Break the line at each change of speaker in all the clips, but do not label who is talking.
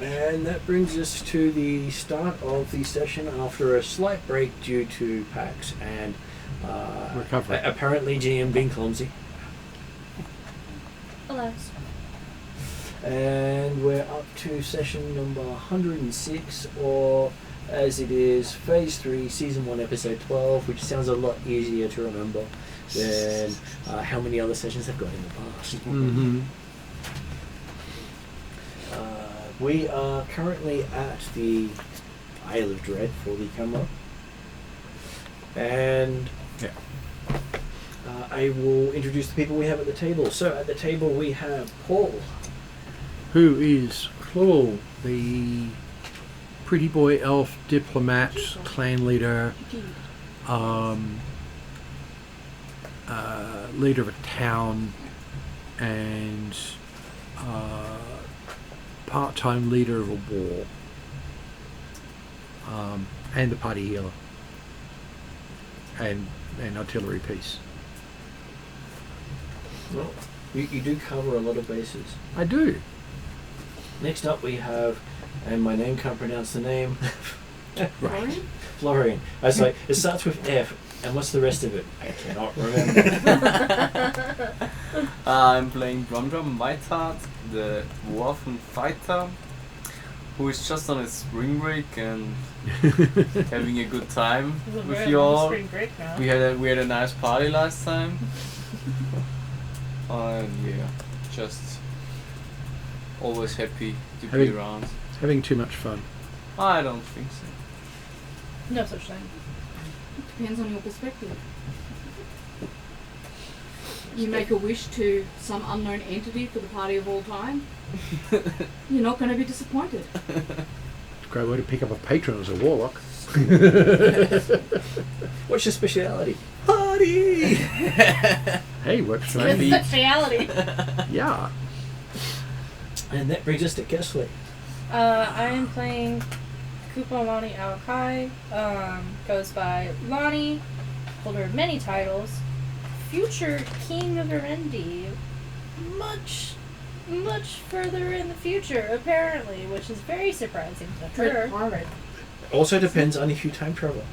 And that brings us to the start of the session after a slight break due to PAX and
recovery.
Apparently GM being clumsy.
Alas.
And we're up to session number 106, or as it is, Phase 3, Season 1, Episode 12, which sounds a lot easier to remember than how many other sessions have got in the past.
Mm-hmm.
We are currently at the Isle of Dread for the camera. And I will introduce the people we have at the table. So at the table we have Paul.
Who is Claw, the pretty boy elf diplomat, clan leader, leader of a town, and part-time leader of a war, and the party healer, and artillery piece.
Well, you do cover a lot of bases.
I do.
Next up we have, and my name can't pronounce the name.
Right.
Florian. I was like, it starts with F, and what's the rest of it? I cannot remember.
I'm playing Drum Whiteheart, the dwarven fighter, who is just on his spring break and having a good time with you all.
Spring break now.
We had a nice party last time. And yeah, just always happy to be around.
Having too much fun.
I don't think so.
No such thing.
Depends on your perspective. You make a wish to some unknown entity for the party of all time, you're not going to be disappointed.
It's a great way to pick up a patron as a warlock.
What's your speciality? Party!
Hey, works for
It's
me.
speciality.
Yeah.
And that brings us to Kessler.
I am playing Kupo Lonnie Awakai. Goes by Lonnie, holder of many titles. Future King of Erendi. Much further in the future, apparently, which is very surprising to her.
Also depends on if you time travel.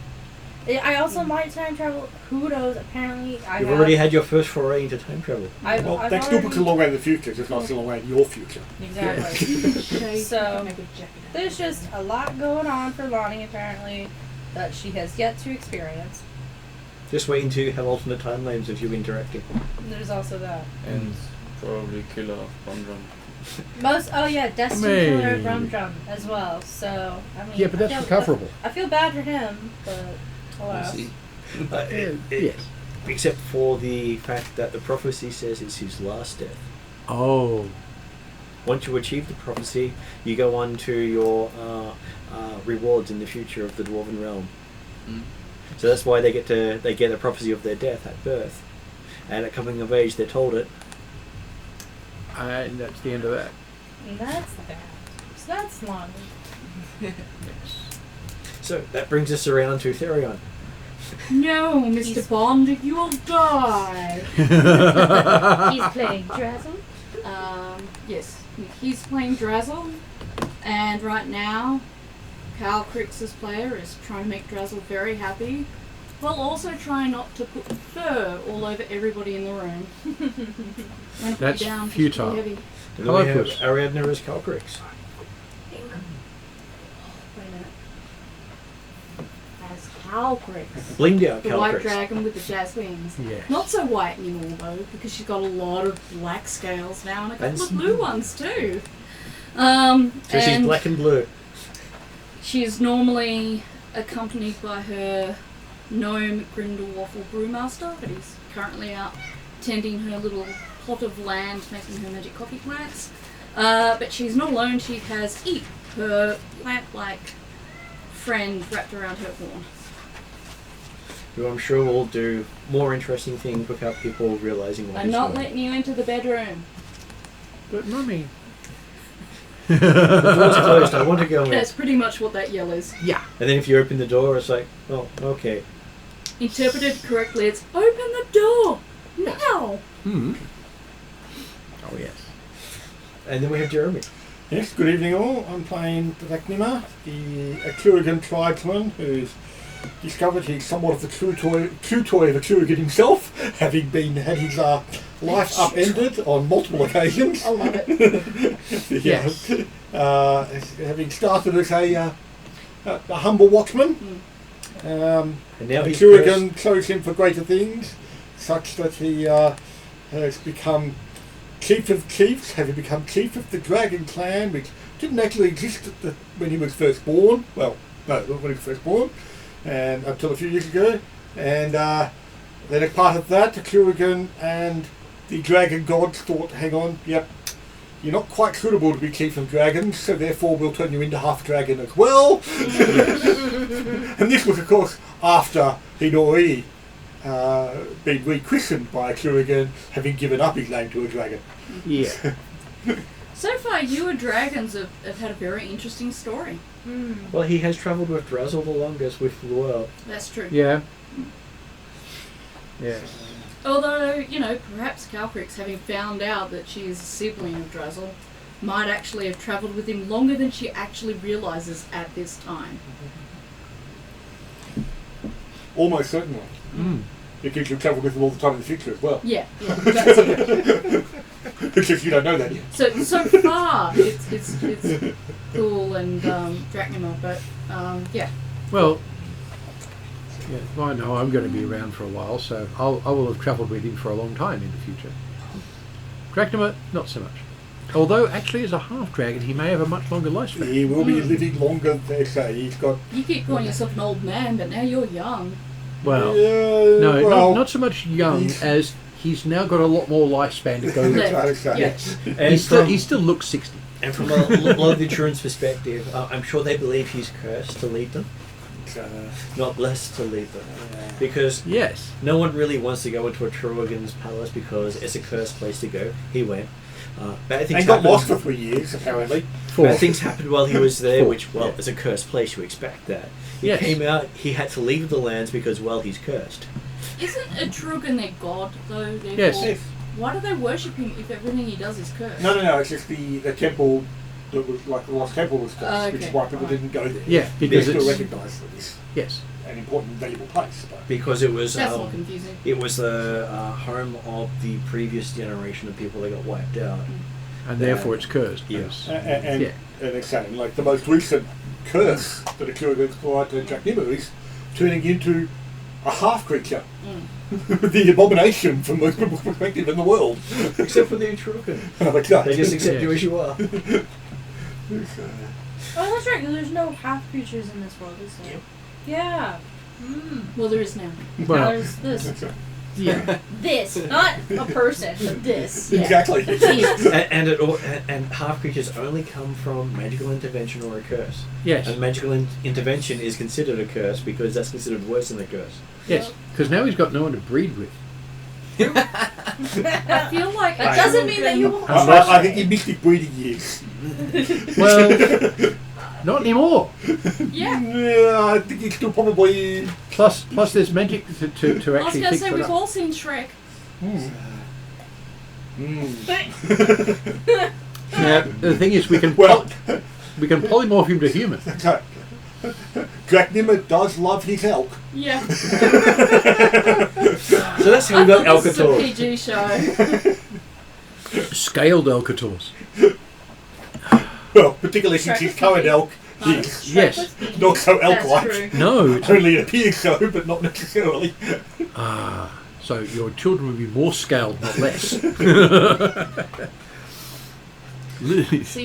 I also might time travel. Who knows? Apparently,
You've already had your first foray into time travel.
Well, that's still a long way in the future, it's not still a long way in your future.
Exactly. So, there's just a lot going on for Lonnie, apparently, that she has yet to experience.
Just waiting to have alternate timelines of you interacting.
There's also that.
And probably killer of Drum.
Destiny Killer of Drum as well. So, I mean,
Yeah, but that's recoverable.
I feel bad for him, but alas.
We'll see.
Yes.
Except for the fact that the prophecy says it's his last death.
Oh.
Once you achieve the prophecy, you go on to your rewards in the future of the Dwarven realm.
Mm.
So that's why they get a prophecy of their death at birth, and at coming of age they're told it.
And that's the end of that.
And that's bad. So that's Lonnie.
Yes.
So that brings us around to Therion.
No, Mr. Bond, you will die.
He's playing Drazzle.
Yes, he's playing Drazzle, and right now, Cal Crix's player is trying to make Drazzle very happy, while also trying not to put fur all over everybody in the room.
That's
down,
futile.
heavy.
And then
Hello,
we have
Puss.
Ariadne as Calcrix.
Wait a minute. As Cal Crix.
Blinged out
The white
Calcrix.
dragon with the jazz wings.
Yes.
Not so white anymore though, because she's got a lot of black scales now and a couple
That's-
of blue ones too.
So she's
and
black and blue.
she is normally accompanied by her gnome Grindelwaffle brewmaster, but he's currently out tending her little plot of land, making her magic coffee plants. But she's not alone, she has Eep, her plant-like friend wrapped around her horn.
Who I'm sure will do more interesting things without people realizing what
I'm
he's
not
doing.
letting you into the bedroom.
But mummy.
The door's closed, I want to go in.
That's pretty much what that yell is.
Yeah.
And then if you open the door, it's like, oh, okay.
Interpreted correctly, it's open the door! Now!
Hmm. Oh, yes.
And then we have Jeremy.
Yes, good evening all. I'm playing Draknima, the Atruaghin tribesman who's discovered he's somewhat of the true toy of Atruaghin himself, having had his life upended on multiple occasions.
I love it.
Yes.
Having started as a humble watchman,
And now he's
Atruaghin chose him for greater things, such that he has become Chief of Chiefs, having become Chief of the Dragon Clan, which didn't actually exist when he was first born. Well, no, not when he was first born, and until a few years ago. And then as part of that, Atruaghin and the Dragon Gods thought, hang on, yep, you're not quite suitable to be Chief of Dragons, so therefore we'll turn you into half dragon as well. And this was, of course, after he'd already been rechristened by Atruaghin, having given up his name to a dragon.
Yeah.
So far, you and dragons have had a very interesting story.
Well, he has travelled with Drazzle the longest with the world.
That's true.
Yeah. Yes.
Although, you know, perhaps Calcrix, having found out that she is a sibling of Drazzle, might actually have travelled with him longer than she actually realises at this time.
Almost certainly. Because you've travelled with them all the time in the future as well.
Yeah, that's it.
It's just you don't know that yet.
So far, it's cool and Draknima, but yeah.
Well, yeah, I know I'm going to be around for a while, so I will have travelled with him for a long time in the future. Draknima, not so much. Although, actually, as a half-dragon, he may have a much longer lifespan.
He will be living longer, they say. He's got...
You keep calling yourself an old man, but now you're young.
Well,
no,
well, not so much young as he's now got a lot more lifespan to go.
Yes.
And
He still looks 60.
And from a lot of the Druid's perspective, I'm sure they believe he's cursed to lead them, not blessed to lead them. Because
Yes.
no one really wants to go into a Truaghin's palace because it's a cursed place to go. He went. Bad things
And got
happened.
lost for 3 years, apparently.
Bad things happened while he was there,
Four.
which, well, is a cursed place. You expect that. He
Yes.
came out. He had to leave the lands because, well, he's cursed.
Isn't Atruaghin their god, though? Therefore,
Yes.
why do they worship him if everything he does is cursed?
No, it's just the temple that was like the Lost Temple was cursed, which is why people didn't go there.
Yeah,
They
because
still
it's...
recognise that it's
Yes.
an important, valuable place. But
Because it was
That's more confusing.
it was the home of the previous generation of people that got wiped out.
And therefore it's cursed.
Yes.
and
Yeah.
they're saying, like, the most recent curse that Atruaghin's applied to Draknima is turning into a half creature. The abomination from most people's perspective in the world.
Except for the Atruaghin.
Okay.
They just accept you as you are.
Oh, that's right, 'cause there's no half creatures in this world, is there?
Yep.
Yeah.
Well, there is now.
Now
Well,
there's this.
yeah.
This. Not a person, but this. Yeah.
Exactly.
And half creatures only come from magical intervention or a curse.
Yes.
And magical intervention is considered a curse because that's considered worse than a curse.
Yes. Because now he's got no one to breed with.
I feel like
That doesn't mean that you won't.
I think he missed his breeding years.
Well, not anymore.
Yeah.
Yeah, I think he's still probably...
Plus there's magic to
I was
actually
going to
fix
say
it
we've
up.
all seen Shrek.
Now, the thing is, we can
Well,
polymorph him to human.
okay. Draknima does love his elk.
Yeah.
So that's how we got
This is a
Alcator.
PG show.
Scaled Alcators.
Well, particularly since his current elk is
Yes.
not so
That's
elk-like.
true.
No. It's,
Only it appears so, but not necessarily.
so your children will be more scaled, not less.
See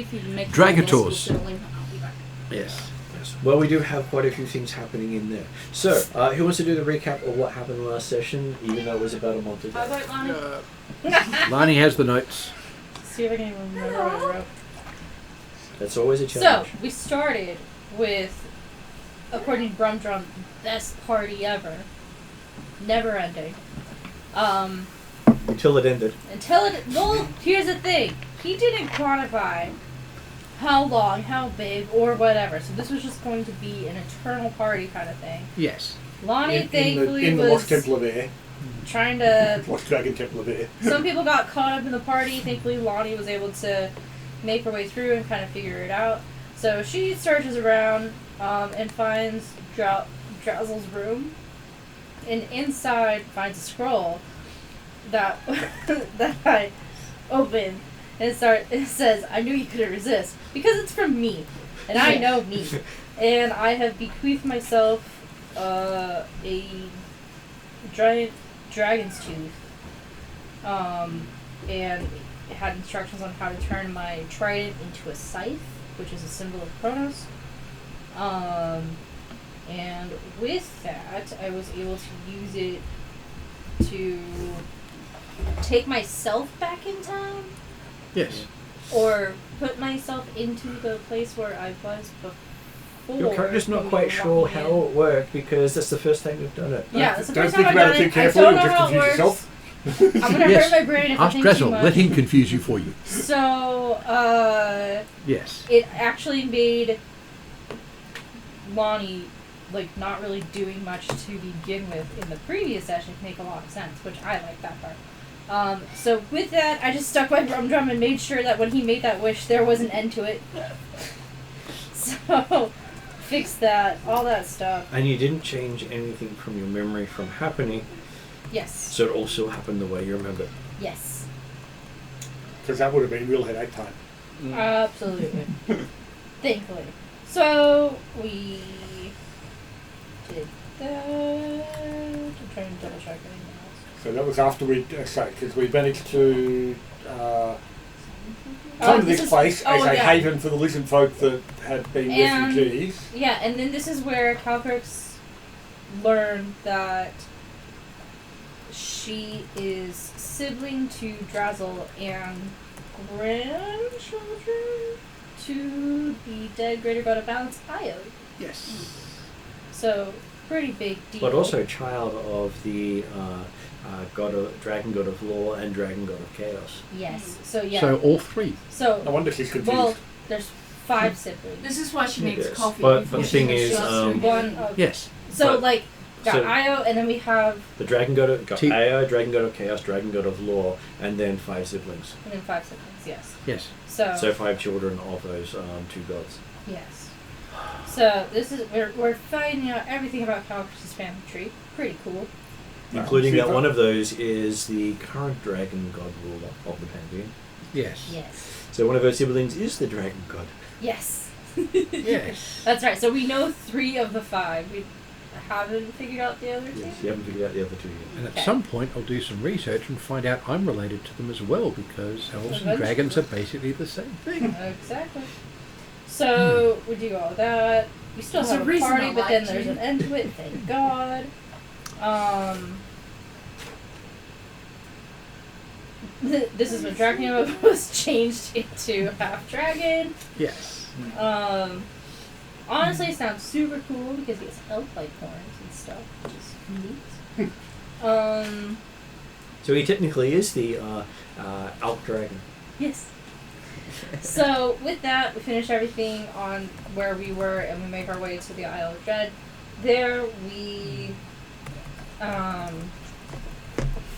if you can make
Dragators.
settling. I'll be back.
Yes.
Well, we do have quite a few things happening in there. So, who wants to do the recap of what happened last session, even though it was about a month ago?
How about Lonnie?
Lani has the notes.
See if I can even remember what I wrote.
That's always a
So,
challenge.
we started with, according to Brumdrum, best party ever. Never ending.
Until it ended.
Until it. Well, here's the thing. He didn't quantify how long, how big, or whatever. So this was just going to be an eternal party kind of thing.
Yes.
Lonnie thankfully
in the Lost
was
Temple of Air.
trying to.
Lost Dragon Temple of Air.
Some people got caught up in the party. Thankfully, Lonnie was able to make her way through and kind of figure it out. So she searches around and finds Drazel's room, and inside finds a scroll that that I open, and it says, "I knew you couldn't resist because it's from me, and I know me, and I have bequeathed myself a giant dragon's tooth, and it had instructions on how to turn my trident into a scythe, which is a symbol of Kronos. And with that, I was able to use it to take myself back in time,
Yes.
or put myself into the place where I was before.
Your character's not
when
quite
we
sure
walked in.
how it worked because that's the first time we've done it.
Yeah, that's the
Don't
first
think
time
about
I've
it
done
too
it. I
carefully,
don't
you'll
know
just
how it
confuse
works.
yourself.
I'm gonna
Yes.
hurt my brain if I
Ask
think too
Drezel.
much.
Let him confuse you for you.
So,
Yes.
it actually made Lonnie, like, not really doing much to begin with in the previous session make a lot of sense, which I like that part. So with that, I just stuck my drum and made sure that when he made that wish, there was an end to it. So, fixed that, all that stuff.
And you didn't change anything from your memory from happening,
Yes.
so it also happened the way you remember.
Yes.
Because that would have been real headache time.
Absolutely. Thankfully. So, we did that. I'm trying to double check anything else.
So that was after we, because we managed to come to this place as a haven for the lizard folk that had been
And-
refugees.
Yeah, and then this is where Calcrix learned that she is sibling to Drazel and grandchildren to the dead greater god of balance, Io.
Yes.
So, pretty big deal.
But also child of the dragon god of law and dragon god of chaos.
Yes. So, yeah.
So all three.
So,
No wonder she's confused.
well, there's 5 siblings.
This is why she needs
Yes,
coffee.
but
before
the
she
thing
goes
is,
to
One of,
Yes.
so,
but-
like, got
so-
Io, and then we have,
The dragon god of
T-
Io, dragon god of chaos, dragon god of law, and then 5 siblings.
and then 5 siblings, yes.
Yes.
So
5 children of those 2 gods.
yes. So, this is, we're finding out everything about Calcrix's family tree. Pretty cool.
Including that
super.
one of those is the current dragon god ruler of the pantheon.
Yes.
Yes.
So one of her siblings is the dragon god.
Yes.
Yes.
That's right. So we know 3 of the 5. We haven't figured out the other 2.
Yes, you haven't figured out the other 2 yet.
And at
Okay.
some point, I'll do some research and find out I'm related to them as well, because elves and
Eventually.
dragons are basically the same thing.
Exactly. So we do all that. We still
There's a
have a
reason
party,
I
but then
liked
there's
you.
an end to it. Thank God. This is when Dracula was changed into half dragon.
Yes.
Honestly, it sounds super cool because he has elf-like horns and stuff, which is neat.
So he technically is the Alp dragon.
Yes. So with that, we finish everything on where we were, and we make our way to the Isle of Dread. There we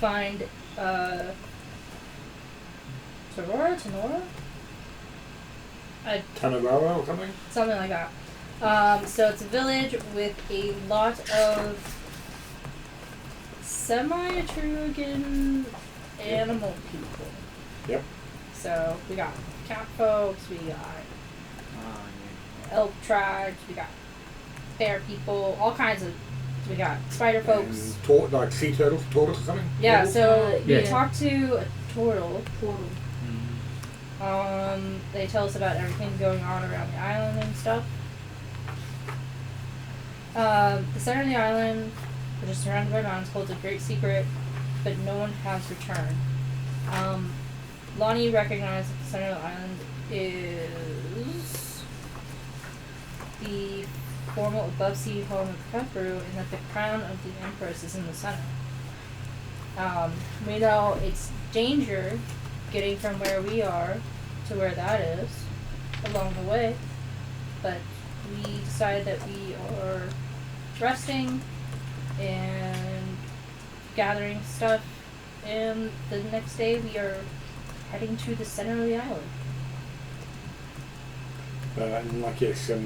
find Tenora?
Tanarara or something?
Something like that. So it's a village with a lot of semi-Atruaghin animal people.
Yep.
So we got cat folks, we got elk tribes, we got bear people, all kinds of. We got spider folks.
And like sea turtles, tortoise or something?
Yeah.
Turtles?
So we
Yeah.
talked to a turtle.
Portal.
They tell us about everything going on around the island and stuff. The center of the island, which is surrounded by mountains, holds a great secret, but no one has returned. Lonnie recognized that the center of the island is the formal above-sea home of Kefru, and that the crown of the Empress is in the center. We know it's danger getting from where we are to where that is along the way, but we decided that we are resting and gathering stuff, and the next day we are heading to the center of the island.
And like yes, a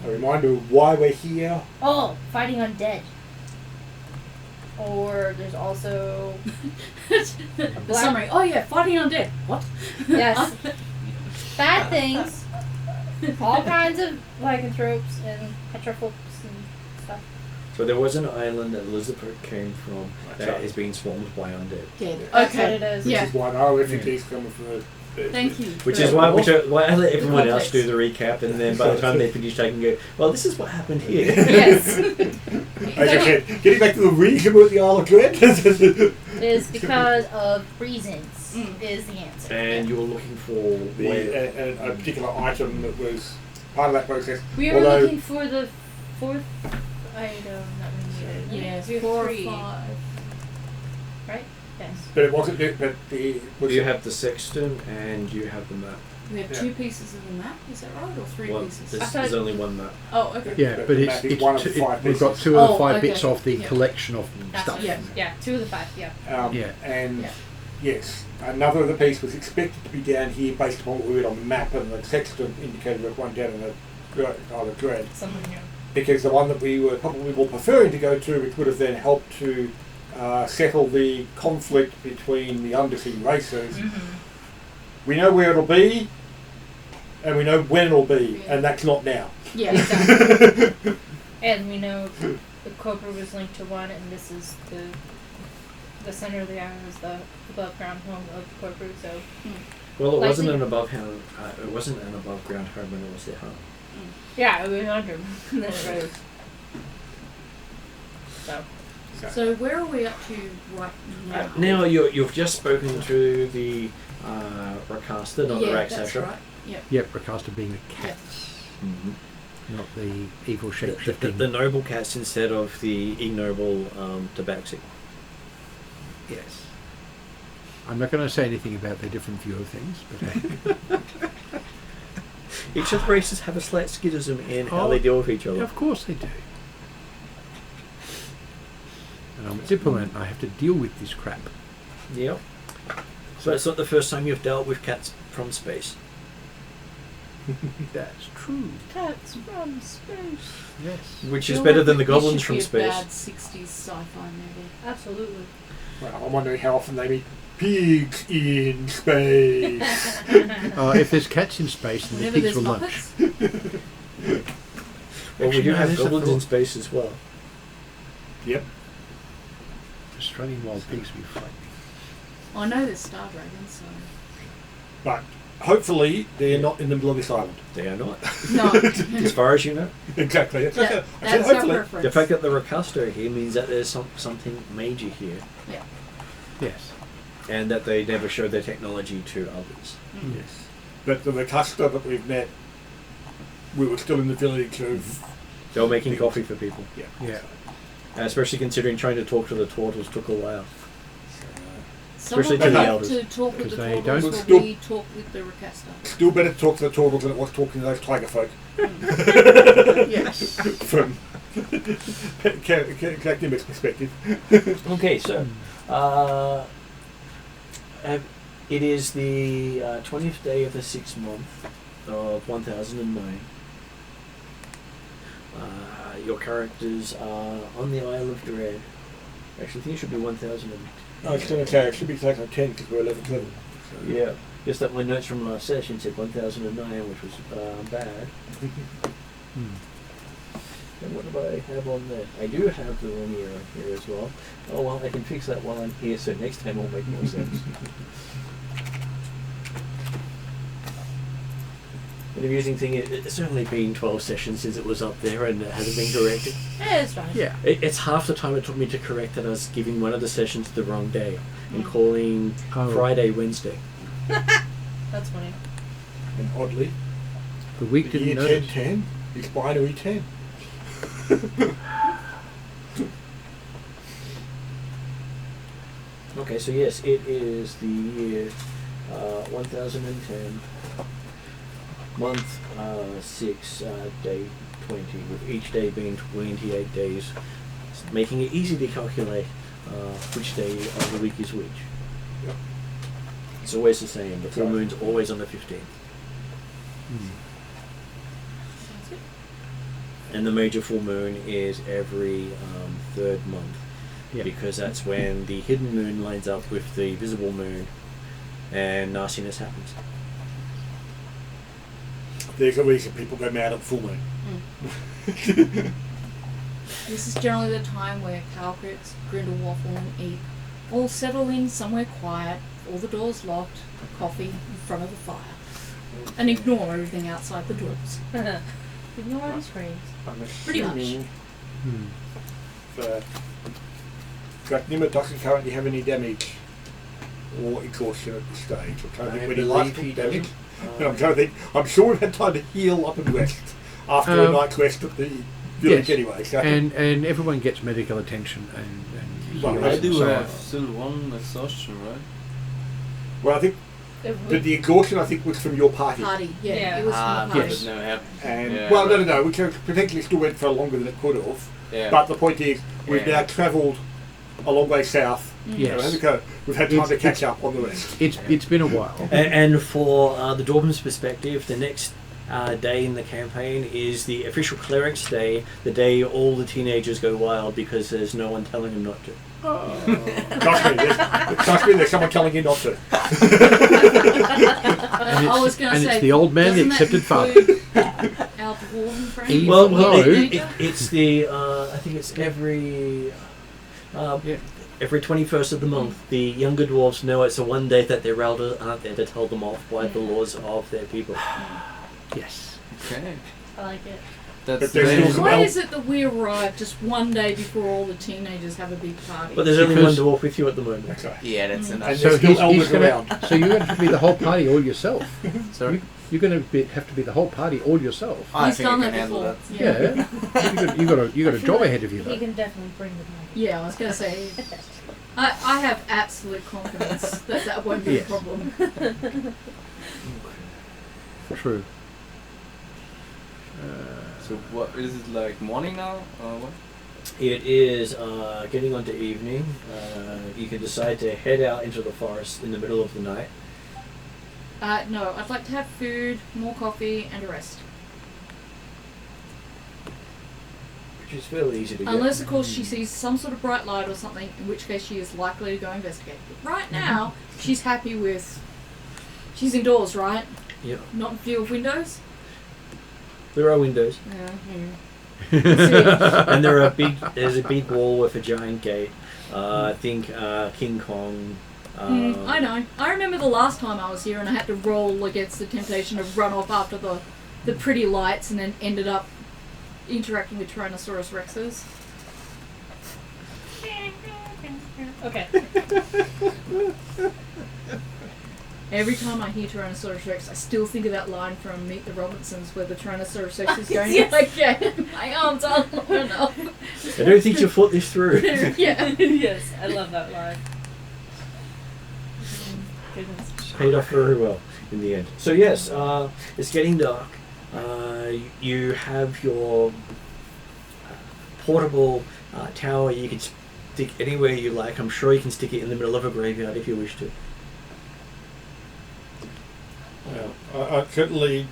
reminder of why we're here.
Oh, fighting undead. Or there's also
The summary. Oh yeah, fighting undead. What?
yes, bad things, all kinds of lycanthropes and heterophobes and stuff.
So there was an island that Elizabeth came from
That's
that
right.
is being swarmed by undead.
Dead.
That's what
Okay.
it is.
Which
Yeah.
is why our refugees coming from the
Thank you.
Which
for-
is why I let everyone else
Context.
do the recap, and then by the time they finish, I can go, well, this is what happened here.
Yes,
As I said, getting back to the reason about the Isle of Dread.
it is because of reasons is the answer.
And you were looking for where...
and a particular item that was part of that process.
We were
Although-
looking for the fourth item that we needed.
Yes,
We have
4 or
3,
5.
right? Yes.
But it wasn't. But the was
You have the sextant and you have the map.
We have
Yeah.
2 pieces of the map. Is that right, or 3
Well,
pieces?
there's only one map.
Oh, okay.
Yeah,
But
but
the
it's,
map is one of the 5
we've got
pieces.
2 of the
Oh,
5
okay.
bits of the
Yeah.
collection of
That's
stuff.
it. Yeah, 2 of the 5. Yeah.
Yeah.
And
Yeah.
yes, another of the piece was expected to be down here based upon what we read on the map, and the sextant indicated that one down in the Isle of Dread.
Something new.
Because the one that we were probably more preferring to go to, which would have then helped to settle the conflict between the undersea races. We know where it'll be, and we know when it'll be,
Yeah.
and that's not now.
Yeah.
Exactly. And we know the Cobra was linked to one, and this is the center of the island is the above ground home of the Cobra. So
Well, it wasn't
Likely-
an above ground. It wasn't an above ground home when it was their home.
yeah, it was under. Then it rose. So
So where are we up to right now?
Now you've just spoken to the Rakasta, not the
yeah,
Raksasha.
that's right. Yep.
Yep, Rakasta being the cat,
Mm-hmm.
not the evil
The
shape-shifting.
noble cats instead of the ignoble tabaxi.
Yes. I'm not going to say anything about their different view of things, but
Each of the races have a slight schism in how
Oh,
they deal with each other.
of course they do. And I'm a diplomat and I have to deal with this crap.
Yep. So it's not the first time you've dealt with cats from space.
That's true.
cats from space.
Yes.
Which is
Feel
better
like
than the
it
goblins
should
from
be a
space.
bad 60s sci-fi movie.
Absolutely.
Well, I'm wondering how often they meet pigs in space.
If there's cats in space, then the
Whenever
pigs
there's
for lunch.
Muppets.
Well, we
Actually,
do
no,
have
there's a
goblins in
thought.
space as well.
Yep.
Australian wild pigs would be frightening.
I know there's Star Dragons, so...
But hopefully they're not in the middle of this island.
They are not.
No.
As far as you know.
Exactly. That's
Yeah,
I said
that's our
hopefully.
preference.
The fact that the Rakasta are here means that there's something major here,
Yeah.
Yes.
and that they never show their technology to others.
Yes. But the Rakasta that we've met, we were still in the village of.
They were making coffee for people.
Yeah.
Yeah.
Especially considering trying to talk to the turtles took a while.
Someone
Especially
to the
would have
elders.
to talk with
Because
the
they
turtles
don't-
while
Still-
we talk with the Rakasta.
Still better to talk to the turtles than it was talking to those tiger folk.
Yes.
From Kaknimak's perspective.
Okay, so it is the 20th day of the 6th month of 1009. Your characters are on the Isle of Dread. Actually, I think it should be 1000.
I was going to say it should be taken on 10 because we're 11 level. So.
Yeah, just that my notes from last session said 1009, which was bad.
Hmm.
And what do I have on there? I do have the linear on here as well. Oh well, I can fix that while I'm here, so next time it'll make more sense. The amusing thing is, it's only been 12 sessions since it was up there and it hasn't been corrected.
Yeah, it's fine.
Yeah.
It's half the time it took me to correct it. I was giving one of the sessions the wrong day and calling
Oh.
Friday Wednesday.
That's funny.
And oddly,
The week
the year
didn't notice.
1010 is binary 10.
Okay, so yes, it is the year 1010, month 6, day 20, with each day being 28 days, making it easy to calculate which day of the week is which.
Yep.
It's always the same. The full moon's always on the 15th.
Sounds good.
And the major full moon is every third month,
Yeah.
because that's when the hidden moon lines up with the visible moon, and nastiness happens.
There's a reason people go mad at the full moon.
This is generally the time where Calcrits, Grindelwaffe, and Eep all settle in somewhere quiet, all the doors locked, coffee in front of the fire, and ignore everything outside the doors.
Ignore the screens.
I'm
Pretty much.
assuming
Hmm.
that Draknima doesn't currently have any damage or exhaustion at this stage. I'm trying to think when he last took damage. And I'm trying to think. I'm sure we've had time to heal up and rest after a night's rest at the village
Yes.
anyway. So
And everyone gets medical attention and
Well,
heals
I
and
do
so
have
on.
still one exhaustion, right?
well, I think the exhaustion I think was from your party.
Party, yeah,
Yeah.
it was from the
Yes.
party.
Never happened.
And
Yeah,
well,
right.
no, which potentially still went for longer than it could have.
Yeah.
But the point is, we've
Yeah.
now travelled a long way south.
Yes.
We've had time to
It's-
catch up on the rest.
It's been a while.
And for the Dwarven's perspective, the next day in the campaign is the official cleric's day, the day all the teenagers go wild because there's no one telling them not to.
Trust me, there's someone telling you not to.
I was going to
and
say,
it's the old man, the
doesn't that
accepted father.
include our dwarven friend?
Eve.
Well,
No.
it's the I think it's every every 21st of the month. The younger dwarves know it's the one day that their elders aren't there to tell them off by the laws of their people.
Yes.
Okay.
I like it.
That's
But there's
very-
still
Why
Well-
is it that we arrive just one day before all the teenagers have a big party?
But there's only one
Because-
dwarf with you at the moment.
That's right.
Yeah, that's enough.
And
So
there's still elders
gonna,
around.
so you're going to be the whole party all yourself.
Sorry?
You're going to have to be the whole party all yourself.
I
He's
think
done
I can
that
handle
before.
that.
Yeah. you got a job ahead of you
He
though.
can definitely bring the money.
Yeah, I was going to say, I have absolute confidence that won't be
Yes.
a problem.
True.
So what is it, like morning now? What?
It is getting on to evening. You can decide to head out into the forest in the middle of the night.
No, I'd like to have food, more coffee, and a rest.
Which is fairly easy to get.
Unless, of course, she sees some sort of bright light or something, in which case she is likely to go investigate. But right now, she's happy with... She's indoors, right?
Yep.
Not in view of windows?
There are windows.
Yeah.
And there's a big wall with a giant gate. I think King Kong.
I know. I remember the last time I was here and I had to roll against the temptation to run off after the pretty lights and then ended up interacting with Tyrannosaurus Rexes.
Okay.
Every time I hear Tyrannosaurus Rex, I still think of that line from Meet the Robinsons where the Tyrannosaurus Rex is going,
Yes.
okay, my arms aren't long enough.
I don't think you thought this through.
Yeah.
Yes, I love that line. Goodness.
Paid off very well in the end. So yes, it's getting dark. You have your portable tower. You can stick anywhere you like. I'm sure you can stick it in the middle of a graveyard if you wish to.
I certainly,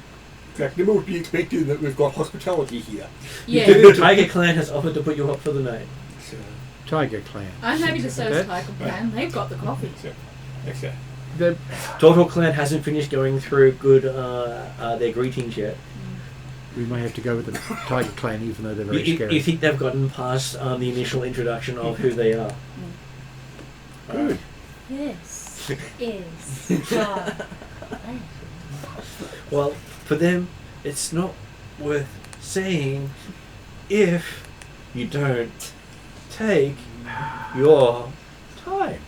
Draknima would be expecting that we've got hospitality here.
Yeah.
The Tiger Clan has offered to put you up for the night.
So,
Tiger Clan.
I'm happy to say it's
Okay.
Tiger Clan. They've got the coffee.
okay.
The-
Turtle Clan hasn't finished going through their greetings yet.
we may have to go with the Tiger Clan, even though they're very
You
scary.
think they've gotten past the initial introduction of who they are?
Good.
This is our plan.
Well, for them, it's not worth saying if you don't take your time.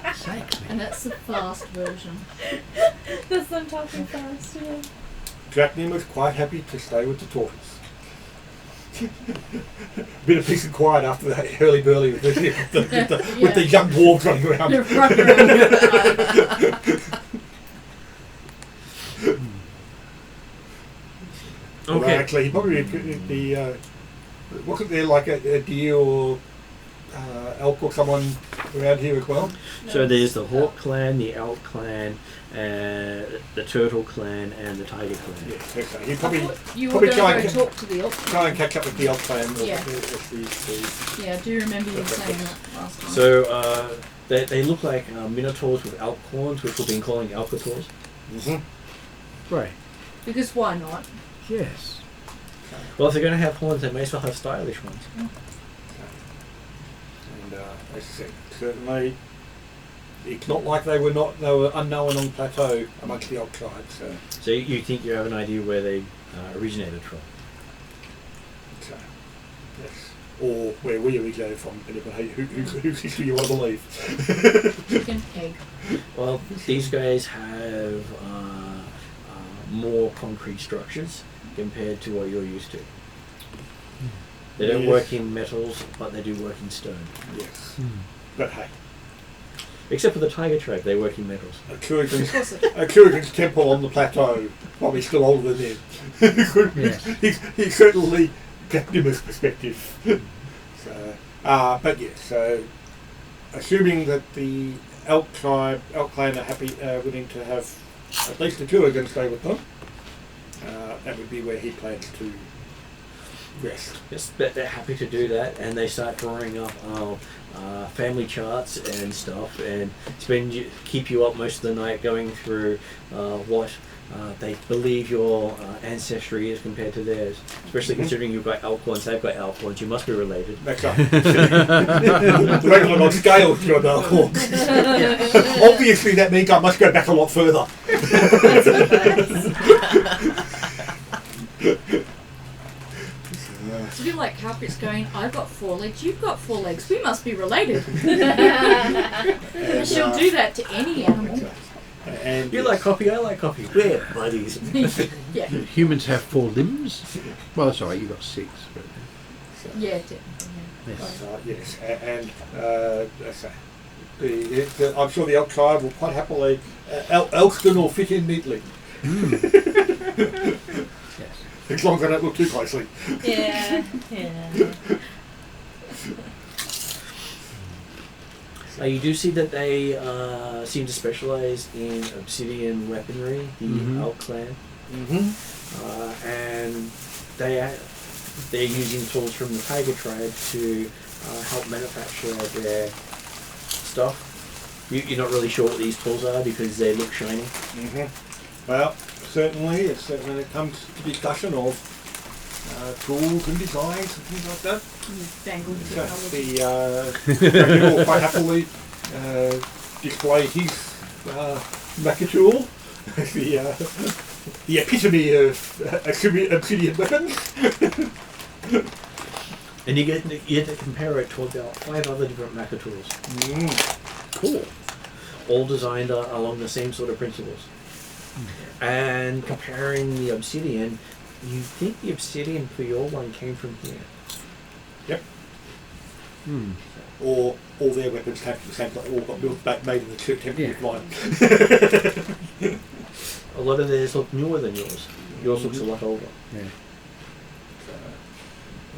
Exactly.
And that's the fast version.
That's them talking fast, yeah.
Draknima's quite happy to stay with the tortoise. Bit of peace and quiet after that early burly with the young dwarves running around.
They're running around.
Well,
Okay.
actually, probably wasn't there like a deer or elk or someone around here as well?
So there's the Hawk clan, the Elk clan, the Turtle clan, and the Tiger clan.
Yes, okay. He
I
probably
thought you were
probably
going
try
to
and
go talk to the elk.
try and catch up with the elk clan.
Yeah.
The
Yeah, I do remember you saying that last time.
So they look like minotaurs with elk horns, which we've been calling alcators.
Right.
Because why not?
Yes.
Well, if they're going to have horns, they may as well have stylish ones.
And as I said, certainly, it's not like they were unknown on the plateau amongst the elk tribes.
So you think you have an idea where they originated from?
So, yes. Or where we originated from, depending on whose history you want to believe.
Chicken, egg.
Well, these guys have more concrete structures compared to what you're used to. They don't
Yes.
work in metals, but they do work in stone.
Yes. But hey,
Except for the tiger tribe, they work in metals.
Atruaghin's temple on the plateau, probably still older than them.
Yes.
He's certainly kept him as perspective. So, but yes, so assuming that the elk clan are happy, willing to have at least the two are going to stay with them, that would be where he plans to rest.
Yes, but they're happy to do that, and they start drawing up family charts and stuff, and keep you up most of the night going through what they believe your ancestry is compared to theirs. Especially considering you've got elk horns, they've got elk horns. You must be related.
That's right. Regular on scale to your elk horns. Obviously, that means I must go back a lot further.
It's a bit like carpets going, I've got 4 legs, you've got 4 legs, we must be related.
And,
She'll do that to any animal.
And
You like coffee, I like coffee. We're buddies.
Yeah,
Humans have 4 limbs. Well, that's all right. You got 6. But
yeah, technically, yeah.
yes.
yes, and I'm sure the elk tribe will quite happily. Elston will fit in neatly.
Yes.
As long as I don't look too closely.
Yeah.
You do see that they seem to specialize in obsidian weaponry, the Elk clan, and they're using tools from the Tiger tribe to help manufacture their stuff. You're not really sure what these tools are because they look shiny.
Well, certainly, when it comes to discussion of tools and designs and things like that,
Bangled
so
technology.
the will quite happily display his Makatool, the epitome of obsidian weapons.
And you get to compare it to about 5 other different Maca tools. Cool. All designed along the same sort of principles. And comparing the obsidian, you think the obsidian for your one came from here.
Yep. Or all their weapons came from the same place, all got built back, made in the temple line.
A lot of theirs look newer than yours. Yours looks a lot older.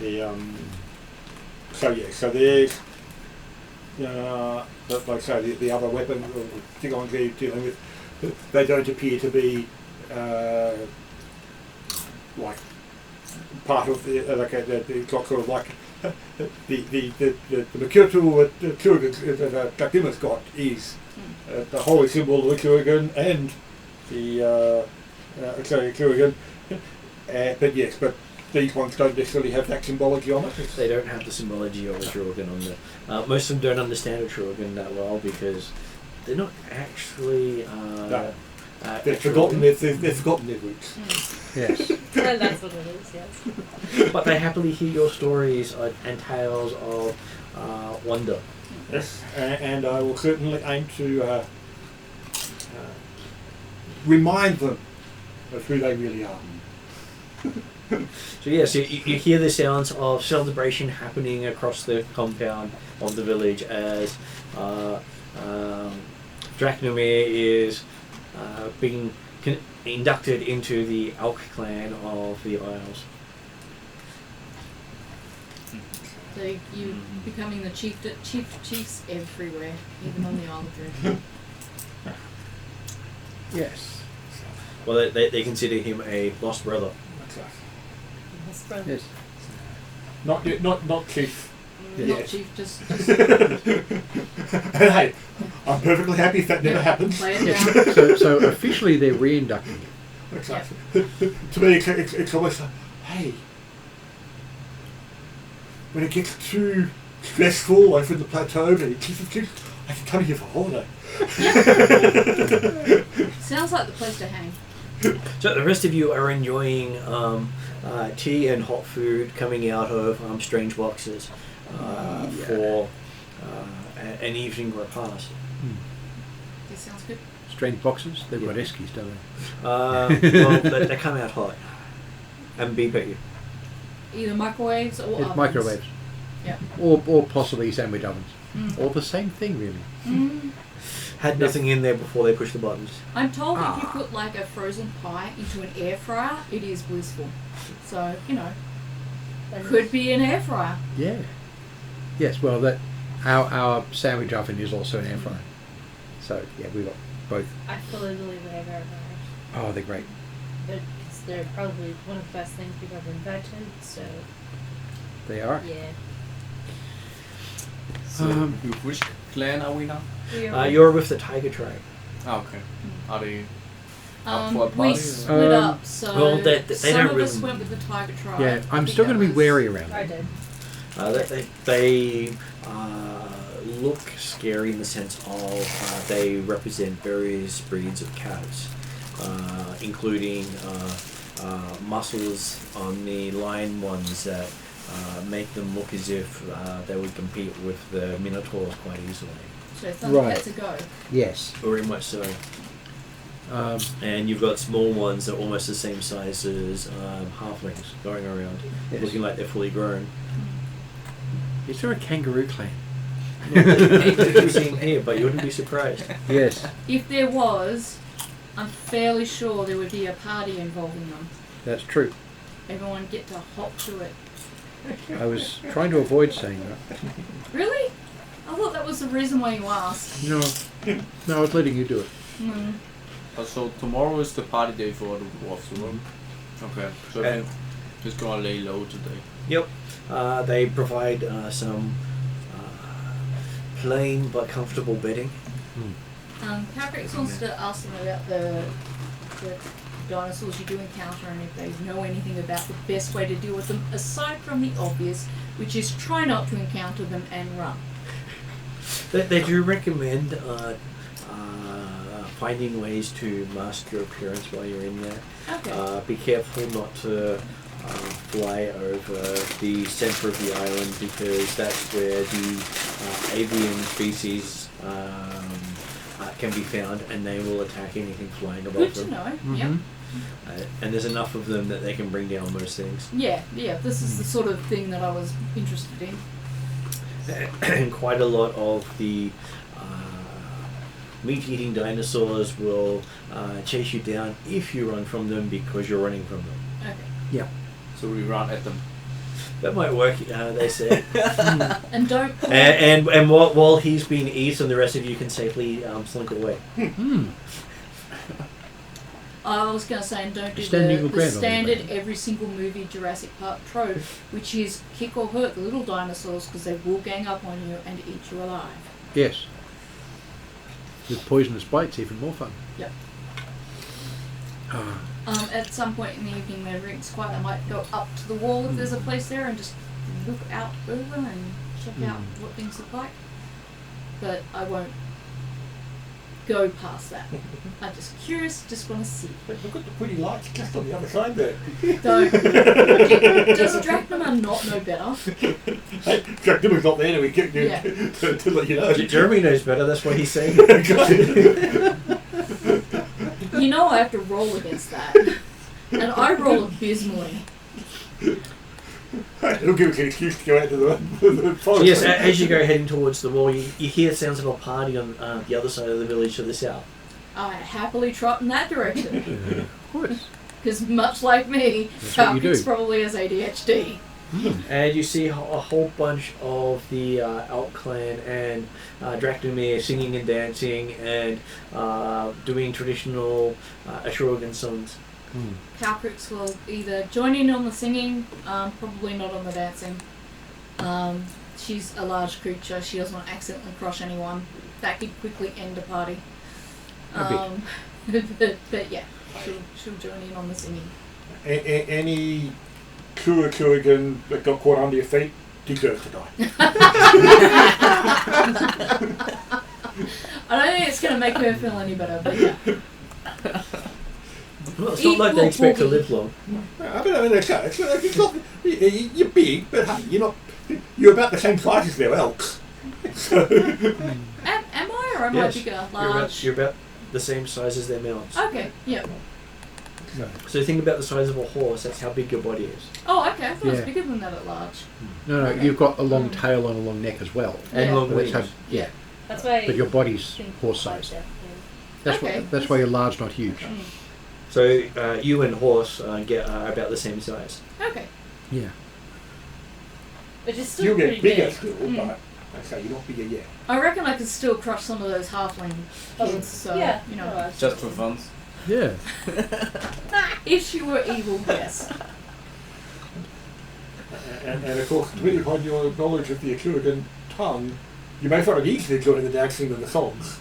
Yeah.
So there's, like I say, the other weapon, the thing I'm dealing with, they don't appear to be like part of the it's got sort of like the Makatool that Drakima's got is the holy symbol of Atruaghin and the Atruaghin. But these ones don't necessarily have that symbology on it.
They don't have the symbology of Atruaghin on them. Most of them don't understand Atruaghin that well because they're not actually.
They've forgotten their roots.
Yes.
Well, that's what it is, yes.
But they happily hear your stories and tales of wonder.
Yes, and I will certainly aim to remind them of who they really are.
So yes, you hear the sounds of celebration happening across the compound of the village as Dracnomir is being inducted into the Elk clan of the Isles.
So you becoming the chiefs everywhere, even on the Isle of Dread.
Yes.
Well, they consider him a lost brother.
That's right.
That's brilliant.
Yes.
Not chief.
Not
Yes.
chief, just
And hey, I'm perfectly happy if that never happens.
lay it down.
So officially they're re-inducting him.
That's right. To me, it's almost like, hey, when it gets too stressful over the plateau, and it's just, I can come here for holiday.
Sounds like the place to hang.
So the rest of you are enjoying tea and hot food coming out of strange boxes for an evening repast.
This sounds good.
Strange boxes. They've got eskies, don't they?
Well, they come out hot and beep at you.
Either microwaves or
It's
ovens.
microwaves.
Yeah.
Or possibly sandwich ovens.
Mm.
Or the same thing, really.
Mm.
Had nothing in there before they pushed the buttons.
I'm told if you put like a frozen pie into an air fryer, it is blissful. So, could be an air fryer.
Yeah. Yes, well, that our sandwich oven is also an air fryer. So, yeah, we've got both.
I fully believe they have air fryers.
Oh, they're great.
They're probably one of the best things we've ever invented, so
They are.
yeah.
So, with which clan are we now?
You're with the Tiger Tribe.
Oh, okay. Are they up for a
We
party?
split up, so
well, they
some
don't
of us
really-
went with the Tiger Tribe.
Yeah,
I
I'm
think
still going to be
others-
wary around
I
them.
did.
They look scary in the sense of they represent various breeds of cows, including muscles on the lion ones that make them look as if they would compete with the minotaurs quite easily.
So Thundercats
Right.
a go.
Yes.
Very much so. And you've got small ones that are almost the same size as halflings going around,
Yes.
looking like they're fully grown.
Is there a kangaroo clan?
You've seen here, but you wouldn't be surprised.
Yes,
If there was, I'm fairly sure there would be a party involving them.
that's true.
Everyone get to hop to it.
I was trying to avoid saying that.
Really? I thought that was the reason why you asked.
No, I was letting you do it.
Mm.
So tomorrow is the party day for the dwarves, right? Okay. So
And-
just gonna lay low today.
Yep. They provide some plain but comfortable bedding.
Paracrix wants to ask them about the dinosaurs you do encounter and if they know anything about the best way to deal with them, aside from the obvious, which is try not to encounter them and run.
They do recommend finding ways to mask your appearance while you're in there.
Okay.
Be careful not to fly over the center of the island because that's where the avian species can be found, and they will attack anything flying above
Good to
them.
know. Yep.
And there's enough of them that they can bring down most things.
Yeah, this is the sort of thing that I was interested in.
And quite a lot of the meat-eating dinosaurs will chase you down if you run from them because you're running from them.
Okay.
Yeah.
So we run at them.
That might work, they said.
And don't pull
and while he's being eaten, the rest of you can safely slink away.
I was going to say, and don't do
Stand eagle
the
ground on
standard
everybody.
every single movie Jurassic Park trope, which is kick or hurt the little dinosaurs because they will gang up on you and eat you alive.
Yes. With poisonous bites, even more fun.
Yep.
Ah,
At some point in the evening, whenever it's quiet, I might go up to the wall if there's a place there and just look out over and check out what things look like. But I won't go past that. I'm just curious, just want to see.
But look at the pretty lights just on the other side there.
Don't. Does Drachnoma not know better?
Hey, Jack Dimmer's not there to,
Yeah.
to let you know.
Jeremy knows better, that's what he's saying.
You know I have to roll against that. And I roll abysmally.
It'll give us an excuse to go out to the forest.
Yes, as you go heading towards the wall, you hear sounds of a party on the other side of the village to the south.
I happily trot in that direction.
of course.
Because much like me,
That's what you
Falcon's
do.
probably has ADHD.
And you see a whole bunch of the Elk clan and Dracnomir singing and dancing and doing traditional Atruaghin songs.
Calcrix will either join in on the singing, probably not on the dancing. She's a large creature. She doesn't want to accidentally crush anyone. That could quickly end a party. But yeah, she'll join in on the singing.
Any Atruaghin that got caught under your feet deserves to die.
I don't think it's going to make her feel any better, but yeah.
Well, it's not like they expect to live long.
I mean, it's not, you're big, but hey, you're about the same size as their elks. So,
Am I or am I bigger? Large?
You're about the same size as their mounts.
Okay, yeah.
So think about the size of a horse. That's how big your body is.
Oh, okay. I thought it was
Yeah.
bigger than that at large.
No,
Okay.
you've got a long tail and a long neck as well.
And
Yeah.
long
But
wings.
yeah,
That's why.
but your body's
I think
horse
like
size.
that,
That's
Okay.
that's why you're large, not huge.
So you and horse get about the same size.
Okay.
Yeah.
Which is still
you'll
pretty
get bigger
big.
still, but I say you're not bigger yet.
I reckon I could still crush some of those halfling kids, so,
yeah.
you know.
no,
Just for fun.
Yeah.
If she were evil, yes.
And of course, depending upon your knowledge of the Atruaghin tongue, you may find it easier to join in the dancing than the songs.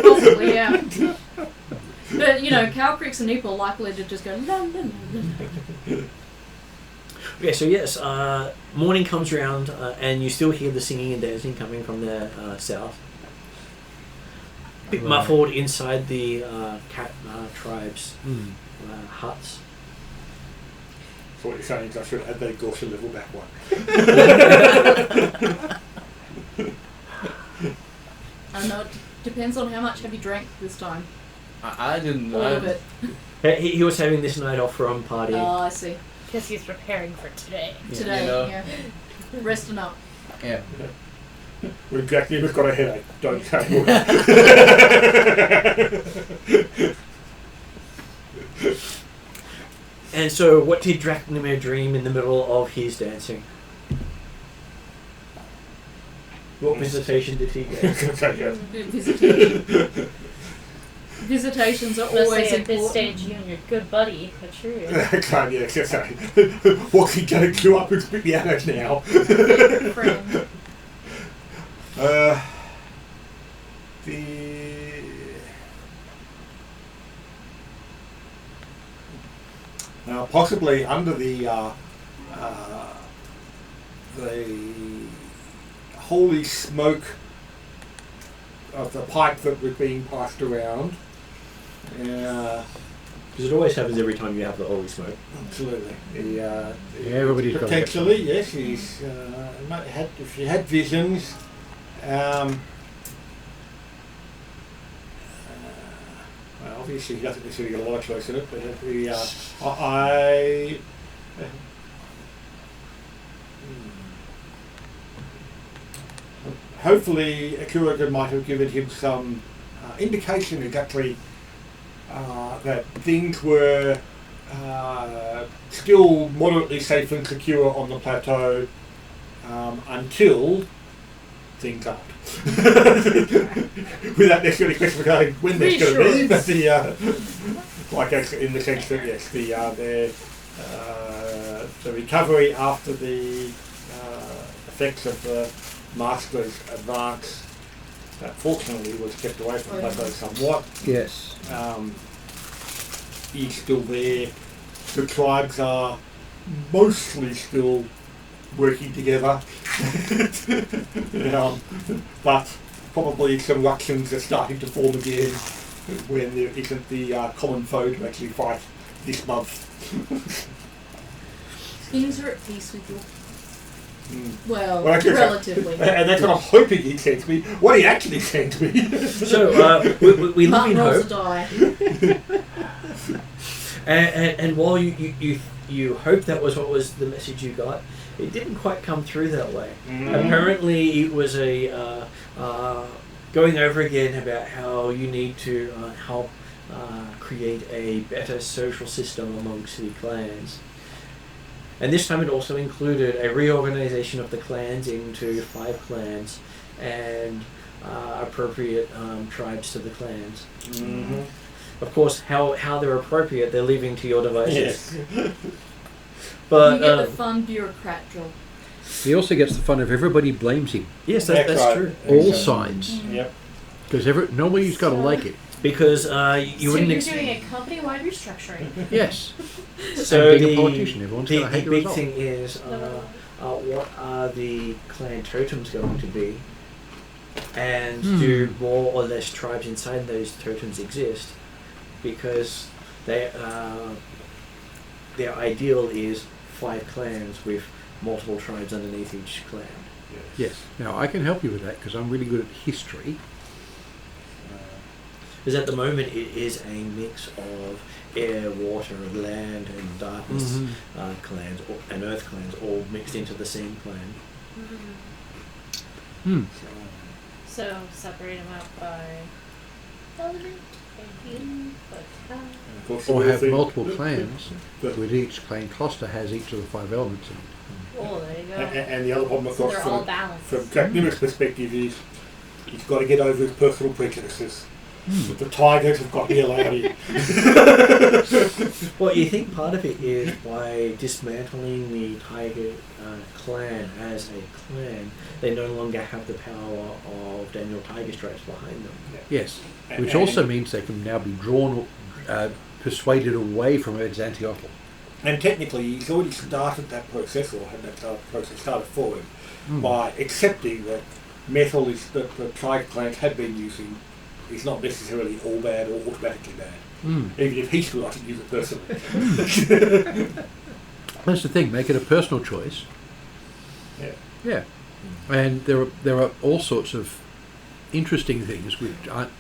Possibly, yeah. But, you know, Calcrix and Neeple are likely to just go, la, la, la, la.
Okay, so yes, morning comes around and you still hear the singing and dancing coming from the south. A bit
Right.
muffled inside the cat tribes' huts.
So what you're saying is I should add that Gaussian level back one.
I know it depends on how much have you drank this time.
I didn't
All of it.
He was having this night off from partying.
Oh, I see.
Because he's preparing for today.
Yeah.
Today,
You know.
yeah. Resting up.
Yeah.
When Jack Never's got a headache, don't tell him.
And so, what did Dracnomir dream in the middle of his dancing? What visitation did he get?
Visitation. Visitations are
Let's
always
say at this
important.
stage, you and your good buddy, Atruaghin.
Can't you just say, what can you queue up and spit the annex now?
Friend.
Possibly under the holy smoke of the pipe that was being passed around.
Because it always happens every time you have the holy smoke.
Absolutely.
Everybody's got to get
potentially, yes. He's if she had visions. Well, obviously, he doesn't necessarily get a lot of choice in it, but hopefully, Atruaghin might have given him some indication exactly that things were still moderately safe and secure on the plateau until things aren't. Without necessarily specifying when that's going to be, but like in the sense that yes, the recovery after the effects of the Master's advance that fortunately was kept away from the plateau somewhat.
Yes.
Is still there. The tribes are mostly still working together, but probably some ructions are starting to form again when there isn't the common foe to actually fight this month.
Things are at peace with you. Well,
Well, actually,
relatively.
And that's what I'm hoping he said to me. What he actually said to me.
So, we live in
Rolls
hope.
die.
And while you hope that was what was the message you got, it didn't quite come through that way. Apparently, it was a going over again about how you need to help create a better social system amongst the clans. And this time it also included a reorganization of the clans into 5 clans and appropriate tribes to the clans.
Mm-hmm.
Of course, how they're appropriate, they're leaving to your devices.
Yes.
But
you get the fun bureaucrat job.
He also gets the fun of everybody blames him.
yes,
That's
that's
right.
true.
All
Exactly.
sides.
Yep.
Because nobody's got to like it.
Because you
So
wouldn't
you're
expect.
doing a company-wide restructuring.
Yes.
So
And being
the
a politician, everyone's
the,
going to hate
the
the
big
result.
thing is what are the clan totems going to be, and do more or less tribes inside those totems exist? Because they their ideal is 5 clans with multiple tribes underneath each clan.
Yes. Now, I can help you with that because I'm really good at history.
Because at the moment it is a mix of air, water, land, and darkness clans and earth clans all mixed into the same clan.
So separate them out by element and
Of course,
Or
the
have
thing-
multiple clans,
the-
with each clan cluster has each of the 5 elements in it.
Oh, there you go.
and the other problem, of
So
course,
they're all
from
balanced.
Jack Nimmer's perspective is he's got to get over his personal prejudices. But the Tigers have got to be allowed in.
Well, you think part of it is by dismantling the Tiger clan as a clan, they no longer have the power of Daniel Tiger Stripes behind them.
Yes. Which also means they can now be drawn, persuaded away from its anti-ottal.
And technically, he's already started that process, or had that process started for him, by accepting that metal is that the Tiger clans have been using is not necessarily all bad or automatically bad. Even if he still doesn't use it personally.
That's the thing, make it a personal choice.
Yeah.
Yeah. And there are all sorts of interesting things which aren't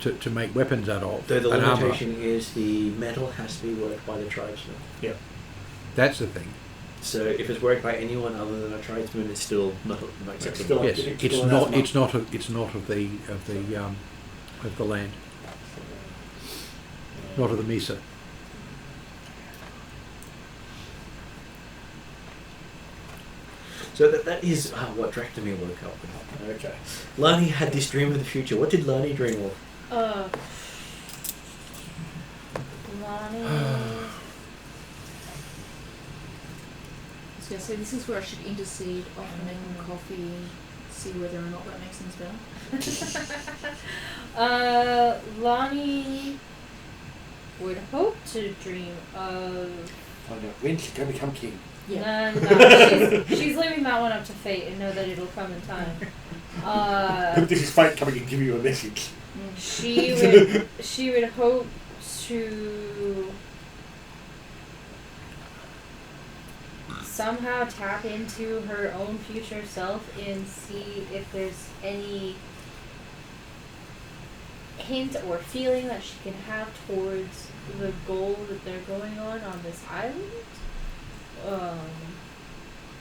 to make weapons out of.
Though the
and armor.
limitation is the metal has to be worked by the tribesman.
Yeah.
That's the thing.
So if it's worked by anyone other than a tribesman, it's still not acceptable.
still-
Yes.
it's
It's
still
not.
anathema.
It's not of the land. Not of the Mesa.
So that is what Dractomir woke up with.
Okay.
Lani had this dream of the future. What did Lani dream of?
Lonnie.
I was going to say, this is where I should intercede, offer making coffee, see whether or not that makes things better.
Lonnie would hope to dream of.
I know. When's she going to become king?
Yeah.
No, she's leaving that one up to fate and know that it'll come in time.
This is fate coming and giving you a message.
She would hope to somehow tap into her own future self and see if there's any hint or feeling that she can have towards the goal that they're going on this island.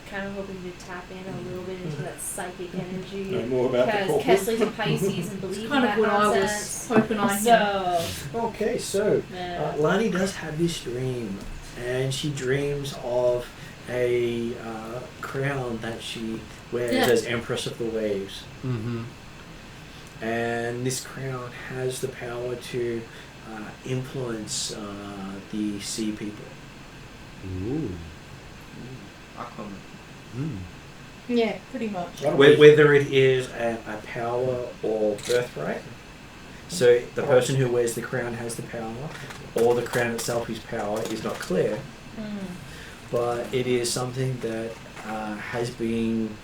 Kind of hoping to tap in a little bit into that psychic energy.
Know more about the
Because
corporate.
Kesley's a Pisces and believes
It's
in
kind of
that
what I was
nonsense.
hoping I had.
So,
Okay, so
yeah.
Lani does have this dream, and she dreams of a crown that she wears
Yeah.
as Empress of the Waves.
Mm-hmm.
And this crown has the power to influence the sea people.
Ooh.
Aquaman.
Mm.
Yeah, pretty much.
Whether it is a power or birthright. So the person who wears the crown has the power, or the crown itself is power, is not clear. But it is something that has been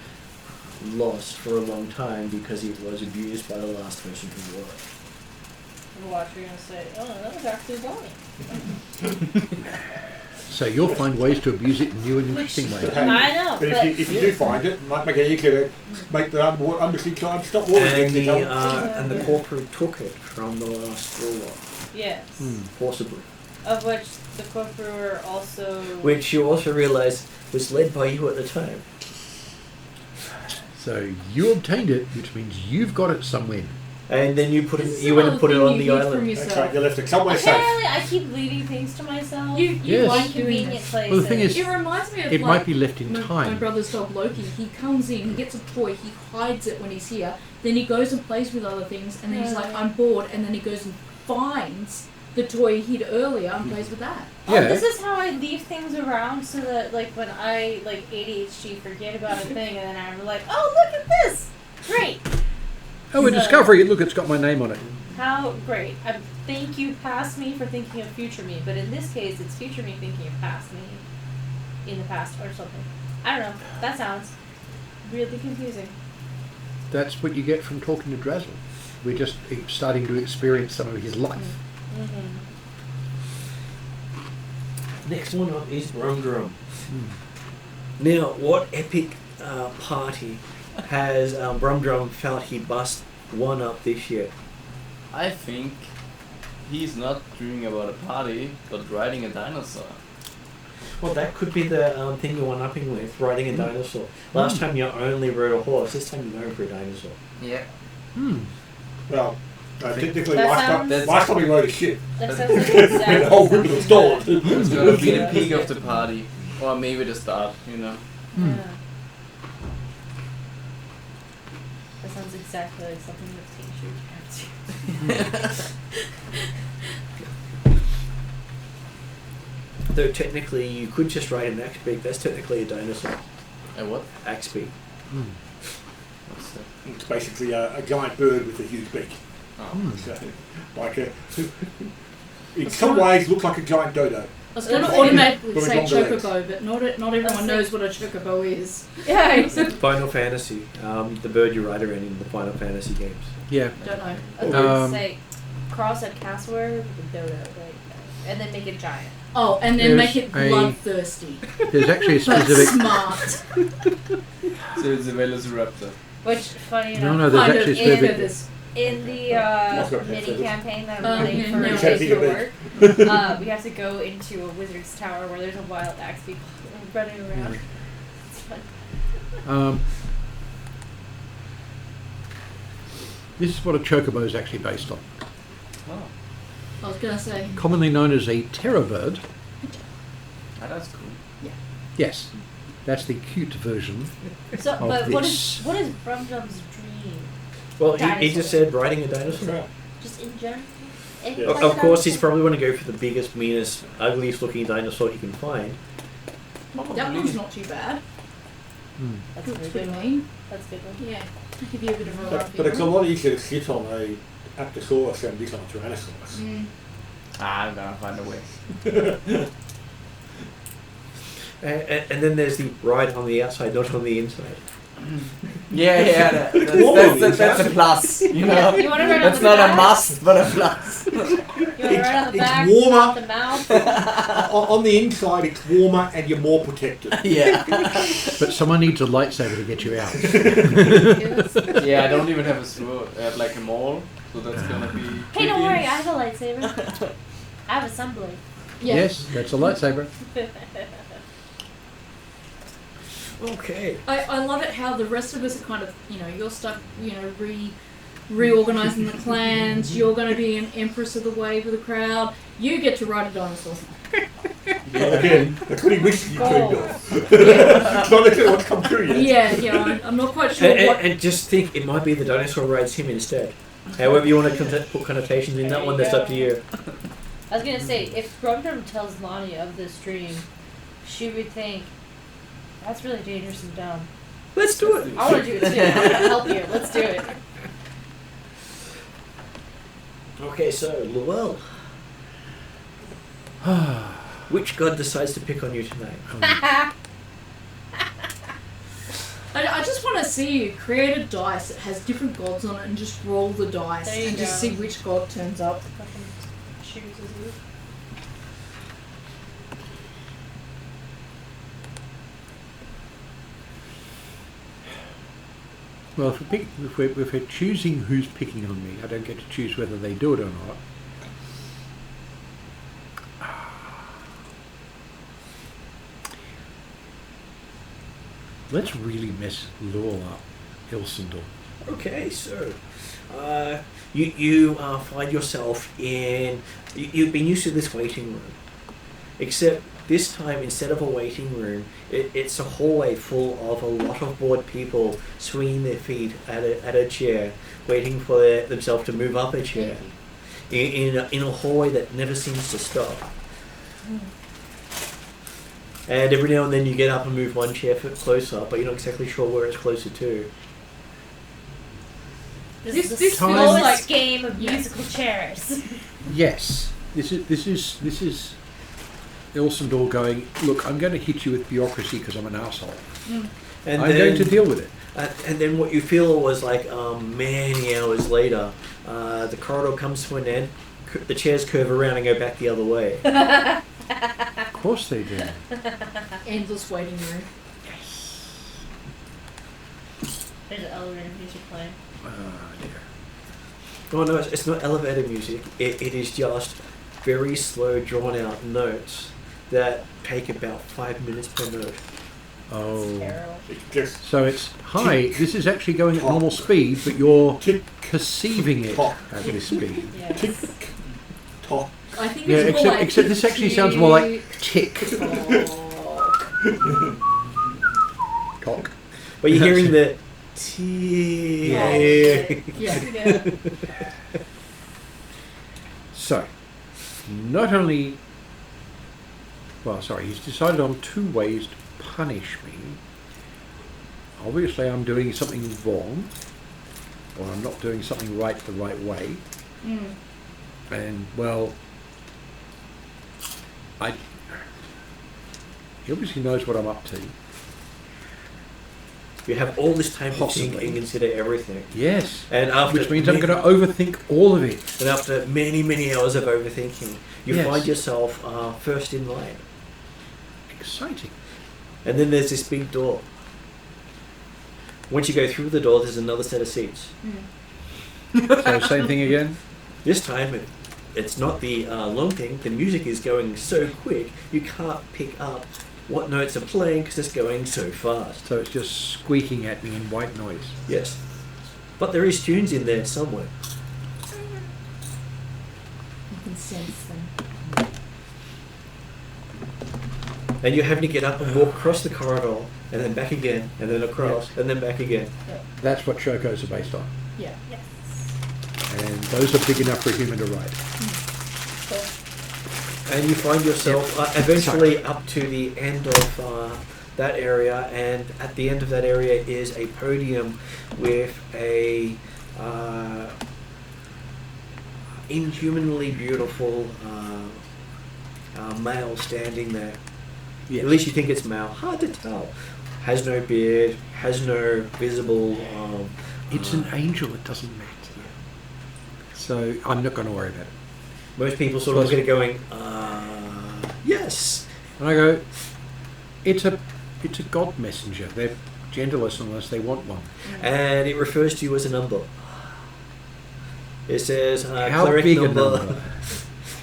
lost for a long time because it was abused by the last person who wore it.
The watcher gonna say, "Oh, that was actually Bonnie."
So you'll find ways to abuse it in new and interesting ways.
I know,
But if you do find it might make it easier to make the undersea time stop water.
And the corporate took it from the last ruler,
yes.
forcibly.
Of which the corporer also.
Which you also realise was led by you at the time.
So you obtained it, which means you've got it somewhere.
and then you
This is
you went and put it
another
on
thing
the
you hid
island.
from
That's
yourself.
right, you left it somewhere safe.
Apparently, I keep leaving things to myself.
You
Yes.
like doing
Convenient
this.
places.
Well, the thing is,
It reminds me of
it
like
might be left in
my
time.
brother's dog Loki. He comes in, he gets a toy, he hides it when he's here, then he goes and plays with other things, and then he's like, I'm bored, and then he goes and finds the toy he hid earlier and plays with that.
Yeah.
This is how I leave things around so that, like, when I, like, ADHD forget about a thing and then I'm like, oh, look at this! Great!
Oh, a
So-
discovery! Look, it's got my name on it.
How great. Thank you, past me, for thinking of future me. But in this case, it's future me thinking of past me in the past or something. I don't know. That sounds really confusing.
That's what you get from talking to Drazzle. We're just starting to experience some of his life.
Mm-hmm.
Next one up is Brumdrum. Now, what epic party has Brumdrum felt he bust one up this year?
I think he's not dreaming about a party, but riding a dinosaur.
Well, that could be the thing you're one-upping with, riding a dinosaur. Last time you only rode a horse, this time you're going for a dinosaur.
Yeah.
Well, technically,
That
last time we rode a ship.
That sounds like
And the
exactly
whole group was stolen.
It's gonna be the peak of the party. Or maybe the start, you know.
Yeah. That sounds exactly like something that Teen Shoot Cats
Though technically you could just ride an axe beak, that's technically a dinosaur.
A what?
Axe beak.
What's that?
It's basically a giant bird with a huge beak.
Oh.
So, like in some ways, looks like a giant dodo.
I was going to
But
automatically
with
say
longer legs.
chocobo, but not everyone
That's
knows what a chocobo is.
Yeah, exactly.
Final Fantasy, the bird you ride around in the Final Fantasy games.
Yeah.
Don't know.
I was gonna say cross at Castleware with a dodo, like, and then make it giant.
Oh, and then
There's
make it
a-
bloodthirsty.
There's actually a
But
specific.
smart.
So it's a Velociraptor.
Which, funny
No,
enough,
no, there's
Kind of
actually a
in
specific.
this.
in the mini campaign that I'm running
yeah,
for
no.
Days
Yeah.
for Work, we have to go into a wizard's tower where there's a wild axe beak running around. It's fun.
This is what a chocobo is actually based on.
Oh.
I was going to say.
Commonly known as a terror bird.
Ah, that's cool.
Yes, that's the cute version.
So,
Of
but
this.
what is Brumdrum's dream?
Well, he
Dinosaur.
just said riding a dinosaur.
Just in general? Any
Yeah.
Of
type
course, he's
dinosaur?
probably going to go for the biggest, meanest, ugliest looking dinosaur he can find.
That one's not too bad.
That's
Looks
a
pretty
good one.
mean.
That's a good one.
Yeah. Give you a bit of a rough
But it's a lot easier to sit on a Apatosaurus than this on a Tyrannosaurus.
I'm gonna find a way.
And then there's the ride on the outside, not on the inside.
Yeah, that's a plus. You know,
Yeah, you wanna ride on
that's
the
not a
back?
must, but a plus.
You want to ride on the
It's
back,
warmer.
not the mouth?
On the inside, it's warmer and you're more protected.
Yeah,
But someone needs a lightsaber to get you out.
yeah. I don't even have a sword. I have like a maul, so that's gonna be.
Hey, don't
tricky.
worry, I have a lightsaber. I have a sunblade.
Yeah.
Yes, that's a lightsaber.
Okay.
I love it how the rest of us are kind of, you're stuck, reorganizing the clans. You're going to be an empress of the wave of the crowd. You get to ride a dinosaur.
Again, that's what he wishes you could
Goal.
do. It's not actually what's come true yet.
Yeah, I'm not quite sure
And,
what.
and just think, it might be the dinosaur rides him instead. However you want to put connotations in that one, that's up to you.
I was gonna say, if Brumdrum tells Lonnie of this dream, she would think, that's really dangerous and dumb.
Let's do it.
I want to do it too. I'm gonna help you. Let's do it.
Okay, so Luell, which god decides to pick on you tonight?
I just want to see you create a dice that has different gods on it and just roll the dice
There you
and just
go.
see which god turns up.
Fucking chooses you.
Well, if we're choosing who's picking on me, I don't get to choose whether they do it or not. Let's really mess Lowell up, Ilsendal.
Okay, so you find yourself in. You've been used to this waiting room, except this time instead of a waiting room, it's a hallway full of a lot of bored people swinging their feet at a chair, waiting for themselves to move up a chair, in a hallway that never seems to stop. And every now and then you get up and move one chair foot closer, but you're not exactly sure where it's closer to.
This is the
feels
slowest
like-
game of musical chairs.
Yes, this is Ilsendor going, look, I'm going to hit you with bureaucracy because I'm an asshole.
And
I'm
then,
going to deal with it.
And then what you feel was like many hours later, the corridor comes to an end, the chairs curve around and go back the other way.
Of course they do.
Endless waiting room.
There's an elevator music playing.
Dear.
Oh no, it's not elevator music. It is just very slow, drawn out notes that take about 5 minutes per note.
Oh.
Terrible.
It's just
So it's, hi, this is actually going at normal speed, but you're
tick,
perceiving it
tock,
at this speed.
Yes.
tick, tock.
I think
Yeah,
it's more
except
like
this actually sounds more like tick. Cock.
But you're hearing the tick.
Yeah.
So, not only, well, sorry, he's decided on 2 ways to punish me. Obviously, I'm doing something wrong, or I'm not doing something right the right way. And, well, he obviously knows what I'm up to.
You have all this time to think
Possibly.
and consider everything.
Yes.
And after
Which means I'm going to overthink all of it.
And after many, many hours of overthinking, you
Yes.
find yourself first in line.
Exciting.
And then there's this big door. Once you go through the door, there's another set of seats.
So, same thing again?
This time, it's not the long thing. The music is going so quick, you can't pick up what notes are playing because it's going so fast.
So it's just squeaking at me in white noise.
Yes. But there is tunes in there somewhere.
You can sense them.
And you're having to get up and walk across the corridor, and then back again, and then across, and then back again.
That's what Shokos are based on.
Yeah.
Yes.
And those are big enough for a human to ride.
And you find yourself eventually up to the end of that area, and at the end of that area is a podium with a inhumanly beautiful male standing there.
Yes.
At least you think it's male. Hard to tell. Has no beard, has no visible...
It's an angel, it doesn't matter. So I'm not going to worry about it.
Most people sort of look at it going, yes.
And I go, it's a god messenger. They're genderless unless they want one.
And it refers to you as a number. It says
How
cleric
big
number.
a number?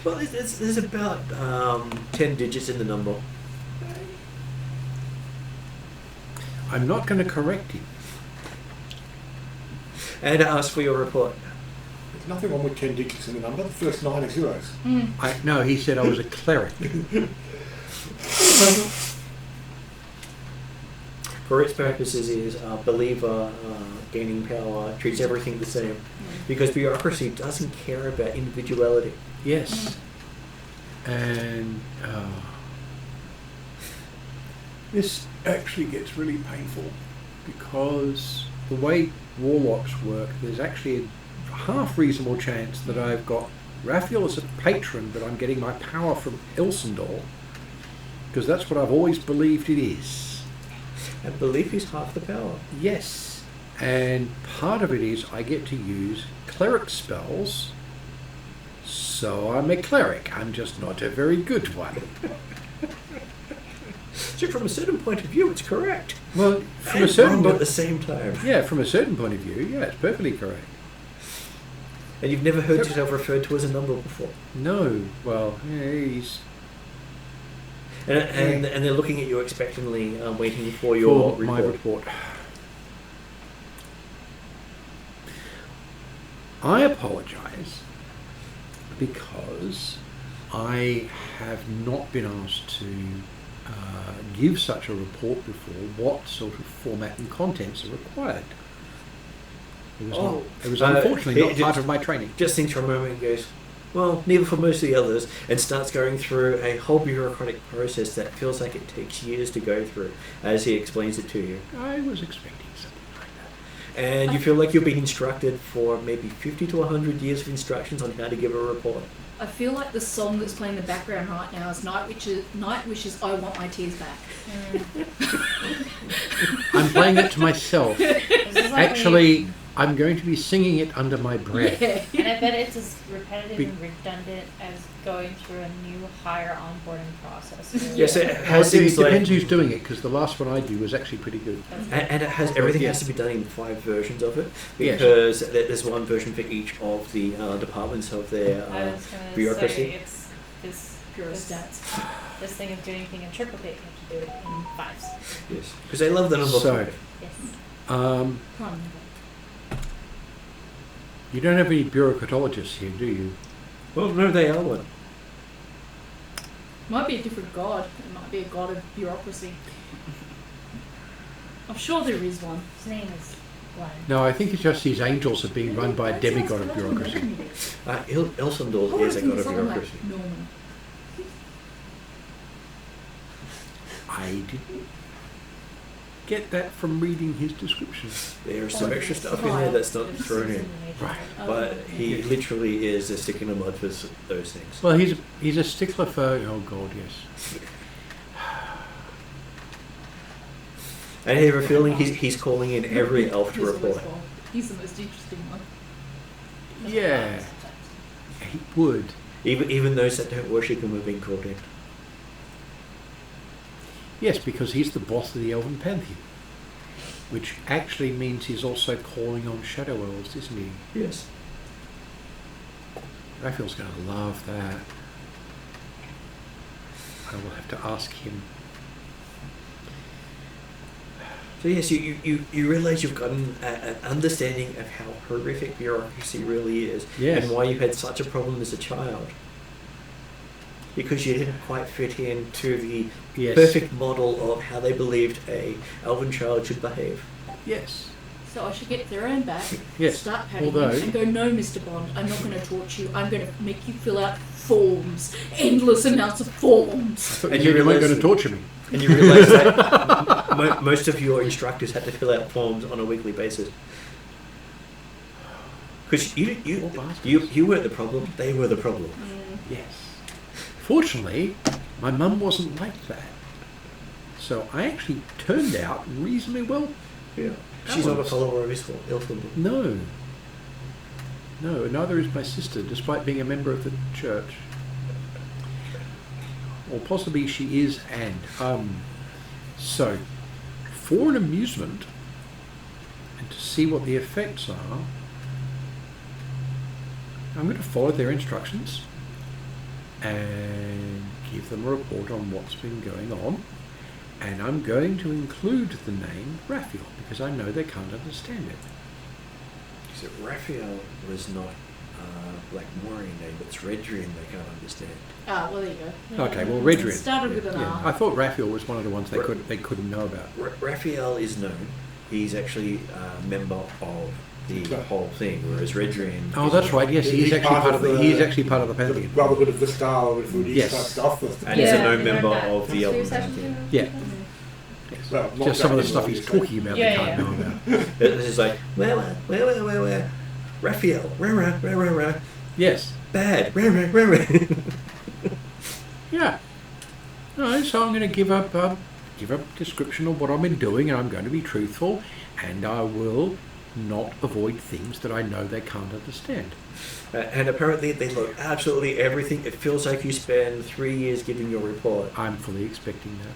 Well, there's about 10 digits in the number.
I'm not going to correct him.
And ask for your report.
There's nothing wrong with 10 digits in the number. The first 9 are zeros.
No, he said I was a cleric.
For its purposes is believer gaining power, treats everything the same. Because bureaucracy doesn't care about individuality.
Yes. And this actually gets really painful because the way warlocks work, there's actually a half reasonable chance that I've got Raphael as a patron, but I'm getting my power from Ilsendor, because that's what I've always believed it is.
And belief is half the power.
Yes. And part of it is I get to use cleric spells, so I'm a cleric. I'm just not a very good one.
So from a certain point of view, it's correct.
Well, from a
And
certain
wrong at
point,
the same time.
yeah, from a certain point of view, yeah, it's perfectly correct.
And you've never heard yourself referred to as a number before.
No, well, yeah, he's
And they're looking at you expectantly, waiting for your
for my report. I apologise because I have not been asked to give such a report before. What sort of format and contents are required? It was unfortunately not part of my training.
Just thinks for a moment and goes, well, neither for most of the others, and starts going through a whole bureaucratic process that feels like it takes years to go through as he explains it to you.
I was expecting something like that.
And you feel like you're being instructed for maybe 50 to 100 years of instructions on how to give a report.
I feel like the song that's playing in the background right now is Night Wishes, I Want My Tears Back.
I'm playing it to myself.
This is like
Actually, I'm going to be singing it under my breath.
Yeah.
and I bet it's as repetitive and redundant as going through a new hire onboarding process. Really.
Yes, it
Well,
has
it
things like...
depends who's doing it, because the last one I did was actually pretty good.
And it has everything has to be done in 5 versions of it, because there's one version for each of the departments of their
I was gonna
bureaucracy.
say it's this
Bureaucrats.
this thing of doing anything in triplicate, you have to do it in 5s.
Yes, because they love the number
So,
5.
Yes.
Come on.
You don't have any bureaucratologists here, do you?
Well, no, they are one.
Might be a different god. It might be a god of bureaucracy. I'm sure there is one.
His name is Glenn.
No, I think it's just these angels are being run by a demigod of bureaucracy.
Elsendorf is a god of bureaucracy.
Norman.
I didn't get that from reading his description.
There's some extra stuff in there that's not thrown in.
Right.
But he literally is a stick in the mud for those things.
Well, he's a stickler for... Oh, God, yes.
And I have a feeling he's calling in every elf to
He's the
report.
most fun. He's the most interesting one.
Yeah, he would.
Even those that don't worship him are being called in.
Yes, because he's the boss of the Elven Pantheon. Which actually means he's also calling on Shadow Elves, isn't he?
Yes.
Raphael's going to love that. I will have to ask him.
So yes, you realise you've got an understanding of how horrific bureaucracy really is,
Yes.
and why you had such a problem as a child. Because you didn't quite fit into the
Yes.
perfect model of how they believed a elven child should behave.
Yes.
So I should get their own back,
Yes.
start patting
Although...
him and go, no, Mr. Bond, I'm not going to torture you. I'm going to make you fill out forms. Endless amounts of forms.
And
And
you
you weren't
realise
going to
that-
torture me.
And you realise that most of your instructors had to fill out forms on a weekly basis. Because you weren't the problem, they were the problem.
Yes. Fortunately, my mum wasn't like that. So I actually turned out reasonably well.
Yeah. She's not a follower of Ilfenburg.
No. No, neither is my sister, despite being a member of the church. Or possibly she is and. So, for an amusement, and to see what the effects are, I'm going to follow their instructions and give them a report on what's been going on. And I'm going to include the name Raphael, because I know they can't understand it.
So Raphael was not like Moorian name, but it's Redrian they can't understand.
Ah, well, there you go.
Okay, well, Redrian.
Started with an
Yeah.
R.
I thought Raphael was one of the ones they couldn't know about.
Raphael is known. He's actually a member of the whole thing, whereas Redrian...
Oh, that's right. Yes, he's actually part of the. He's actually part of the
The
pantheon.
Brotherhood of the Star with all these
Yes.
type stuff. With
And he's a
Yeah,
known
we
member
learned that.
of the Elven Pantheon.
Yeah.
well, not
Just some of the
that
stuff
anymore,
he's
obviously.
talking about
Yeah,
they can't
yeah.
know about.
This is like, where, Raphael, rah,
Yes.
bad, rah.
Yeah. No, so I'm going to give up a description of what I've been doing, and I'm going to be truthful, and I will not avoid things that I know they can't understand.
And apparently they look absolutely everything. It feels like you spend 3 years giving your report.
I'm fully expecting that.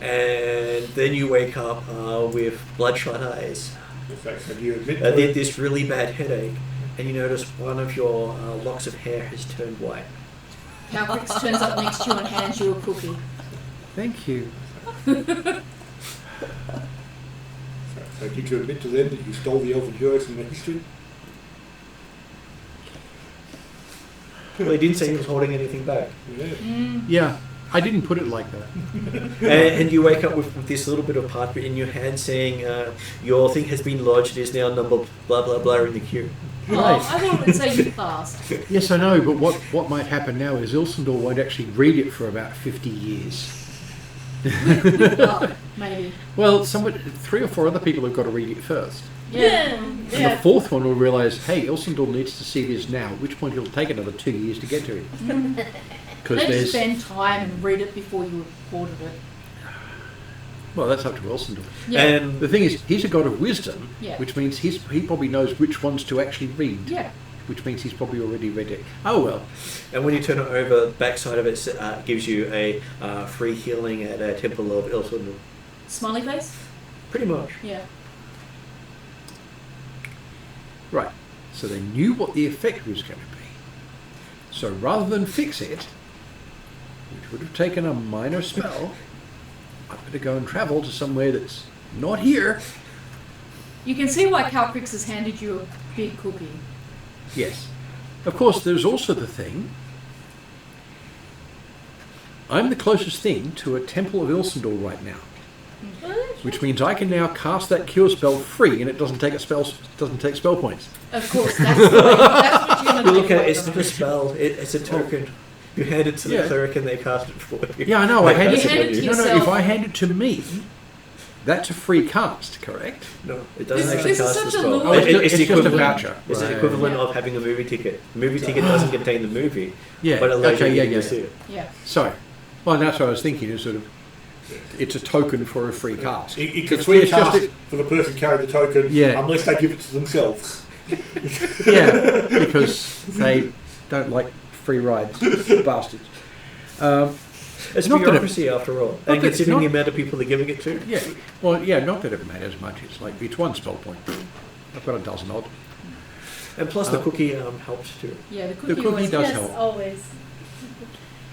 And then you wake up with bloodshot eyes,
In fact, have you admit
and then this really bad headache, and you notice one of your locks of hair has turned white.
Palpix turns up next to you and hands you a cookie.
Thank you.
So did you admit to them that you stole the elven jewels in the history?
Well, he didn't say he was holding anything back.
Yeah.
Yeah, I didn't put it like that.
And you wake up with this little bit of parchment in your hand saying, your thing has been lodged, it is now number blah blah blah in the queue.
Oh, I thought it would say you passed.
Yes, I know, but what might happen now is Ilsendor won't actually read it for about 50 years.
Oh, maybe.
Well, 3 or 4 other people have got to read it first.
Yeah.
And the 4th one will realise, hey, Ilsendor needs to see this now, at which point it'll take another 2 years to get to it. Because
Maybe
there's...
spend time and read it before you reported it.
Well, that's up to Ilsendor.
Yeah.
And
The thing is, he's a god of wisdom,
Yeah.
which means he probably knows which ones to actually read.
Yeah.
Which means he's probably already read it. Oh well.
And when you turn it over, the backside of it gives you a free healing at a Temple of Ilsundor.
Smiley face?
Pretty much.
Yeah.
Right. So they knew what the effect was going to be. So rather than fix it, which would have taken a minor spell, I'm going to go and travel to somewhere that's not here.
You can see why Calcrix has handed you a big cookie.
Yes. Of course, there's also the thing. I'm the closest thing to a Temple of Ilsendor right now, which means I can now cast that cure spell free, and it doesn't take spell points.
Of course, that's what you're going to
You
do.
look at it, it's not a spell, it's a token. You hand it to the
Yeah.
cleric and they cast it for you.
Yeah, I know. I hand
You
it
hand it to
No,
yourself.
if I hand it to me, that's a free cast, correct?
No, it doesn't
This-
actually
this is
cast the
such a
spell.
lure.
Oh, it's
It's the
just a
equivalent.
voucher.
It's the
Right.
equivalent
Yeah.
of having a movie ticket. The movie ticket doesn't contain the movie,
Yeah.
but it allows
Okay.
you
Yeah.
to see it.
Yeah.
So, well, that's what I was thinking. Is sort of, it's a token for a free cast.
It can
It's
free
just
cast
a-
for the person carrying the token
Yeah.
unless they give it to themselves.
Yeah, because they don't like free rides, bastards.
It's
Not that it-
bureaucracy after all. And
that-
considering the
not-
amount of people they're giving it to.
Yeah, well, yeah, not that it matters much. It's like it's 1 spell point. I've got a dozen odd.
And plus the cookie helps too.
Yeah, the
The
cookie,
cookie
was...
does
Yes,
help.
always.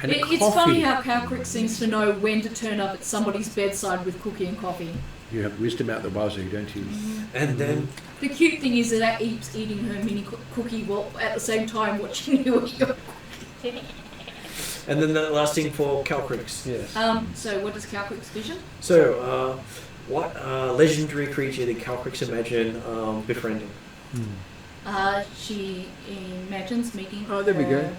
And a
It's
coffee.
funny how Calcrix seems to know when to turn up at somebody's bedside with cookie and coffee.
You have wisdom out the wazoo, don't you?
And then
The cute thing is that Eep's eating her mini cookie while at the same time watching you eat your
the last thing for Calcrix.
Yes.
So what does Calcrix vision?
So, what legendary creature did Calcrix imagine befriending?
She imagines meeting
Oh, there we
her,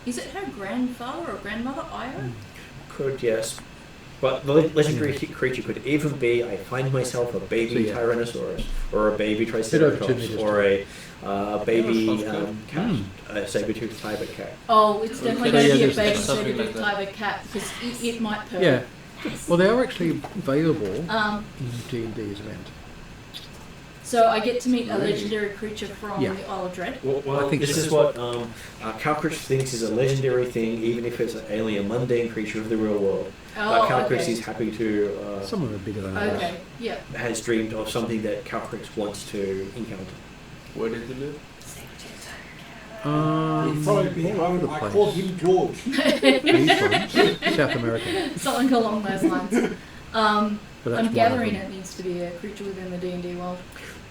is it her grandfather or grandmother, Io?
Could, yes. But the legendary creature could even be, I find myself a baby
So, yeah.
Tyrannosaurus, or a baby
Bit over 2
Triceratops,
meters
or a baby
Yeah, that sounds
cat, a saber-toothed tiger cat.
Oh, it's definitely
Yeah,
going to
yeah,
be a
there's
baby
something
saber-toothed
like that.
tiger cat because it might purr.
Yeah. Well, they are actually available
Um,
in D&D's event.
so I get to meet a legendary creature from
Yeah.
the Isle of Dread.
Well,
I think
this
so.
is what Calcrix thinks is a legendary thing, even if it's an alien, mundane creature of the real world.
Oh,
Calcrix
okay.
is happy to,
Some of them are bigger than others.
Okay, yeah.
has dreamed of something that Calcrix wants to encounter.
Where did he live?
Probably
all over the
I
place.
call him George.
These ones, South America.
Something along those lines.
But that's
I'm
one of
gathering
them.
it needs to be a creature within the D&D world.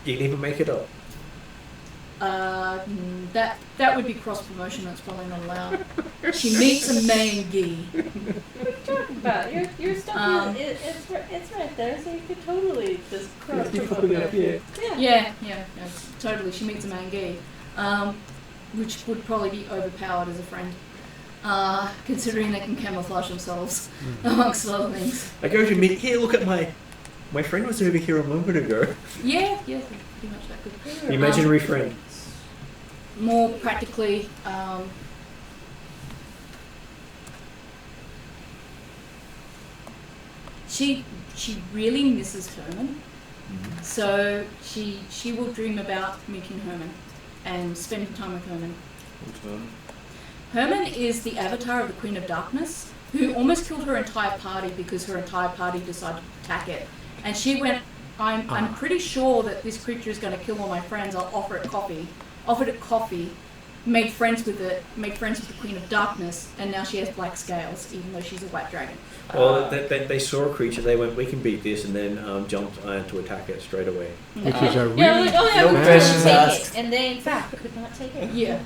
You can even make it up.
That would be cross promotion. That's probably not allowed. She meets a mangy.
But your stuff it's right there, so you could totally just cross promote it.
Yeah, totally. She meets a mangy, which would probably be overpowered as a friend, considering they can camouflage themselves amongst other things.
I go to meet, here, look at my friend was over here a moment ago.
Yeah, pretty much that could.
The imaginary friend.
More practically, she really misses Herman, so she will dream about meeting Herman and spending time with Herman. Herman is the avatar of the Queen of Darkness, who almost killed her entire party because her entire party decided to attack it, and she went, I'm pretty sure that this creature is going to kill all my friends. I'll offer it coffee. Offered it coffee, made friends with it, made friends with the Queen of Darkness, and now she has black scales, even though she's a white dragon.
Well, they saw a creature, they went, we can beat this, and then jumped to attack it straight away.
Which is a really
Yeah, like, oh yeah,
No
we could
questions
take
asked.
it, and they in fact could not take it.
Yeah.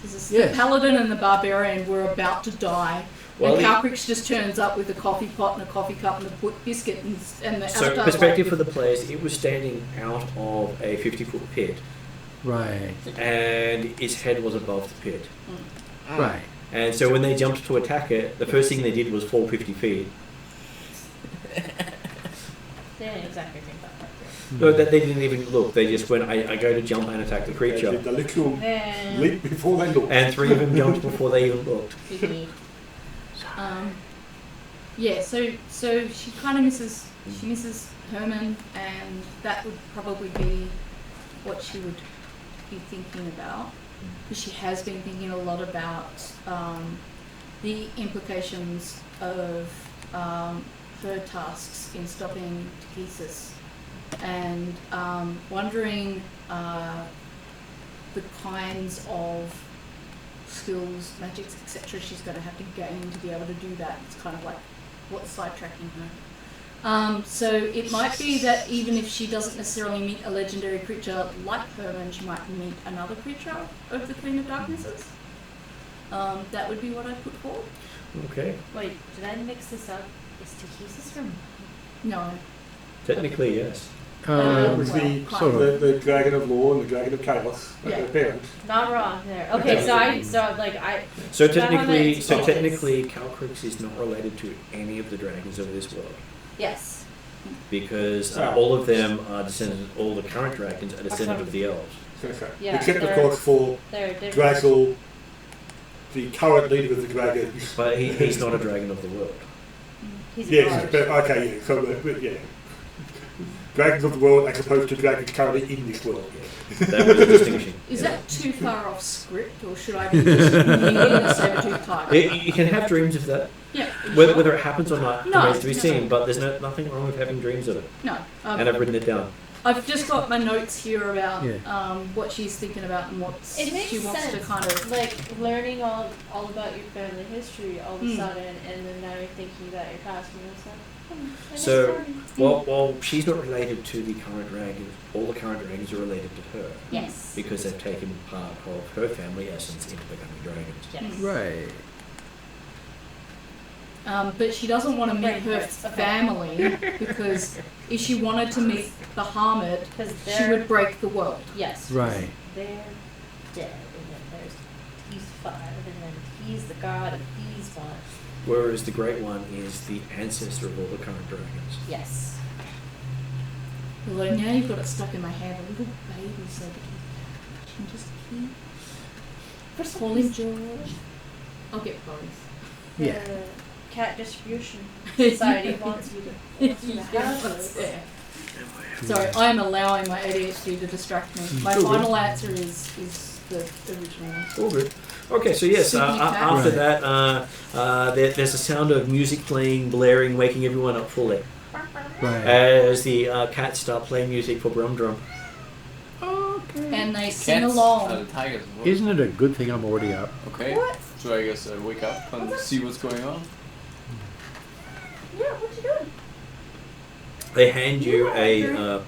Because
Yes.
the paladin and the barbarian were about to die.
Well,
and
the-
Calcrix just turns up with a coffee pot and a coffee cup and a biscuit and the
So
avatar's
perspective
like,
for the players, it was standing out of a 50-foot pit,
Right.
and its head was above the pit.
Right.
And so when they jumped to attack it, the first thing they did was fall 50 feet.
They didn't exactly think that part through.
No, they didn't even look. They just went, I go to jump and attack the
They
creature.
did the little
And
leap before they looked.
And 3 of them jumped before they even looked.
yeah, so she kind of misses Herman, and that would probably be what she would be thinking about. Because she has been thinking a lot about the implications of her tasks in stopping Takesis, and wondering the kinds of skills, magics, etc. she's going to have to gain to be able to do that. It's kind of like what's sidetracking her. So it might be that even if she doesn't necessarily meet a legendary creature like Herman, she might meet another creature of the Queen of Darknesses. That would be what I put forward.
Okay.
wait, did I mix this up? Is Takesis from?
No.
Technically, yes.
It was the,
sort of.
the Dragon of Law and the Dragon of Chaos,
Yeah.
their parent.
Not wrong there. Okay, so I
So
That one
technically,
makes
so
sense.
technically, Calcrix is not related to any of the dragons of this world,
yes.
because
Ah.
all of them are descendants. All the current dragons are descendants of the elves.
Yeah,
Except, of
they're-
course, for
They're different.
Drazzle, the current leader of the dragons.
But he's not a dragon of the world.
He's
Yes,
large.
but okay, yeah. So, yeah. Dragons of the world as opposed to dragons currently in this world.
That was distinction.
Is that too far off script, or should I be just using the saber-tooth tiger?
You can have dreams of that.
Yeah.
Whether it happens or not
No,
remains to be
no.
seen. But there's nothing wrong with having dreams of it,
No.
and I've written it down.
I've just got my notes here about
Yeah.
what she's thinking about and what
It makes
she wants
sense.
to kind of.
Like learning all about your family history all of a
Mm.
sudden, and then now you're thinking about your past, and it's like, I
So,
miss
well, she's not related to the current dragons. All the current dragons are related to her
yes.
because they've taken part of her family essence into becoming dragons.
Yes.
Right.
But she doesn't want to meet her
Right, okay.
family because if she wanted to meet the Hamid,
Because
she would break the world.
Yes.
Right.
They're dead, and then there's these 5, and then he's the god of these ones.
Whereas the Great One is the ancestor of all the current dragons.
Yes.
Although now you've got it stuck in my head, a little baby said, "Can you just keep
For some
call him
reason,
George?" I'll get Boris.
the
Yeah.
cat distribution society wants you to have
That's
those.
it. Sorry, I am allowing my ADHD to distract me. My
All good.
final answer is the original one.
All good. Okay, so yes,
Super cat.
after
Right.
that, there's a sound of music playing, blaring, waking everyone up fully.
Right.
As the cats start playing music for Brum Drum.
And they sing
Cats
along.
are the tigers. What?
Isn't it a good thing I'm already up?
Okay.
What?
So I guess I wake up and see what's going on.
Yeah, what you doing?
They hand you a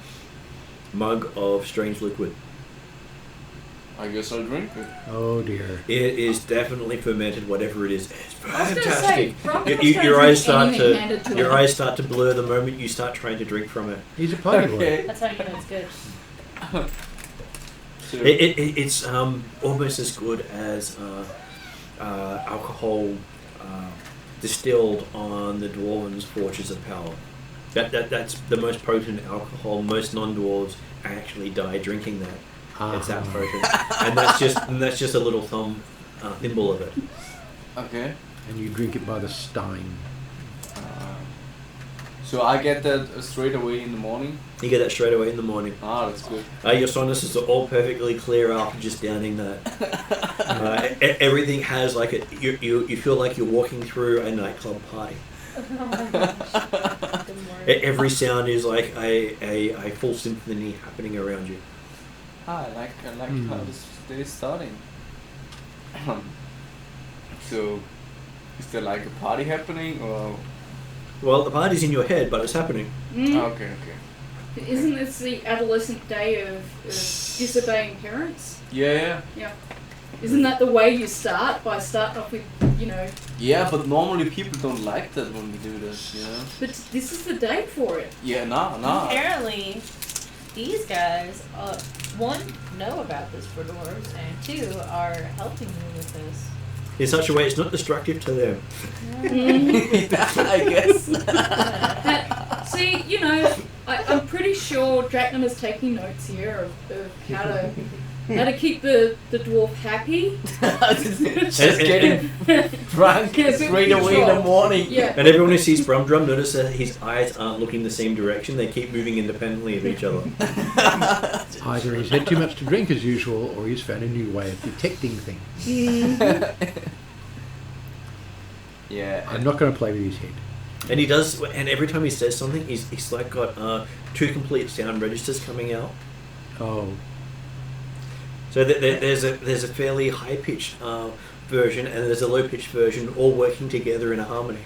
mug of strange liquid.
I guess I'll drink it.
Oh dear.
It is definitely fermented, whatever it is. It's
I was gonna say,
fantastic.
Brum
Your,
Drum's
your
trying
eyes
to drink
start
anything
to
handed to
your
him.
eyes start to blur the moment you start trying to drink from it.
He's a party boy.
Okay.
That's how you know it's good.
So,
It's almost as good as alcohol distilled on the dwarves' forges of power. That's the most potent alcohol. Most non-dwarves actually die drinking that. It's that potent, and that's just a little thimble of it.
okay.
And you drink it by the stein.
So I get that straight away in the morning.
You get that straight away in the morning.
Ah, that's good.
Your sinuses are all perfectly clear after just downing that. Everything has like you feel like you're walking through a nightclub party.
Oh my gosh. Good morning.
Every sound is like a full symphony happening around you.
Ah, I like how this day is starting. So, is there like a party happening or?
Well, the party's in your head, but it's happening.
Okay.
Isn't this the adolescent day of disobeying parents?
Yeah.
Yeah. Isn't that the way you start? By starting off with, you know...
Yeah, but normally people don't like that when we do this, you know?
But this is the day for it.
Yeah, nah.
Apparently, these guys, one, know about this for dwarves, and two, are helping me with this.
In such a way it's not destructive to them.
I guess.
See, you know, I'm pretty sure Draknum is taking notes here of how to keep the dwarf happy.
Just getting drunk straight away in the morning.
Yeah.
And everyone who sees Brumdrum notice that his eyes aren't looking the same direction, they keep moving independently of each other.
Either he's had too much to drink as usual, or he's found a new way of detecting things.
Yeah.
I'm not going to play with his head.
And he does, and every time he says something, he's like got 2 complete sound registers coming out.
Oh.
So there's a fairly high pitched version, and there's a low pitched version, all working together in a harmony.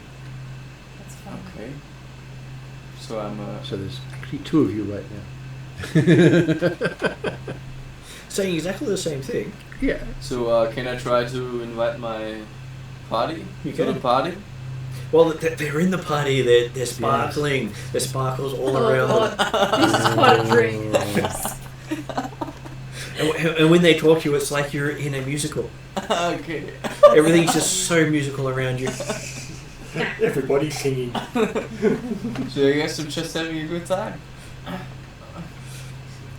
That's fun.
Okay. So I'm
So there's actually 2 of you right now.
Saying exactly the same thing.
Yeah.
So can I try to invite my party?
You
To the
can.
party?
Well, they're in the party. They're sparkling.
Yes.
There's sparkles all
Oh,
around them.
God. This is quite a drink.
And when they talk to you, it's like you're in a musical.
Okay.
Everything's just so musical around you.
Everybody's singing.
So I guess I'm just having a good time.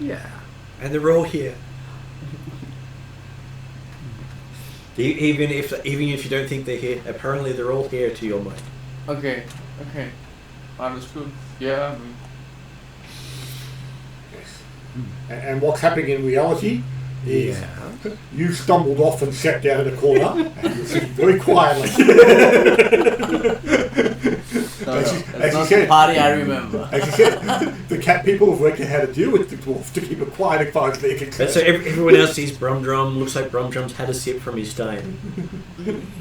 Yeah.
And they're all here. Even if you don't think they're here, apparently they're all here to your mind.
Okay. Understood. Yeah.
And what's happening in reality is
Yeah.
you stumbled off and sat down in a corner and you're sitting very quietly.
That's not the party I remember.
As you said, the cat people have worked out how to deal with the dwarf to keep it quiet as far as they're
And
concerned.
so everyone else sees Brumdrum. Looks like Brumdrum's had a sip from his stein.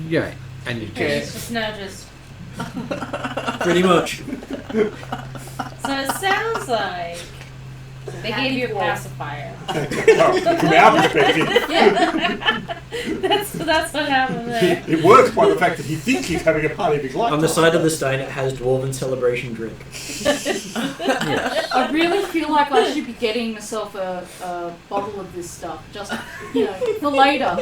Yeah. And you
Okay.
just...
It's now just...
Pretty much.
So it sounds like they gave you a pacifier.
Well, from our perspective,
That's what happened there.
it works by the fact that he thinks he's having a party of his life.
On the side of the stein, it has Dwarven Celebration drink.
I really feel like I should be getting myself a bottle of this stuff, just, you know, for later.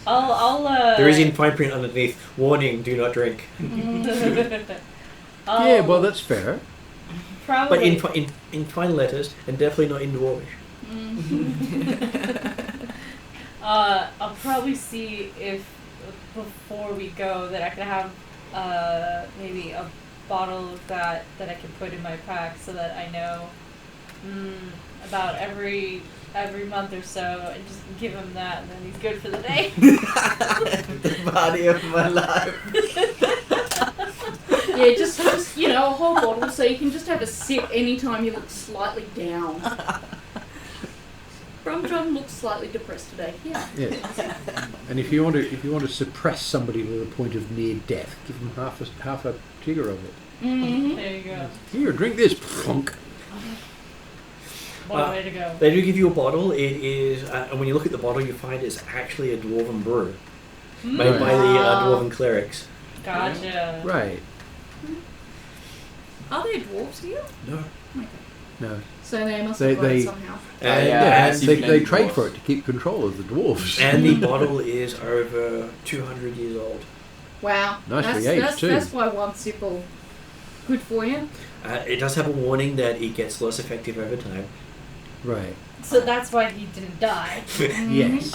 I'll
There is in fine print underneath, warning, do not drink.
Yeah, well, that's fair.
probably.
But in fine letters, and definitely not in Dwarvish.
I'll probably see if before we go that I can have maybe a bottle of that I can put in my pack so that I know about every month or so, and just give him that, and then he's good for the day.
The party of my life.
Yeah, just you know, a whole bottle so you can just have a sip anytime you look slightly down. Brumdrum looks slightly depressed today. Yeah.
Yeah. And if you want to suppress somebody to the point of near death, give them half a jigger of it.
Mm-hmm.
There you go.
Here, drink this. Plunk.
One way to go.
They do give you a bottle. It is, and when you look at the bottle, you find it's actually a Dwarven brew made by the Dwarven clerics.
Gotcha.
Right.
Are there dwarves here?
No.
Okay.
No.
So they must
They-
have got
they-
it somehow.
And,
Yeah,
I see
they
plenty
trade
dwarfs.
for it to keep control of the dwarves.
and the bottle is over 200 years old.
Wow.
Nicely
that's,
aged,
that's,
too.
That's why one sip will good for you.
It does have a warning that it gets less effective over time.
Right.
So that's why he didn't die.
Yes.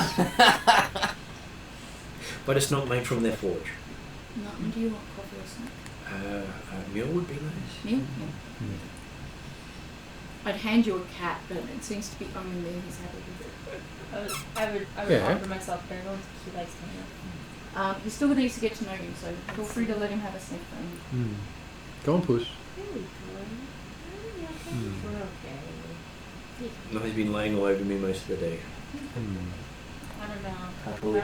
But it's not made from their forge.
No, do you want coffee or something?
A meal would be nice.
Meal? Yeah. I'd hand you a cat, but it seems to be only me who's happy with it.
I would
Yeah.
offer myself Barrel because he likes me.
He's still needs to get to know you, so feel free to let him have a sniff. And
Go on, Puss.
We're okay.
No, he's been laying all over me most of the day.
I don't know.
Happily.
I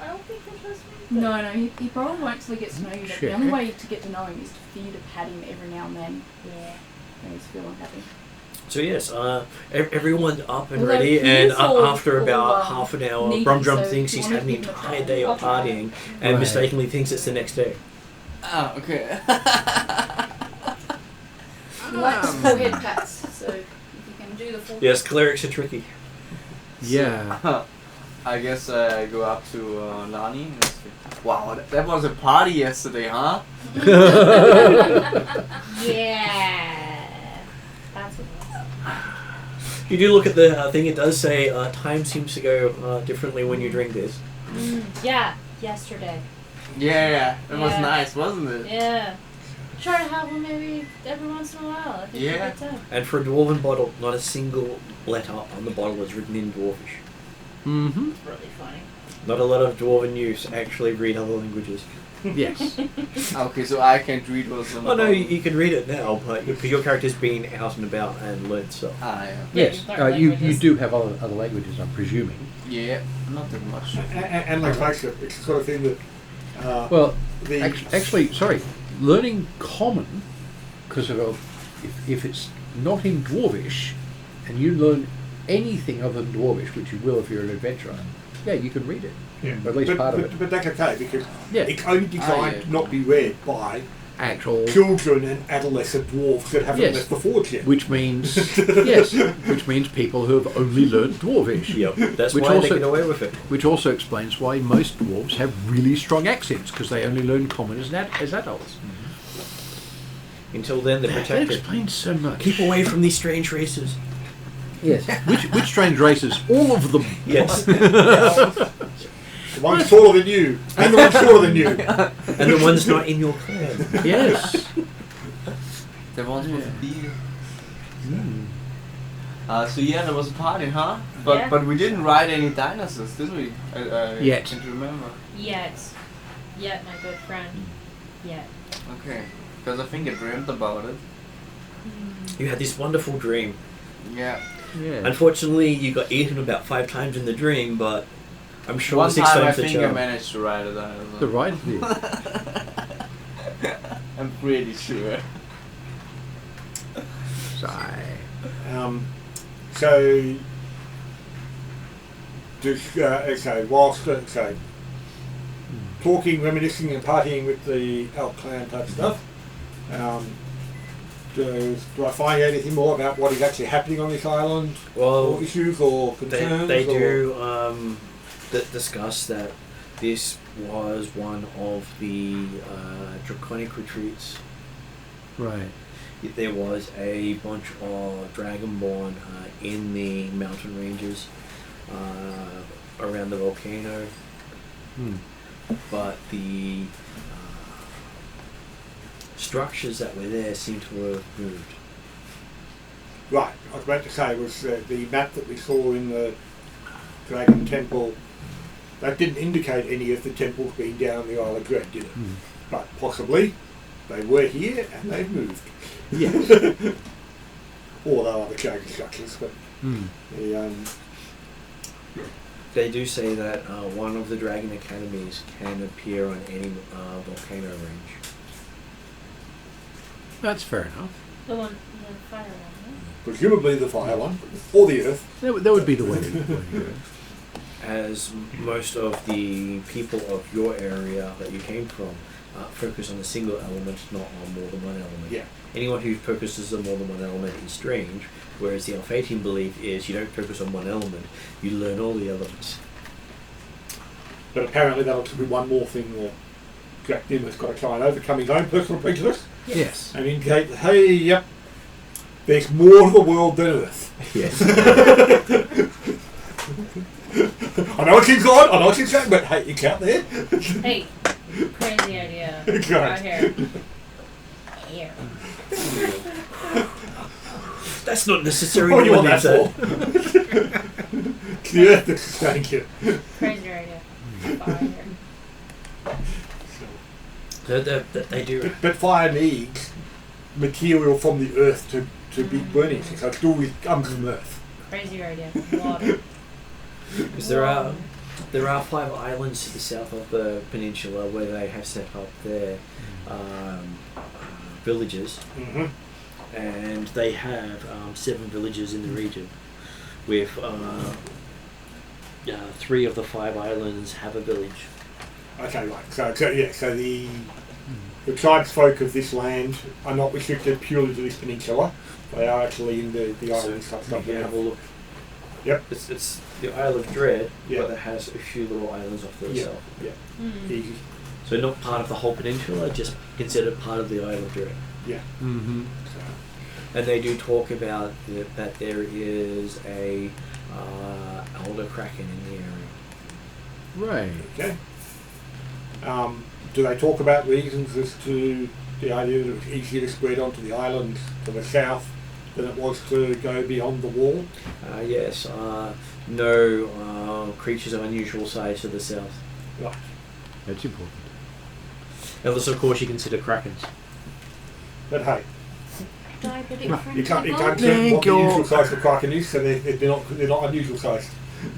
don't think he'll trust me.
no, he probably won't until he gets to know you. But
Sure.
the only way to get to know him is for you to pat him every now and then
Yeah.
when he's feeling happy.
So yes, everyone's up and
Well, they're
ready, and
here for-
after about
for,
half an hour,
needy,
Brumdrum
so
thinks
do you
he's
want
had an
to give them a
entire
try?
day of partying, and
Right.
mistakenly thinks it's the next day.
Ah, okay.
He likes forehead pats, so if you can do the forehead.
Yes, clerics are tricky.
Yeah.
I guess I go up to Lani. And say, wow, that was a party yesterday, huh?
Yeah. That's what it was.
You do look at the thing, it does say time seems to go differently when you drink this.
Yeah. Yesterday.
Yeah, that was
Yeah.
nice, wasn't it?
Yeah. Try to have one maybe every once in a while. I think
Yeah.
it's a good time.
And for a dwarven bottle, not a single letter on the bottle is written in dwarfish.
Mm-hmm.
It's really funny.
Not a lot of dwarven use actually read other languages.
Yes.
Okay, so I can't read what's on the
Oh no,
bottle.
you can read it now, but because your character's been out and about and learned stuff.
Ah, yeah.
Yes.
you learn
You
languages.
do have other languages, I'm presuming.
Yeah, not that much.
And like I said, it's the sort of thing that.
Well,
the
actually, sorry, learning common, because if it's not in Dwarvish, and you learn anything other than Dwarvish, which you will if you're an adventurer, yeah, you can read it.
yeah.
Or at least part of it.
But that's okay because
Yeah.
it's only designed
yeah.
to not be read by
Actual,
children and adolescent dwarves that haven't
Yes.
left the forge yet.
which means yes, which means people who have only learned Dwarvish.
Yep, that's
Which
why
also-
they get away with it.
Which also explains why most dwarves have really strong accents because they only learn common as adults.
Until then, they're
That
protected.
explains so much.
Keep away from these strange races.
Yes. Which strange races? All of them.
Yes.
The one's taller than you, and the one's shorter than you.
And the one's not in your clan.
Yes.
There was
Yeah.
a deal.
Mm.
So yeah, there was a party, huh?
Yeah.
But we didn't ride any dinosaurs, did we? I
Yet.
can't remember.
Yet, my good friend. Yet.
Okay, because I think I dreamt about it.
You had this wonderful dream.
Yeah.
Yeah.
Unfortunately, you got eaten about 5 times in the dream, but I'm sure
One
6
time I
times the
think I
charm.
managed to ride a dinosaur.
The right view.
I'm pretty sure.
Sigh.
So, just, whilst talking, reminiscing, and partying with the Elk Clan type stuff, do I find out anything more about what is actually happening on this island,
Well,
or issues or concerns?
they
or-
do discuss that this was one of the draconic retreats.
Right.
There was a bunch of dragonborn in the mountain ranges around the volcano, but the structures that were there seem to have moved.
Right, I was about to say was the map that we saw in the Dragon Temple, that didn't indicate any of the temples being down the Isle of Dread, did it? But possibly they were here and they've moved.
Yes.
Or there are other dragon structures, but the,
They do say that one of the dragon academies can appear on any volcano range.
That's fair enough.
The fire one,
presumably the fire one, or the earth.
That would be the way to do it.
As most of the people of your area that you came from focus on a single element, not on more than one element.
Yeah.
Anyone who focuses on more than one element is strange, whereas the Alphatian belief is you don't focus on one element, you learn all the elements.
But apparently that'll be one more thing that Jack Dim has got to try and overcome his own personal prejudice
Yes.
and indicate that, hey, yep, there's more of the world than Earth.
Yes.
I know it's in God, I know it's in Jack, but hey, it's out there.
Hey, crazy idea.
Right.
Right here. Here.
That's not necessary.
What do you
no
want
one
that
needs
for? It's the Earth that's sustaining you.
Crazy idea. Fire.
They do.
But fire needs material from the Earth to be burning, so it's still comes from Earth.
Crazy idea. Water.
Because there are 5 islands to the south of the peninsula where they have set up their villages.
Mm-hmm.
and they have 7 villages in the region, with 3 of the 5 islands have a village.
Okay, right. So the tribesfolk of this land are not restricted purely to this peninsula. They are actually in the islands.
So
Stuff
you can have a look.
Yep.
It's the Isle of Dread,
Yeah.
but it has a few little islands off to the
Yeah.
south.
Yeah.
Mm.
Easy.
So not part of the whole peninsula, just considered part of the Isle of Dread.
Yeah.
Mm-hmm.
So,
And they do talk about that there is a elder kraken in the area.
Right.
okay. Do they talk about reasons as to the idea that it's easier to spread onto the islands to the south than it was to go beyond the wall?
Yes, no creatures of unusual size to the south.
Right.
That's important.
Unless, of course, you consider krakens.
But hey,
Diabetic
you
friendly
can't
gold?
tell what the
Thank you.
usual size of kraken is, so they're not unusual sized.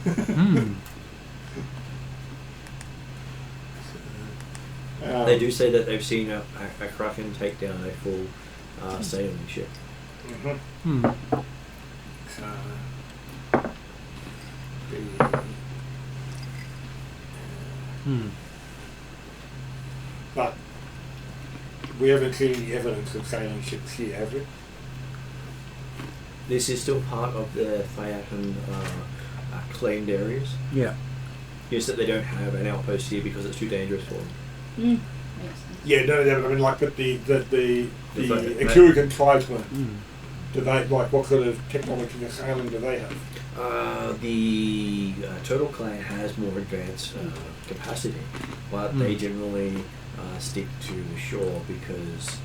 Mm.
They do say that they've seen a kraken take down a full sailing ship.
Mm-hmm.
Hmm. Hmm.
But we haven't seen any evidence of sailing ships here, have we?
This is still part of the Phaeton claimed areas.
Yeah.
Just that they don't have an outpost here because it's too dangerous for them.
Mm. Makes sense.
Yeah, no, but I mean, like, but the
like-
Atruaghin tribesmen,
Mm.
do they, like, what sort of technology of sailing do they have?
The Turtle Clan has more advanced capacity, but they generally stick to the shore because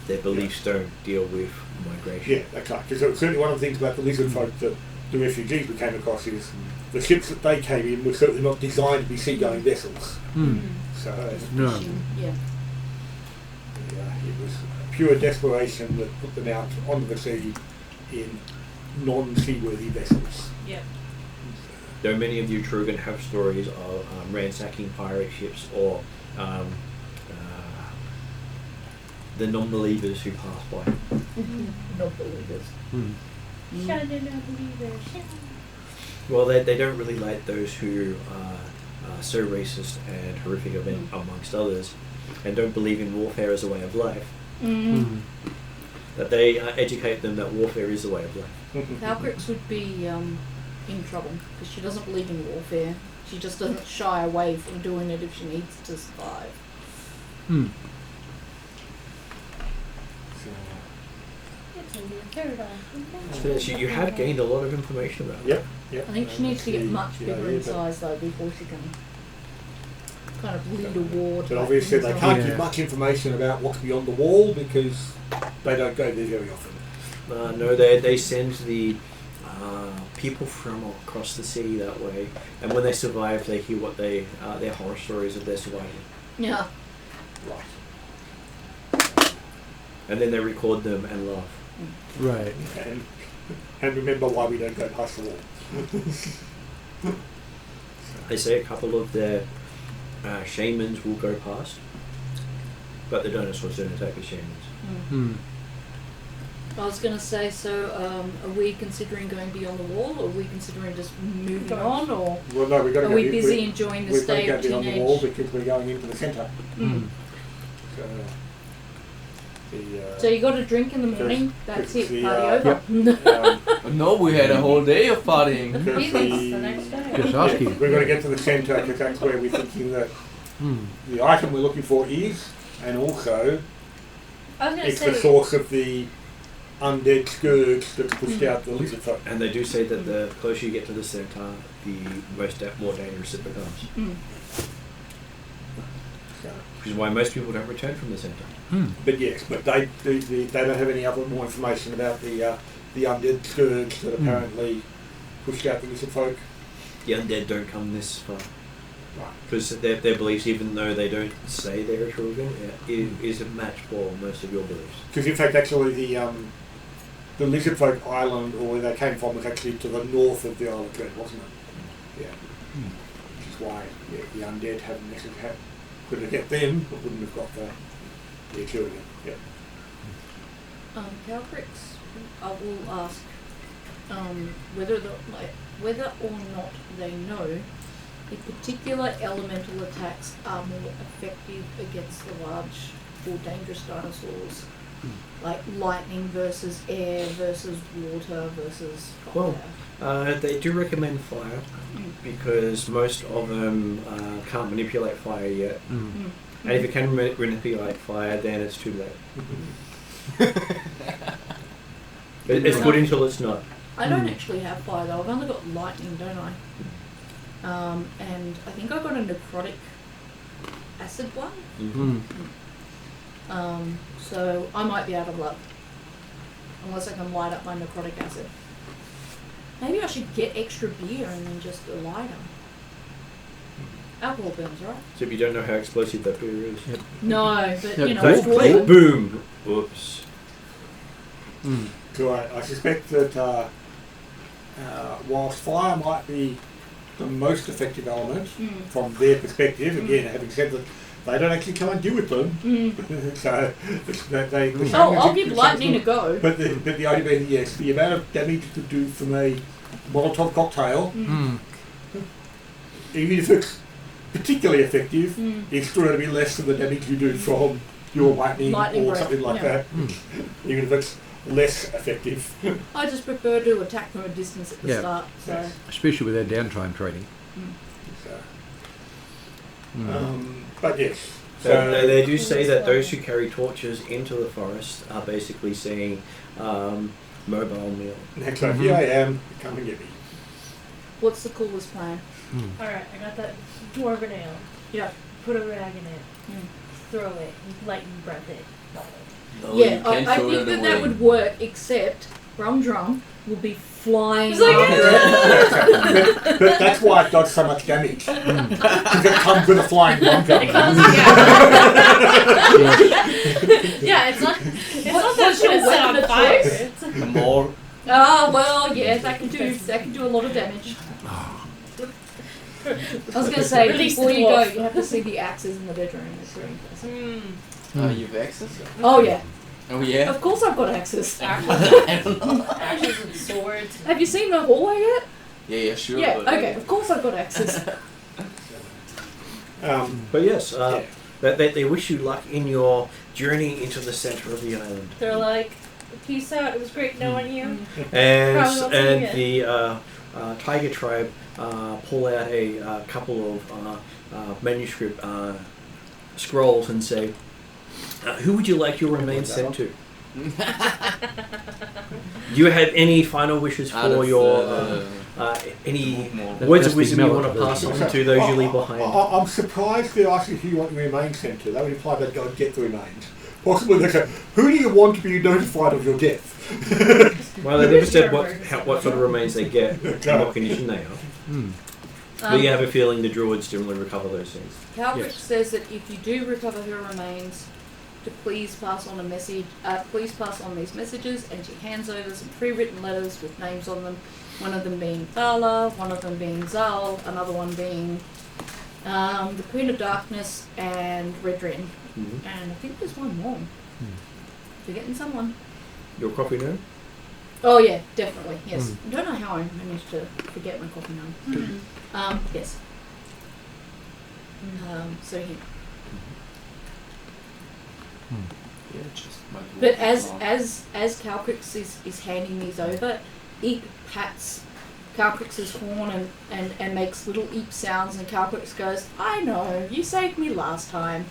their beliefs don't deal with migration.
Yeah, that's right. Because certainly one of the things about the lizard folk that the refugees we came across is the ships that they came in were certainly not designed to be seagoing vessels.
Mm.
So
No.
Yeah.
it was pure desperation that put them out onto the sea in non-seaworthy vessels.
Yep.
Though many of the Atruaghin have stories of ransacking pirate ships or the non-believers who pass by.
Non-believers.
Mm.
Well, they don't really like those who are so racist and horrific amongst others, and don't believe in warfare as a way of life.
Mm.
That they educate them that warfare is the way of life.
Valkyx would be in trouble because she doesn't believe in warfare. She just doesn't shy away from doing it if she needs to survive.
Mm.
So you have gained a lot of information about
Yep, yep.
I think she needs to get much
the
bigger
idea,
in size though before she can kind of lead a war.
But obviously they
type
can't
thing.
give much information about what's beyond the wall because they don't go there very often.
No, they send the people from across the sea that way, and when they survive, they hear what their horror stories of their survival,
Yeah.
Right.
and then they record them and laugh.
Right.
And remember why we don't go past the wall.
They say a couple of their shamans will go past, but the dinosaurs don't attack the shamans.
Mm.
I was going to say, so are we considering going beyond the wall, or are we considering just moving on, or
Well, no, we've got to
are
go
we
be-
busy enjoying the
we've got to
stay
go
of
beyond the
teenage?
wall because we're going into the centre.
Mm.
So,
So you got a drink in the morning, that's it,
the,
party over.
No, we had a whole day of partying.
Business the next day.
Just
yeah,
asking.
we're going to get to the centre because that's where we're thinking that
Mm.
the item we're looking for is, and also
I was going to
it's the
say,
source of the undead scourge that's pushed out the lizard folk.
And they do say that the closer you get to the center, the more dangerous it becomes.
So,
Which is why most people don't return from the center.
Mm.
but yes, but they don't have any other more information about the undead scourge that apparently pushed out the lizard folk.
The undead don't come this far.
Right.
Because their beliefs, even though they don't say they're Atruaghin, is a match for most of your beliefs.
Because in fact, actually, the lizard folk island, or where they came from, was actually to the north of the Isle of Dread, wasn't it? Yeah. Which is why the undead haven't necessarily could have get them, but wouldn't have got the Atruaghin. Yeah.
Calcrix, I will ask whether or not they know if particular elemental attacks are more effective against the large or dangerous dinosaurs, like lightning versus air versus water versus fire.
Well, they do recommend fire because most of them can't manipulate fire yet. And if it can manipulate fire, then it's too late. It's good until it's not.
I don't actually have fire though. I've only got lightning, don't I? And I think I got a necrotic acid one. So I might be out of luck unless I can light up my necrotic acid. Maybe I should get extra beer and then just light them. Alcohol burns, right?
So if you don't know how explosive that beer is.
Yep.
No, but
Yep.
you know,
Don't
it's
play.
water.
Boom! Whoops.
So I suspect that whilst fire might be the most effective element from their perspective, again, having said that they don't actually come and deal with them, so they.
I'll give lightning a go.
But the idea being, yes, the amount of damage to do from a Molotov cocktail, even if it's particularly effective, it's still going to be less than the damage you do from your lightning or
breath,
something like that, even if it's less effective.
I just prefer to attack from a distance at the start. So.
Yes.
Especially with their downtime training.
So, but yes.
So they do say that those who carry torches into the forest are basically saying mobile meal.
Next up, here I am, come and get me.
What's the coolest plan?
Alright, I got that dwarven ale.
Yeah.
Put a rag in it. Throw it. Lightning breath it.
No,
Yeah,
you can't
I
throw
think
it
that
away.
would work, except Drum will be flying
It's like,
after it.
but that's why it does so much damage. Because it comes with a flying drum gun.
Yeah, it's not that it's gonna set on fire. It's
More.
Ah, well, yeah, that can do a lot of damage. I was going to say,
Release
before
the
you go,
dwarf.
you have to see the axes in the bedroom. It's very impressive.
You've access?
Oh, yeah.
Oh yeah.
Of course I've got axes.
I don't know.
ashes and swords.
Have you seen the hallway yet?
Yeah, sure.
Yeah,
but
okay, of course I've got axes.
But yes, they wish you luck in your journey into the centre of the island.
They're like, peace out, it was great knowing you.
And
Probably won't see you
the Tiger Tribe pull out a couple of manuscript scrolls and say, who would you like your remains sent to? Do you have any final wishes for your any words of wisdom you want to pass on to those you leave behind?
I'm surprised they're asking who you want your remains sent to. That would imply they'd go and get the remains. Possibly they say, who do you want to be notified of your death?
Well, they never said what sort of remains they get and what condition they are. But you have a feeling the druids generally recover those things.
Calvert says that if you do recover her remains, to please pass on a message. Please pass on these messages, and she hands over some pre-written letters with names on them. One of them being Thala, one of them being Zal, another one being the Queen of Darkness and Redrin. And I think there's one more. Forgetting someone.
Your coffee now?
Oh yeah, definitely. Yes. I don't know how I managed to forget my coffee name. Yes. So yeah.
Yeah, just my
But
dwarf.
as Calcrix is handing these over, Eep pats Calcrix's horn and makes little Eep sounds, and Calcrix goes, I know, you saved me last time.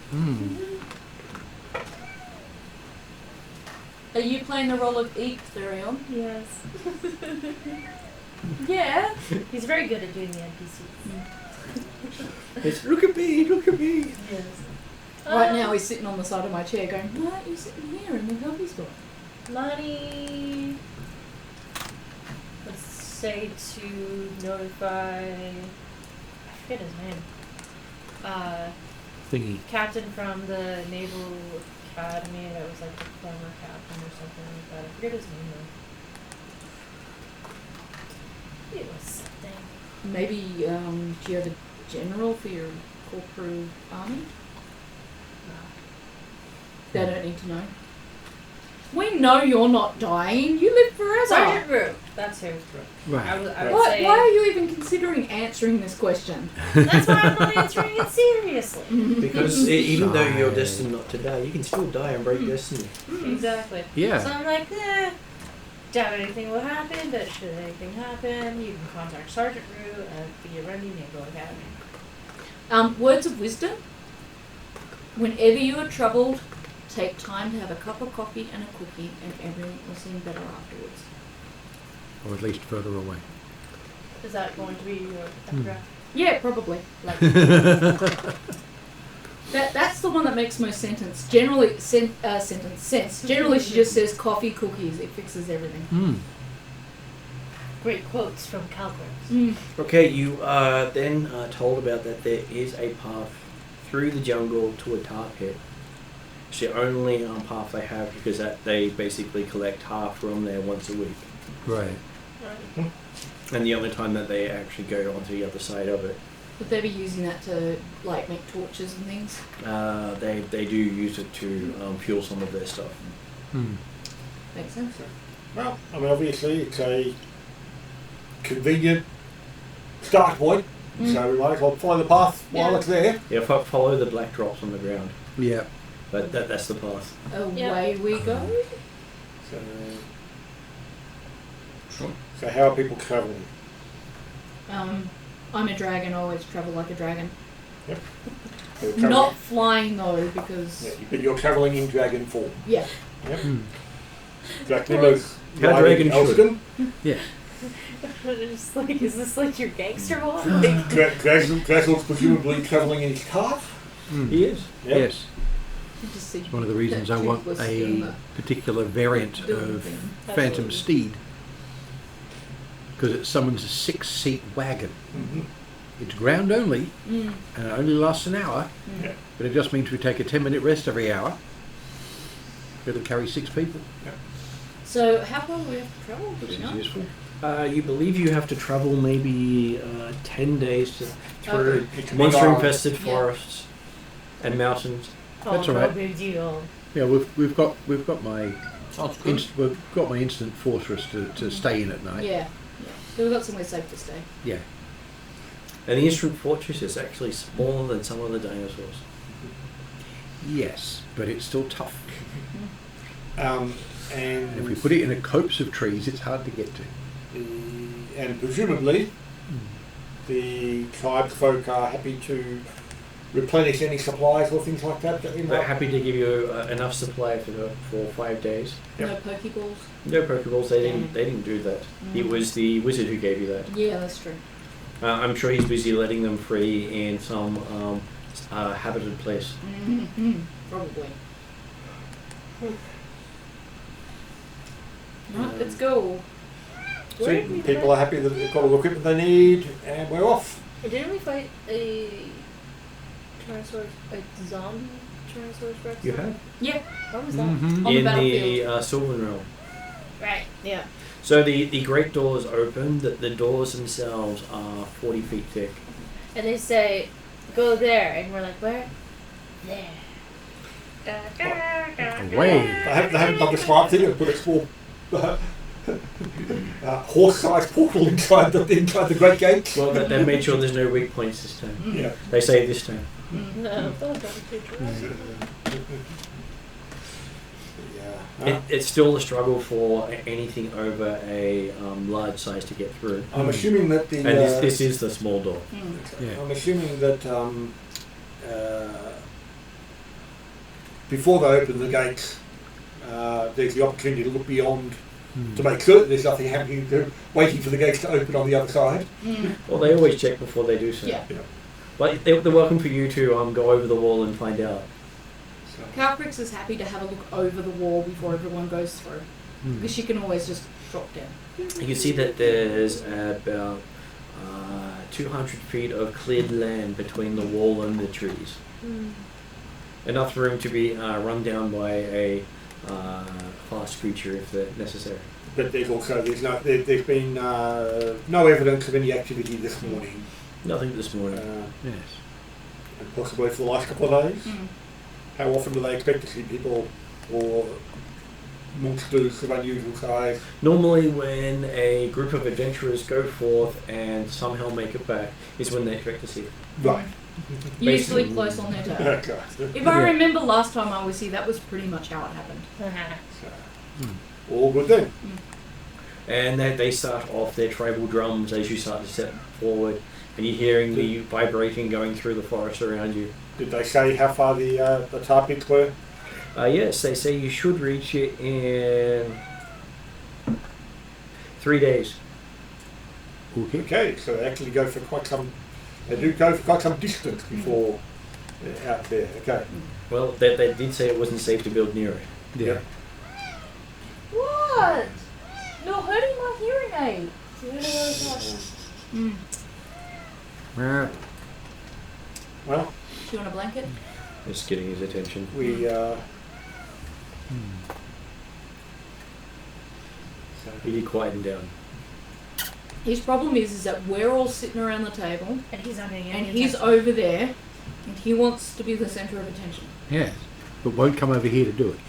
Are you playing the role of Eep, Therion?
Yes.
Yeah.
He's very good at doing the NPCs.
It's, look at me, look at me.
Yes.
Right now he's sitting on the side of my chair going, why aren't you sitting here in the coffee store?
Lonnie, let's say to notify, I forget his name,
Thingy.
captain from the Naval Academy that was like the former captain or something like that. I forget his name though. It was something.
Maybe do you have a general for your corporal army? They don't need to know. We know you're not dying. You live forever.
Sergeant Rue. That's who.
Right.
I would
Why,
say.
why are you even considering answering this question?
That's why I'm not answering it seriously.
Because even though you're
Sigh.
destined not to die, you can still die and break destiny.
Exactly.
Yeah.
So I'm like, doubt anything will happen, but should anything happen, you can contact Sergeant Rue at the Arendi Naval Academy.
Words of wisdom. Whenever you are troubled, take time to have a cup of coffee and a cookie, and everything will seem better afterwards.
Or at least further away.
Is that going to be your epigraph?
Yeah, probably. Like that's the one that makes most sense. Sense. Generally, she just says coffee, cookies. It fixes everything.
Hmm.
Great quotes from Calvert.
Okay, you are then told about that there is a path through the jungle to a tar pit. It's the only path they have because that they basically collect tar from there once a week.
Right.
Right.
And the only time that they actually go onto the other side of it.
Would they be using that to like make torches and things?
They do use it to fuel some of their stuff.
Hmm.
Makes sense.
Well, I mean, obviously it's a convenient start point, so we might as well follow the path while
Yeah.
it's there.
Yeah, follow the black drops on the ground.
Yeah.
But that's the path.
Away we go.
So how are people travelling?
I'm a dragon. I always travel like a dragon.
Yep. You're travelling-
Not flying though, because
Yeah, but you're travelling in dragon form.
yeah.
Yep.
Hmm.
Exactly. Most
How dragon should.
Elston.
Yeah.
Just like, is this like your gangster walk?
Drazel's presumably travelling in his cart.
Hmm.
He is.
Yep.
Yes.
Just see
It's one of the reasons I
that
want
toothless
a
in the
particular variant
building
of
thing.
Phantom
Absolutely.
Steed. Because it summons a 6-seat wagon.
Mm-hmm.
It's ground only,
Mm.
and it only lasts an hour,
Yeah.
but it just means we take a 10-minute rest every hour. It'll carry 6 people.
So how far do we have to travel? Do
This
we
is
know?
useful.
You believe you have to travel maybe 10 days through
It's
monster-infested
Yeah.
forests and mountains.
That's
no
all right.
big deal.
Yeah, we've got my
Sounds good.
we've got my instant fortress to stay in at night.
Yeah. So we've got somewhere safe to stay.
Yeah.
And the Instant Fortress is actually smaller than some of the dinosaurs.
Yes, but it's still tough.
And
If we put it in a copse of trees, it's hard to get to.
and presumably the tribesfolk are happy to replenish any supplies or things like that.
They're happy to give you enough supply for 5 days.
Yep.
No Pokeballs.
No Pokeballs, they didn't do that. It was the wizard who gave you that.
Yeah, that's true.
I'm sure he's busy letting them free in some habited place.
Mm-hmm. Probably. Right, let's go.
So
Where did we
People
fight?
are happy that they've got all the equipment they need, and we're off.
Didn't we fight a Tyrannosaurus, a zombie Tyrannosaurus Rex?
You have?
Yeah.
Where was that?
Mm-hmm.
On the
In the
battlefield.
Sylvan Realm.
Right. Yeah.
So the great doors open. The doors themselves are 40 feet thick.
And they say, "Go there," and we're like, "Where?" There.
Away.
They haven't done the smart thing and put a small horse-sized portal inside the great gate.
Well, they made sure there's no weak points this time.
Yeah.
They say this time.
No, that was too true.
Yeah.
It's still a struggle for anything over a large size to get through.
I'm assuming that the.
And this is the small door.
Yeah.
I'm assuming that before they open the gates, there's the opportunity to look beyond to make sure that there's nothing happening. They're waiting for the gates to open on the other side.
Well, they always check before they do so.
Yeah.
But they're welcome for you to go over the wall and find out.
So,
Calprix is happy to have a look over the wall before everyone goes through.
Hmm.
Because she can always just drop down.
You can see that there's about 200 feet of cleared land between the wall and the trees. Enough room to be run down by a fast creature if necessary.
but there's been no evidence of any activity this morning,
Nothing this morning.
Yes.
and possibly for the last couple of days. How often do they expect to see people, or monsters of unusual size?
Normally, when a group of adventurers go forth and somehow make it back, is when they expect to see it.
Right.
Usually close on their turn.
Okay.
If I remember last time I was here, that was pretty much how it happened.
So, all good then.
And they start off their tribal drums as you start to step forward, and you're hearing the vibrating going through the forest around you.
Did they say how far the tar pits were?
Yes, they say you should reach it in 3 days.
Okay.
Okay, so they actually go for quite some. They do go for quite some distance before they're out there. Okay.
Well, they did say it wasn't safe to build near it.
Yeah.
What? You're hurting my hearing aid.
Mm.
Right.
Well,
Do you want a blanket?
Just getting his attention.
we. So,
He did quieten down.
His problem is that we're all sitting around the table,
And he's not getting
and
any
he's
attention.
over there, and he wants to be the centre of attention.
Yes. But won't come over here to do it.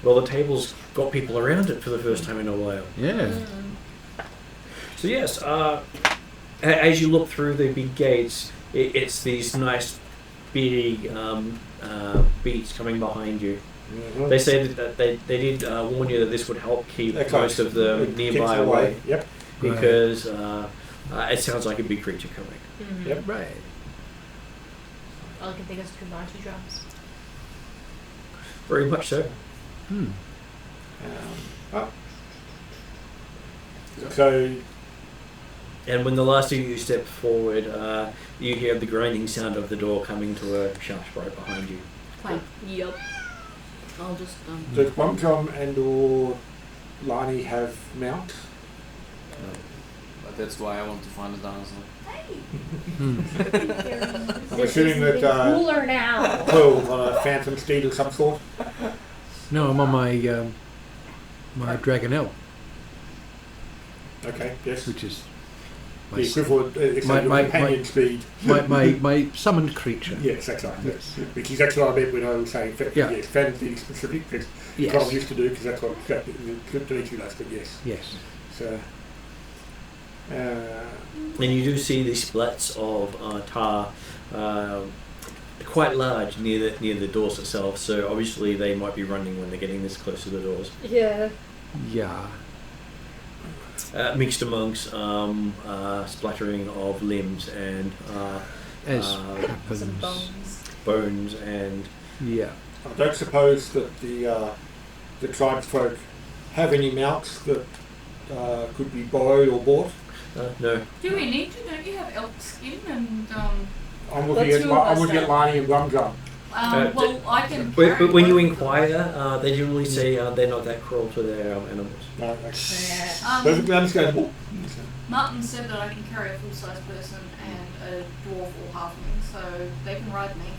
Well, the table's got people around it for the first time in a while.
Yeah.
So yes, as you look through the big gates, it's these nice big beats coming behind you.
mhm.
They say that they did warn you that this would help keep
Okay.
most of the
It keeps
nearby
them
away,
Yep.
because it sounds like a big creature coming.
Mhm.
Yep.
Right.
All I can think is to combine two drums.
Very much so.
Oh. So,
And when the last of you step forward, you hear the grinding sound of the door coming to a sharp right behind you.
Fine. Yep. I'll just
does Bumdrum and or Lani have mounts?
But that's why I want to find a dinosaur.
I'm assuming that
Cooler now.
Pearl's on a phantom steed of some sort.
No, I'm on my my Dragonelle,
Okay, yes.
which is
The equivalent, except your
my-
companion speed.
my summoned creature.
Yes, that's right.
Yes.
Which is actually what I meant when I was saying
Yeah.
yes, phantom steed specific, because
Yes.
what I'm used to do, because that's what Dimitri does, but yes.
Yes.
So,
And you do see these splats of tar, quite large near the doors itself. So obviously they might be running when they're getting this close to the doors.
Yeah.
Yeah.
Mixed amongst splattering of limbs and
As
Some
happens.
bones.
bones and
Yeah.
I don't suppose that the tribesfolk have any mounts that could be borrowed or bought.
no.
Do we need to? Don't you have elk skin and
I'm looking at
two of us
at
now.
Lani and Rumdrum.
well, I can.
But when you inquire, they generally say they're not that cruel to their animals.
No, okay.
Yeah.
Perfectly understandable.
Martin said that I can carry a full-size person and a dwarf or halfling, so they can ride me.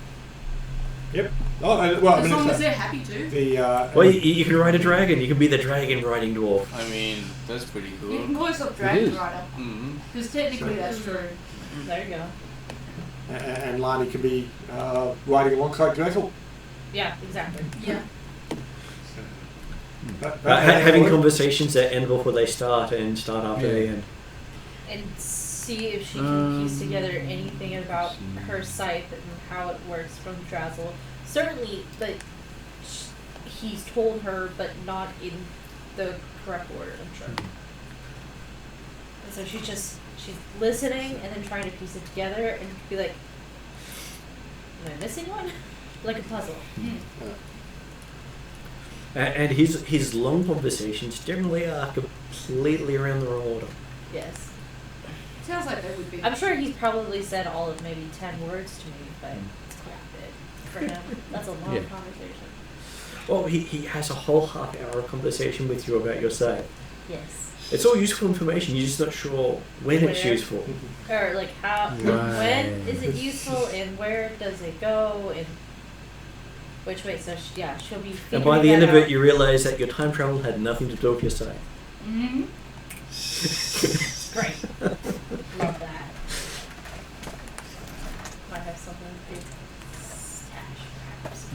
Yep. Oh, well, I
As
mean,
long
it's
as they're happy to.
the
Well, you can ride a dragon. You can be the dragon riding dwarf.
I mean, that's pretty
You can
cool.
call yourself Dragon
is.
Rider,
Mm-hmm.
because technically that's true.
There you go.
and Lani can be riding alongside Gretel.
Yeah, exactly.
Yeah.
Having conversations that end before they start and start after
Yeah.
they end.
And see if she can piece together anything about her sight and how it works from Drazzle. Certainly, that he's told her, but not in the correct order, I'm sure. And so she's listening and then trying to piece it together and be like, am I missing one? Like a puzzle.
And his long conversations generally are completely around the wrong order.
Yes.
Sounds like they would be.
I'm sure he's probably said all of maybe 10 words to me, but it's quite a bit for him. That's a long
Yeah.
conversation.
Well, he has a whole half hour of conversation with you about your site.
Yes.
It's all useful information. You're just not sure when it's
Where?
useful.
Or like how,
Right.
when is it useful and where does it go and which way? So she'll be.
And by the end of it, you realize that your time travel had nothing to do with your site.
Mm-hmm.
Great. Love that. Might have something big stash perhaps.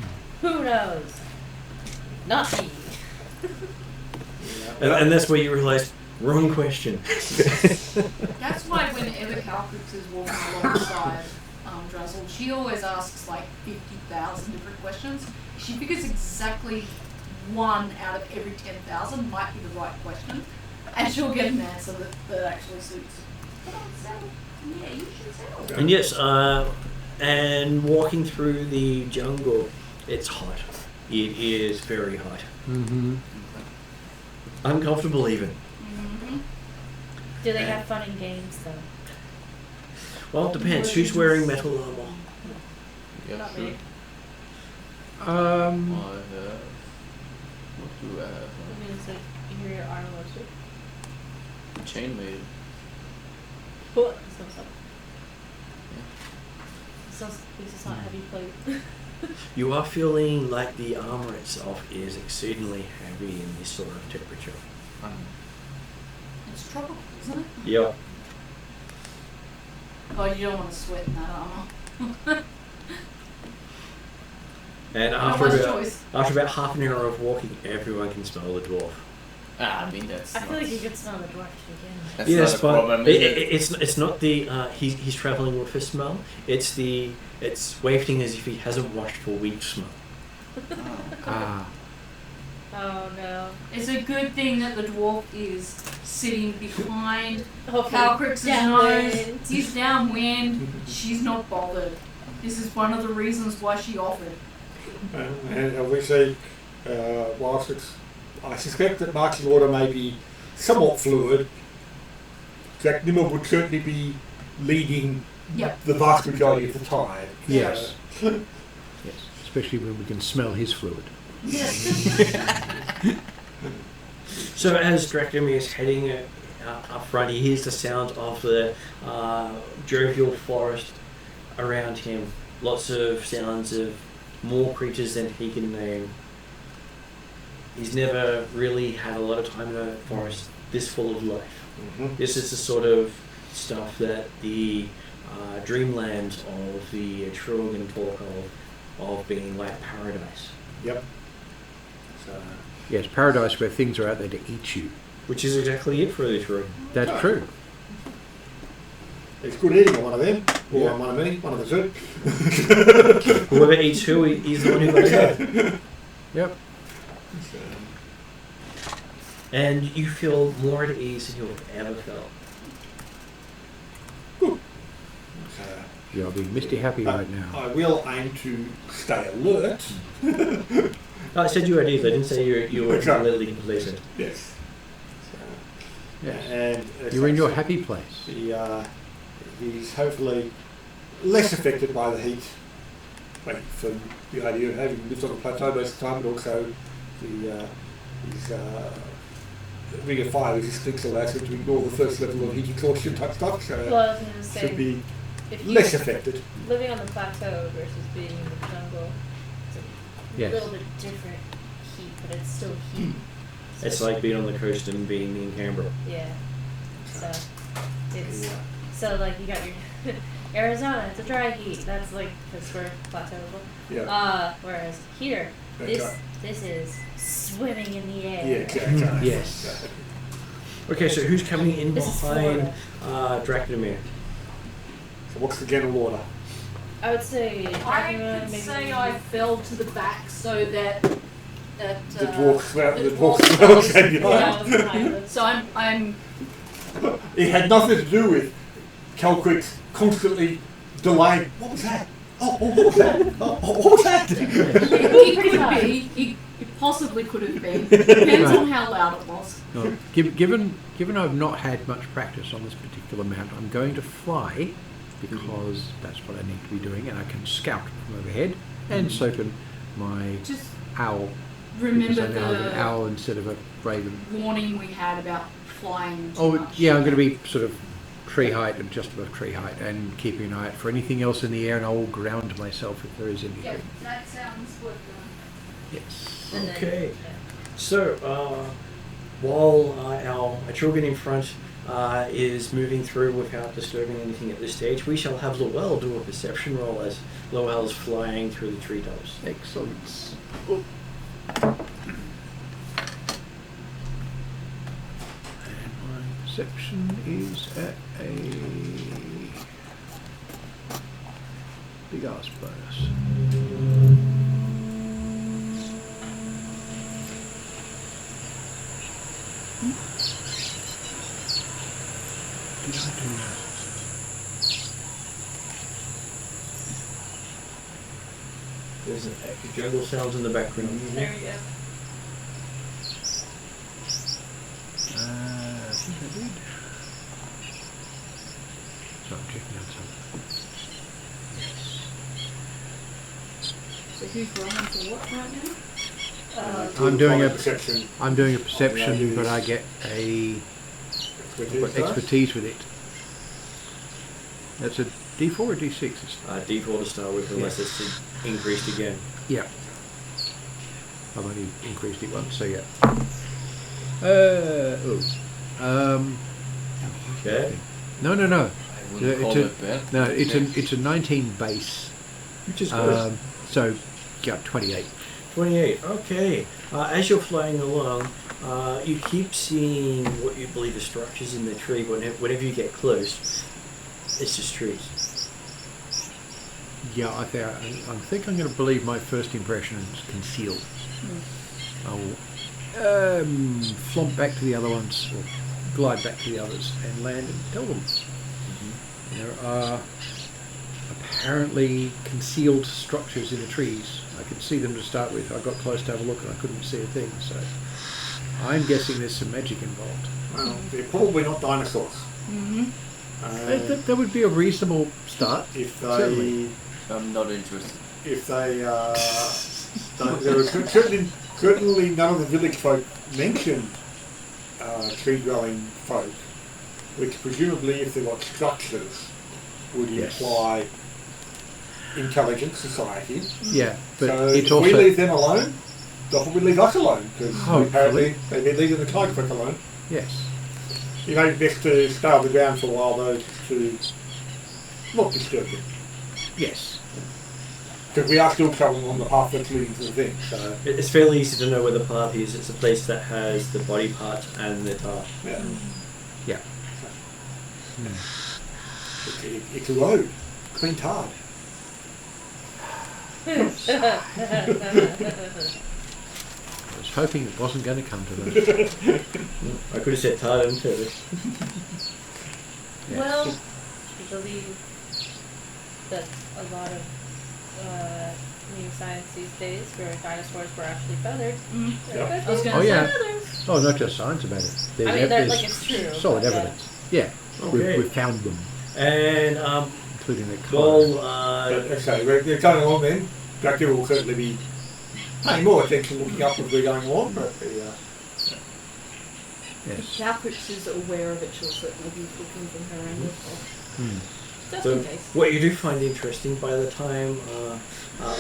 Who knows? Not me.
And that's where you realise, wrong question.
That's why whenever Calcrix is walking alongside Drazzle, she always asks like 50,000 different questions. She figures exactly one out of every 10,000 might be the right question, and she'll get an answer that actually suits. Yeah, you should settle.
And yes, and walking through the jungle, it's hot. It is very hot.
Mm-hmm.
Uncomfortable even.
Mm-hmm. Do they have fun in games though?
Well, it depends. Who's wearing metal armor?
Yeah,
Not
sure.
me.
I have. What do I have?
I mean, it's like you hear your armor too.
Chainmail.
What? So it's not heavy plate.
You are feeling like the armor itself is exceedingly heavy in this sort of temperature.
It's tropical, isn't it?
Yep.
Oh, you don't want to sweat in that armor.
And
Not
after
much
about,
choice.
after about half an hour of walking, everyone can smell the dwarf.
I mean, that's
I
not,
feel like you could smell the dwarf to begin with.
that's
Yes,
not a
but
problem, is it?
it's not the he's traveling with a smell. It's wafting as if he hasn't washed for weeks smell.
Oh.
Ah.
Oh no.
It's a good thing that the dwarf is sitting behind
Hopefully
Calcrix's
downwind.
nose. He's downwind. She's not bothered. This is one of the reasons why she offered.
And obviously, whilst I suspect that marching order may be somewhat fluid, Jack Nimmer would certainly be leading
Yep.
the vast majority of the time.
Yes. Yes. Especially when we can smell his fluid.
So as Dracomir is heading up front, he hears the sound of the jovial forest around him. Lots of sounds of more creatures than he can name. He's never really had a lot of time in a forest this full of life.
Mm-hmm.
This is the sort of stuff that the dreamland of the Atruaghin talk of being like paradise.
Yep.
So,
Yes, paradise where things are out there to eat you.
which is exactly it for the Atruaghin.
That's true.
It's good eating on one of them, or
Yeah.
on one of many, one of the two.
Whoever eats who, he's the one who goes out.
Yep.
And you feel more at ease than you've ever felt.
You're being misty happy right now.
I will aim to stay alert.
I said you were at ease, I didn't say you were
Okay.
completely complacent.
Yes.
Yes.
And
You're in your happy place.
he's hopefully less affected by the heat. Like from the idea of having lived on a plateau most of the time, but also his ring of fire resistance allows him to ignore the first level of heat exhaustion type stuff. So
Well, I was going to say,
should be
if you
less affected.
living on the plateau versus being in the jungle, it's a
Yes.
little bit different heat, but it's still heat. So
It's like being on the coast and being in Canberra.
yeah. So it's
Yeah.
so like you got your Arizona, it's a dry heat. That's like because we're plateau.
Yeah.
Whereas here,
Okay.
this is swimming in the air.
Yeah, exactly.
Yes.
Okay, so who's coming in
This is
behind
Florida.
Dracomir?
So what's the general order?
I would say.
I
Dracula,
could
maybe
say I fell to the back so that
The dwarfs
the
the
dwarfs
dwarfs
fell.
came
Yeah,
behind.
I was behind this.
So I'm
It had nothing to do with Calcrix constantly delaying. What was that? Oh, what was that? Oh, what was that?
it could be. It possibly could have been. Depends on how loud it was.
No, given I've not had much practice on this particular mount, I'm going to fly because that's what I need to be doing, and I can scout from overhead, and so can my
Just
owl.
remember
because I now have an
the
owl instead of a raven.
warning we had about flying too
Oh,
much.
yeah, I'm going to be sort of tree height and just above tree height, and keeping an eye out for anything else in the air, and I will ground myself if there is anything.
Yep, that sounds good.
Yes.
And then-
Okay.
yeah.
So, while our Atruaghin in front is moving through without disturbing anything at this stage, we shall have Lowell do a perception roll as Lowell is flying through the treetops.
Excellent. Perception is at a big ass bonus. Did I do that?
There's jungle sounds in the background.
There we go.
I think I did. So I'm checking out something.
So who's rolling for what right now?
I'm doing a
perception.
I'm doing a perception, but I get a expertise with it. That's a D4 or D6?
D4 to start with, unless it's increased again.
Yeah. I've only increased it once, so yeah.
Okay.
No.
I wouldn't call it bad.
No, it's a 19 base.
Which is good.
So, yeah, 28.
28. Okay. As you're flying along, you keep seeing what you believe are structures in the tree. Whenever you get close, it's just trees.
Yeah, I think I'm going to believe my first impression is concealed. I will flomp back to the other ones, or glide back to the others, and land and tell them. There are apparently concealed structures in the trees. I could see them to start with. I got close to have a look and I couldn't see a thing, so I'm guessing there's some magic involved.
Well, they're probably not dinosaurs.
Mm-hmm.
That would be a reasonable start.
If
Certainly.
they,
I'm not interested.
if they, there was certainly none of the village folk mentioned tree-dwelling folk, which presumably, if they've got structures, would
Yes.
imply intelligent society.
Yeah, but
So
it's
if
also...
we leave them alone, they'll probably leave us alone, because
Hopefully.
apparently they've been leaving the tiger folk alone.
Yes.
You may be best to stay on the ground for a while, though, to not disturb them.
Yes.
Because we are still travelling on the path that's leading to the thing, so...
It's fairly easy to know where the path is. It's a place that has the body parts and the tar.
Yeah.
Yeah.
It's a road. Clean tarred.
I was hoping it wasn't going to come to that.
I could have said tar on purpose.
Yes.
Well, I believe that a lot of new science these days, where dinosaurs were actually feathered.
Yeah.
I was going
Oh,
to
yeah.
say
Feathers.
Oh, not just science about it. There's,
I mean,
there's
like it's true.
solid
but,
evidence. Yeah.
Okay.
We've found them,
And,
including the colour.
But, okay, we're going along then. Dracula will certainly be paying more attention looking up as we're going along, but
Yes.
Calcrix is aware of it. She'll certainly be looking from her end as well. Just
so
in case.
what you do find interesting, by the time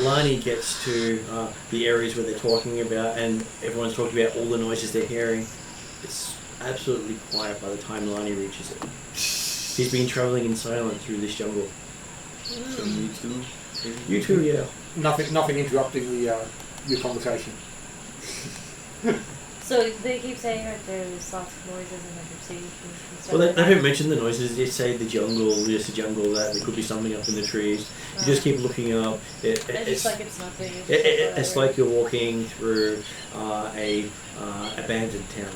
Lani gets to the areas where they're talking about, and everyone's talking about all the noises they're hearing, it's absolutely quiet by the time Lani reaches it. He's been travelling in silence through this jungle.
So me too.
You too, yeah.
nothing interrupting the your conversation.
So they keep saying that there's lots of noises and conversations and stuff.
Well, they
like that.
haven't mentioned the noises. They say the jungle, this, the jungle, that. There could be something up in the trees. You just keep looking up.
It's just like it's nothing. It's,
It's like you're walking through a abandoned town.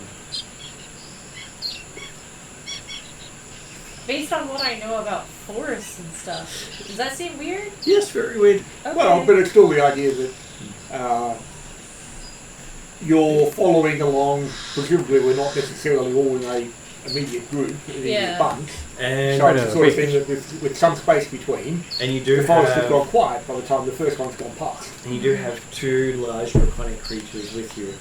Based on what I know about forests and stuff, does that seem weird?
Yes, very weird.
Okay.
Well, but it's still the idea that you're following along. Presumably, we're not necessarily all in a immediate group, in a
Yeah.
bunch.
And
So it's the sort of thing that with some space between,
you do
the forest has
have
gone quiet by the time the first one's gone past.
and you do have two large draconic creatures with you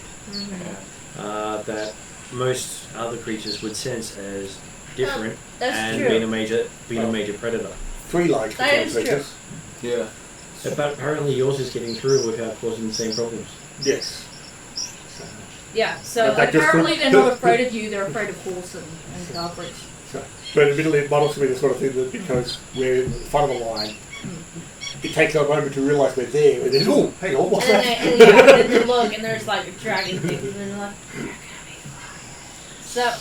that most other creatures would sense as different
That's
and
true.
being a major predator.
3 large
That is
creatures.
Yeah.
But apparently yours is getting through without causing the same problems.
Yes.
Yeah, so
But that just
Apparently
could-
they're not afraid of you, they're afraid of horse and Calcrix.
So, but admittedly, it might also be the sort of thing that because we're in the front of the line, it takes a moment to realise we're there, and then, oh, hang on, what's
And
that?
then, and then they look and there's like dragon things and they're like, "You're gonna be fine." So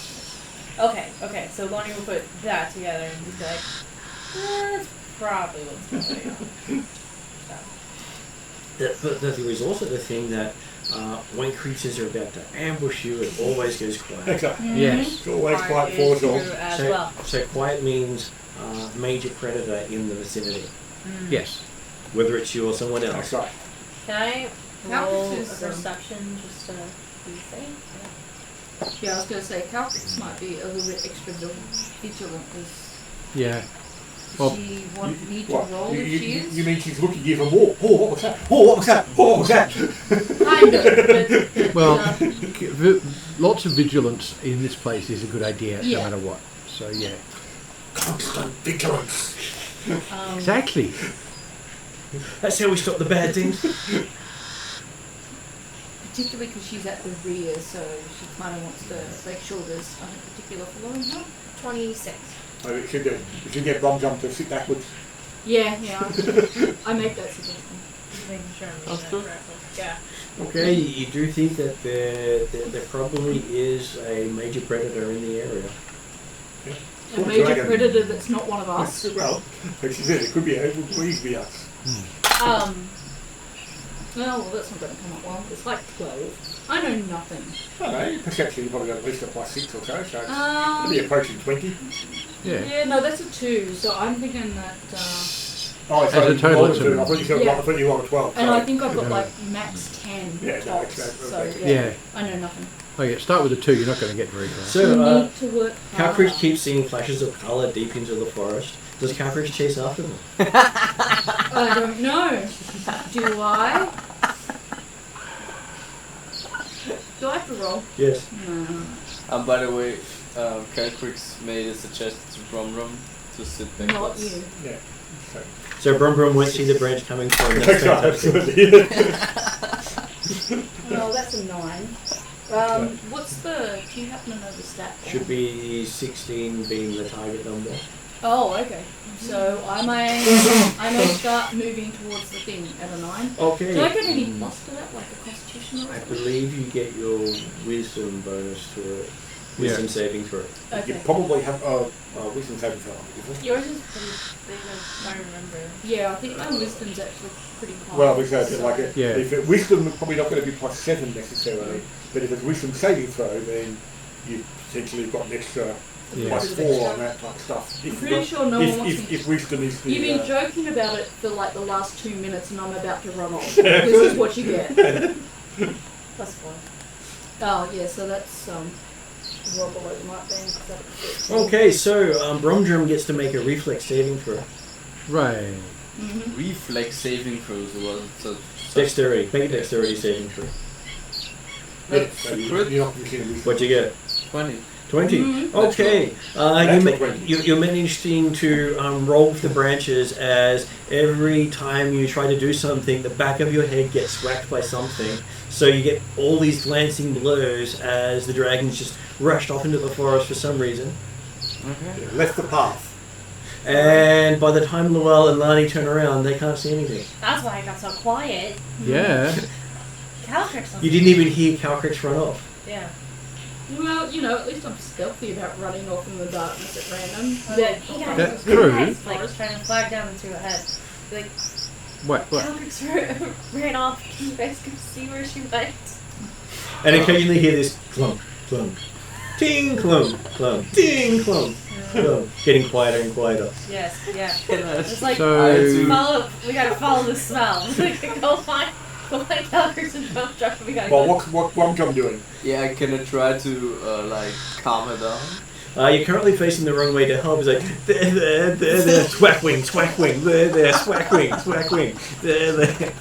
Okay. So Lonnie will put that together and just be like, that's probably what's going on.
But there is also the thing that when creatures are about to ambush you, it always goes quiet.
Exactly.
Yes.
It's always
Part
quite
is
forceful.
true as
So,
well.
so quiet means major predator in the vicinity,
Yes.
whether it's you or someone else.
That's right.
Can I
How
roll a
is,
perception just to be safe?
Yeah, I was going to say Calcrix might be a little bit extra vigilant because
Yeah. Well,
she wanted me to
What?
roll if she is.
You mean she's looking at you for more? Oh, what was that? Oh, what was that? Oh, what was that?
Kind of, but
Well, lots of vigilance in this place is a good idea,
Yeah.
no matter what. So yeah.
Constant vigilance.
Exactly.
That's how we stop the bad things.
particularly because she's at the rear, so she kind of wants to make sure there's nothing particular following her.
26.
Oh, it should get Rom Jump to sit backwards.
Yeah. I make that suggestion.
Just making sure I'm
That's
reading
good.
that correctly. Yeah.
Okay, you do think that there probably is a major predator in the area.
A
Full
major
dragon.
predator that's not one of us.
Well, like she said, it could be, it would please be us.
Well, that's not going to come up well. It's like 12. I know nothing.
I don't know, perception you've probably got at least a +6 or so, so it'll be
Um,
approaching 20.
Yeah.
no, that's a 2, so I'm thinking that...
Oh,
As a total,
rolled
it's
a 2.
a-
I thought you said
Yeah.
I thought you rolled a 12.
and
sorry.
I think I've got
Yeah.
like max 10
Yeah, no,
tops,
exactly.
so
Yeah.
I know nothing.
Oh yeah, start with a 2, you're not going to get very far.
You
So,
need to work
Calcrix
harder.
keeps seeing flashes of colour deep into the forest. Does Calcrix chase after them?
I don't know. Do I? Do I have to roll?
Yes.
No.
By the way, Calcrix made a suggestion to Rum to sit
Not
backwards.
you.
Yeah. So.
So Brum Brum won't see the branch coming from. That's
That's right,
fantastic.
absolutely.
Well, that's a 9. What's the... Do you happen to know the stat?
Should be 16 being the target number.
Oh, okay. So I may start moving towards the thing at a 9.
Okay.
Do I get any plus to that, like a constitution or
I
something?
believe you get your wisdom bonus to it. Wisdom saving throw.
You
Okay.
probably have wisdom saving throw, isn't it?
Yours is pretty big, if I remember.
Yeah, I think my wisdom's actually pretty high.
Well, because
so-
like it,
Yeah.
if it, wisdom is probably not going to be +7 necessarily, but if it's wisdom saving throw, then you potentially got an extra
Yeah.
+4 on that type of stuff.
I'm
If
pretty
you got-
sure no one wants
if,
me.
if wisdom is the
You've been joking about it for like the last 2 minutes, and I'm about to run off.
Yeah.
This is what you get.
+4.
Oh yeah, so that's well below the mark then. 'Cause that's it.
Okay, so Brum Drum gets to make a reflex saving throw.
Right.
Mhm.
Reflex saving throws was so
Dexterity. Make a dexterity saving throw.
so you're not considering wisdom.
What'd you get?
20.
20.
Mhm.
Okay.
Natural 20.
You're managing to roll with the branches as every time you try to do something, the back of your head gets whacked by something. So you get all these glancing blows as the dragons just rushed off into the forest for some reason.
Okay.
Yeah, left the path.
And by the time Luelle and Lani turn around, they can't see anything.
That's why I got so quiet.
Yeah.
Calcrix.
You didn't even hear Calcrix run off.
Yeah.
Well, you know, at least I'm stealthy about running off in the darkness at random.
He got
That's
his
true.
eyes, like trying to flag down into her head. Like
What?
Calcrix ran off. Can you guys go see where she went?
And occasionally hear this clunk, clunk, ting, clunk, clunk, ting, clunk, clunk. Getting quieter and quieter.
Yes. Yeah. It's like
So-
follow. We gotta follow the smell. Go find Calcrix and Brum Drum. We gotta
Well,
go.
what Rom Jump doing?
Yeah, can I try to like calm her down?
You're currently facing the wrong way to help. It's like, there, swack wing, there, swack wing, there.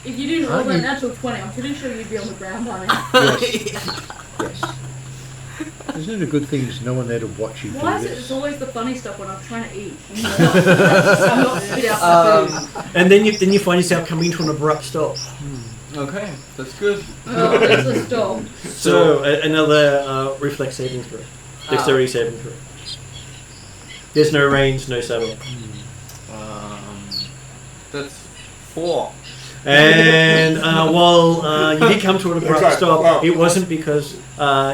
If you didn't roll
Aren't
that
you-
natural 20, I'm pretty sure you'd be on the ground by now.
Yes. Yes. Isn't it a good thing there's no one there to watch you
Why
do
is it? It's
this?
always the funny stuff when I'm trying to eat. I'm not spit out the food.
And then you find yourself coming to an abrupt stop.
Okay, that's good.
Oh, that's a stop.
So another reflex saving throw, dexterity saving throw. There's no range, no saddle.
That's 4.
And while you did come to an abrupt
Okay,
stop,
well-
it wasn't because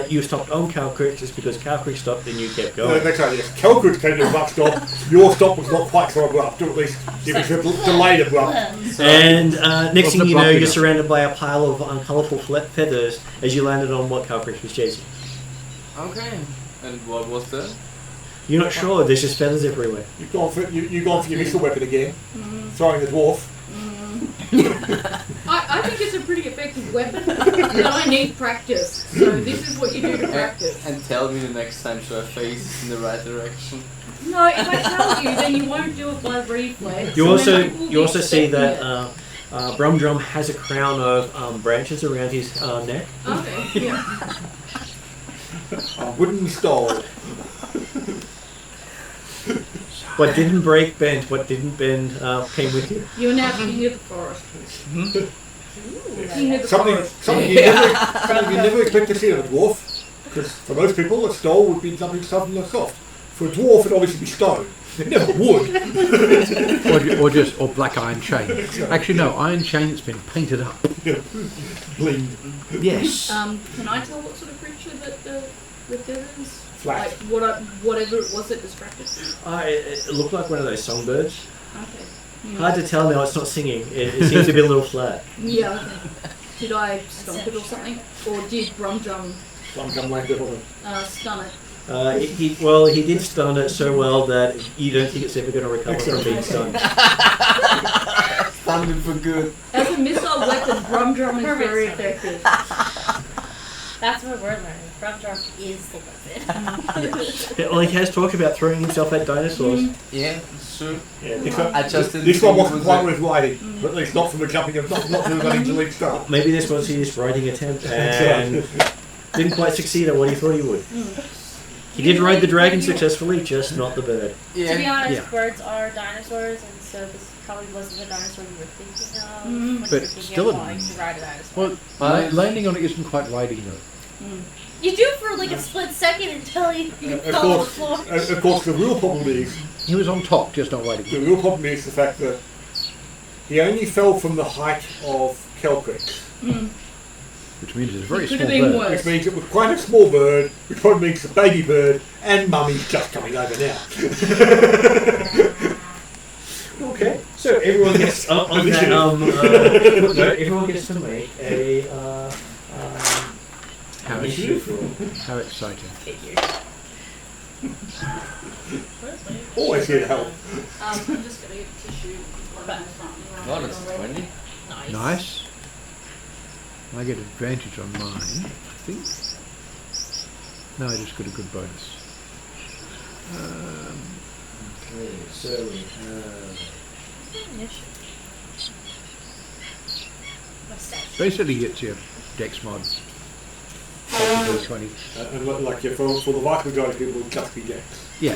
you stopped on Cow Creek, it's because Cow Creek stopped and you kept
No,
going.
that's right, yes. Kelgood came to abrupt stop. Your stop was not quite so abrupt, or at least it was a delayed abrupt.
And next
Wasn't
thing you know,
abrupt
you're
enough.
surrounded by a pile of colourful feathers as you landed on what Cow Creek was chasing.
Okay. And what was that?
You're not sure, there's just feathers everywhere.
You've gone for your missile weapon again, throwing the dwarf.
I think it's a pretty effective weapon, but I need practice. So this is what you do to practice.
And tell me the next time so I face in the right direction.
No, if I tell you, then you won't do it by reflex.
You
and
also
then people will be
you also see that
expecting
Brum Drum has a crown of branches around his neck.
it. Okay, yeah.
A wooden stole.
What didn't break bent, what didn't bend came with you.
You're now king of the forest. King of the
Something,
forest.
something you never expect to see in a dwarf. Because for most people, a stole would be something something that's soft. For a dwarf, it'd obviously be stone. It never would.
or black iron chain. Actually, no, iron chain that's been painted up.
Bling.
Yes.
Can I tell what sort of creature that the feathers?
Flat.
Like whatever it was that distracted me?
It looked like one of those songbirds.
Okay.
Hard to tell now, it's not singing. It seems to be a little flat.
Yeah, okay. Did I stomp it or something? Or did Brum Drum
Some way to
stun it?
He did stun it so well that you don't think it's ever going to recover from being stunned.
Stunned it for good.
As a missile weapon, Brum Drum is very effective.
That's what we're learning. Drum Drum is the weapon.
Well, he has talked about throwing himself at dinosaurs.
Yeah, it's true.
Yeah,
I just didn't
this one
think it
wasn't
was
quite
a-
worth riding, but at least not from the jumping, not from the running to lead start.
Maybe this was his riding attempt and didn't quite succeed at what he thought he would. He did ride the dragon successfully, just not the bird.
To be
Yeah.
honest,
Yeah.
birds are dinosaurs, and so this probably wasn't the dinosaur you were thinking of.
Mm.
When
But
you were thinking
still
of
a-
wanting to ride a dinosaur.
Well,
But-
landing on it isn't quite riding though.
You do for like a split second until you fall on the floor.
Of course, the real problem is
He was on top, just not riding.
the real problem is the fact that he only fell from the height of Kelcrick,
Which means it's a very
It could
small
have been
bird.
worse.
which means it was quite a small bird, which probably means a baby bird, and Mummy's just coming over now.
Okay, so everyone gets on that. Everyone gets to make a
How,
initiative roll.
how exciting.
Always here to help.
I'm just going to get a tissue.
Oh, that's 20.
Nice. I get advantage on mine, I think. No, I just got a good bonus.
Okay, so we have.
Basically gets your dex mod. 20.
And like for the vast majority of people, it will just be dex.
Yeah.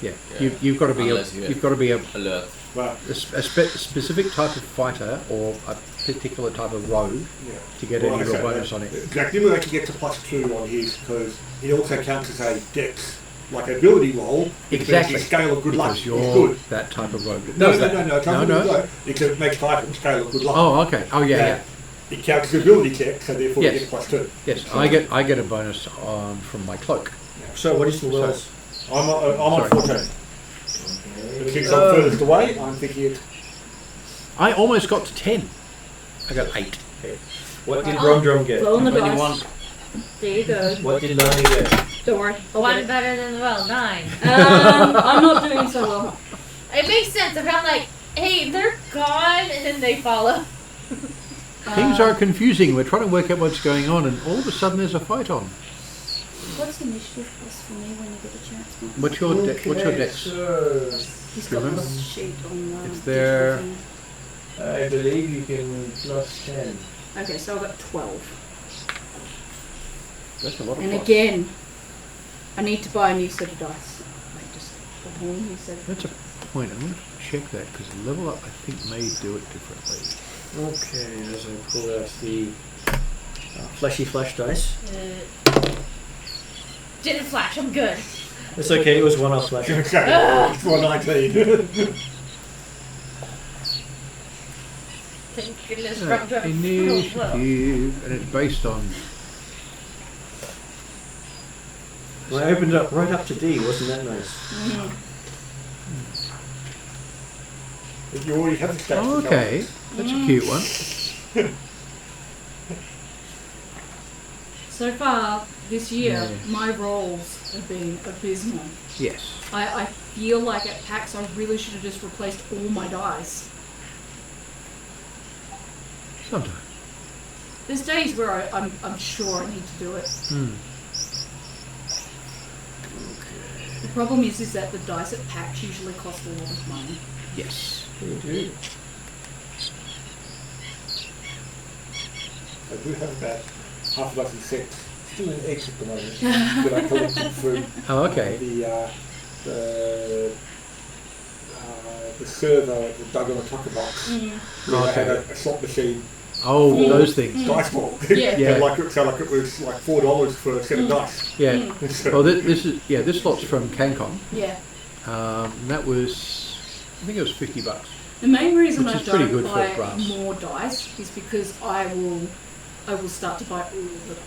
Yeah. You've got to be
Unless you
you've got to be a
Alert.
But
specific type of fighter or a particular type of rogue
yeah.
to get any real
Okay,
bonus on it.
Exactly, will actually get to +2 on his because it also counts as a dex, like ability roll. Which
Exactly.
means the scale of good luck
Because
is
you're
good.
that type of rogue. that
No,
does
no,
that.
no, no, it's not
No,
good
no.
luck. It's a makes type and scale of good luck.
Oh, okay. Oh, yeah, yeah.
It counts as ability check, so therefore
Yes.
you get +2.
Yes, I get a bonus from my cloak.
So what is the lowest?
I'm on
Sorry.
14. The king's on furthest away, I'm thinking it.
I almost got to 10. I got 8.
What did Brum Drum get?
Roll on the
21.
dice. There you go.
What did Nani get?
Don't worry. I'll
One
get it.
better than the well, 9.
I'm not doing so well.
It makes sense. If I'm like, hey, they're gone, and then they follow.
Things are confusing. We're trying to work out what's going on, and all of a sudden there's a fight on.
What's the initiative plus for me when you get a chance?
What's your what's your dex?
So,
He's
Do you
got
remember?
this sheet on
It's there.
I believe you can plus 10.
Okay, so I've got 12.
That's a lot of
And
plus.
again, I need to buy a new set of dice. Like just a whole new set of
That's a point. I'm going to check that because level up I think may do it differently.
Okay, as I pull out the fleshy flash dice.
Didn't flash. I'm good.
It's okay, it was one off flash.
Okay, it's 119.
Didn't goodness,
Right,
Drum.
initiative, and it's based on.
Well, I opened it up right up to D. Wasn't that nice?
But you already have the stats.
Oh,
to cover.
okay, that's a cute one.
So far this year,
Yeah.
my rolls have been abysmal.
Yes.
I feel like at PAX I really should have just replaced all my dice.
Sometimes.
There's days where I'm sure I need to do it.
Hmm.
The problem is that the dice at PAX usually cost a lot of money.
Yes.
Indeed.
I do have about half a dozen sets still in eggs at the moment that I collected through
Oh, okay.
the server that dug on a tucker box. Where they had a slot machine,
Oh, those things.
dice ball.
Yeah.
Yeah.
And like it sounded like it was like $4 for a set of dice.
Yeah. Well, this lot's from CanCon.
Yeah.
That was, I think it was $50.
The main reason
Which
I
is pretty
don't
good for
buy
brass.
more dice is because I will start to buy all of the dice.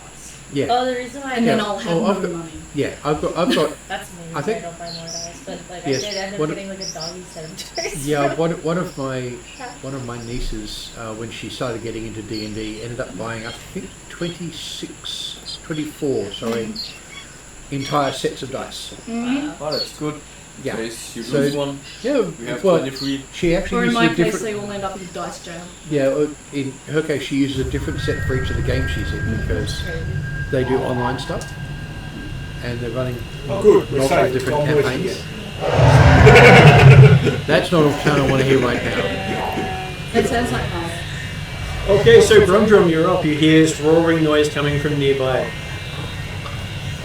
Yeah.
Oh, the reason why
And then
Yeah.
I'll have
Oh, I've
no
got-
money.
Yeah. I've got.
that's me.
I think-
I don't buy more dice, but like
Yes,
I did end up
what-
getting like a doggy set of dice.
Yeah. One of my nieces, when she started getting into D&D, ended up buying, I think, 24. Sorry, entire sets of dice.
Oh, that's good.
Yeah.
In case you
So-
lose one,
Yeah.
we have
Well,
23.
she actually
Or in
uses
my
a
case,
different.
they all end up in dice jail.
Yeah. In her case, she uses a different set for each of the games she's in because they do online stuff, and they're running
Good, we're
multiple
safe.
different
Tom Boyce
campaigns.
again.
That's not a tone I want to hear right now.
That sounds like fun.
Okay, so Brumdrum, you're up. You hear this roaring noise coming from nearby.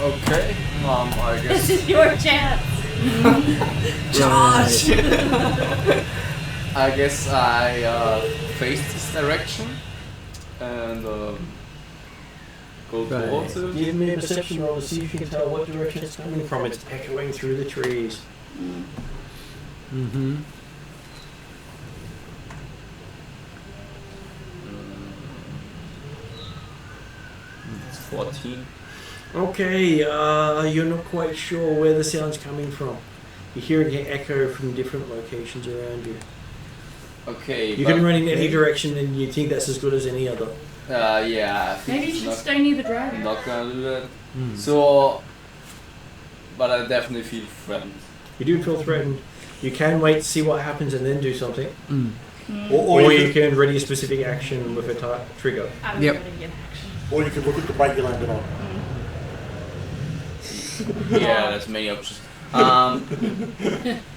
Okay. I guess.
This is your chance.
Charge!
I guess I face this direction and go
Right.
towards it.
Give me a perception roll to see if you can tell what direction it's coming from. It's echoing through the trees.
Mm-hmm.
It's 14.
Okay, you're not quite sure where the sound's coming from. You're hearing it echo from different locations around you.
Okay.
You can run in any direction and you think that's as good as any other.
Yeah. I think
Maybe you
it's
should
not,
stay near the dragon.
not gonna do that.
Mm.
So, but I definitely feel threatened.
You do feel threatened. You can wait to see what happens and then do something.
Mm.
Or you can ready a specific action with a trigger.
I'm
Yep.
ready to get action.
Or you can look at the bait you landed on.
Yeah, there's many options.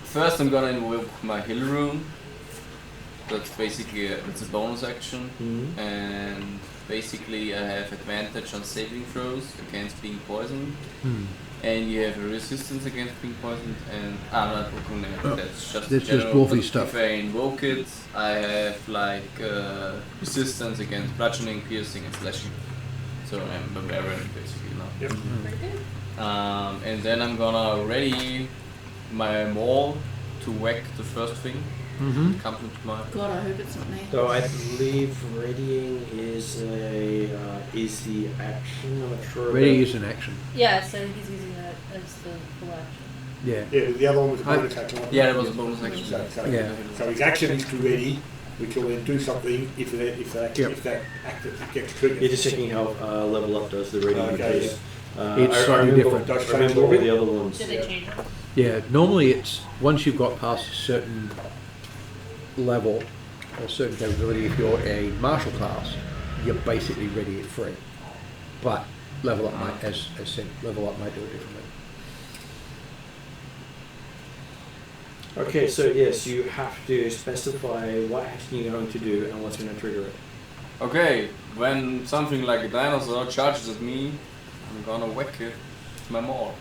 First, I'm gonna invoke my heal rune. That's basically it's a bonus action,
Mhm.
and basically I have advantage on saving throws against being poisoned,
Mm.
and you have a resistance against being poisoned. And I'm not looking at
Oh,
that's just
that's just
general.
dwarfy
But
stuff.
If I invoke it, I have like resistance against bludgeoning, piercing, and slashing. So I'm a barbarian basically now.
Yep.
Pretty good.
And then I'm gonna ready my maul to whack the first thing.
Mm-hmm.
Come to mind.
God, I hope it's not me.
So I believe readying is the action. I'm not sure.
Ready is an action.
Yeah, so he's using that as the full action.
Yeah.
Yeah, the other one was a bonus action. wasn't it?
Yeah, that was a bonus action.
So,
Yeah.
so his action is to ready, which will then do something if that gets triggered.
You're just checking how level up does the ready
Okay,
because
It's
I
slightly
remember,
different.
Does
I remember all
change
the other ones.
Did they change it?
Yeah. Normally, it's once you've got past a certain level or certain capability. If you're a martial class, you're basically ready at 3. But level up might, as said, level up might do it differently.
Okay, so yes, you have to specify what action you're going to do and what's going to trigger it.
Okay, when something like a dinosaur charges at me, I'm gonna whack it with my maul.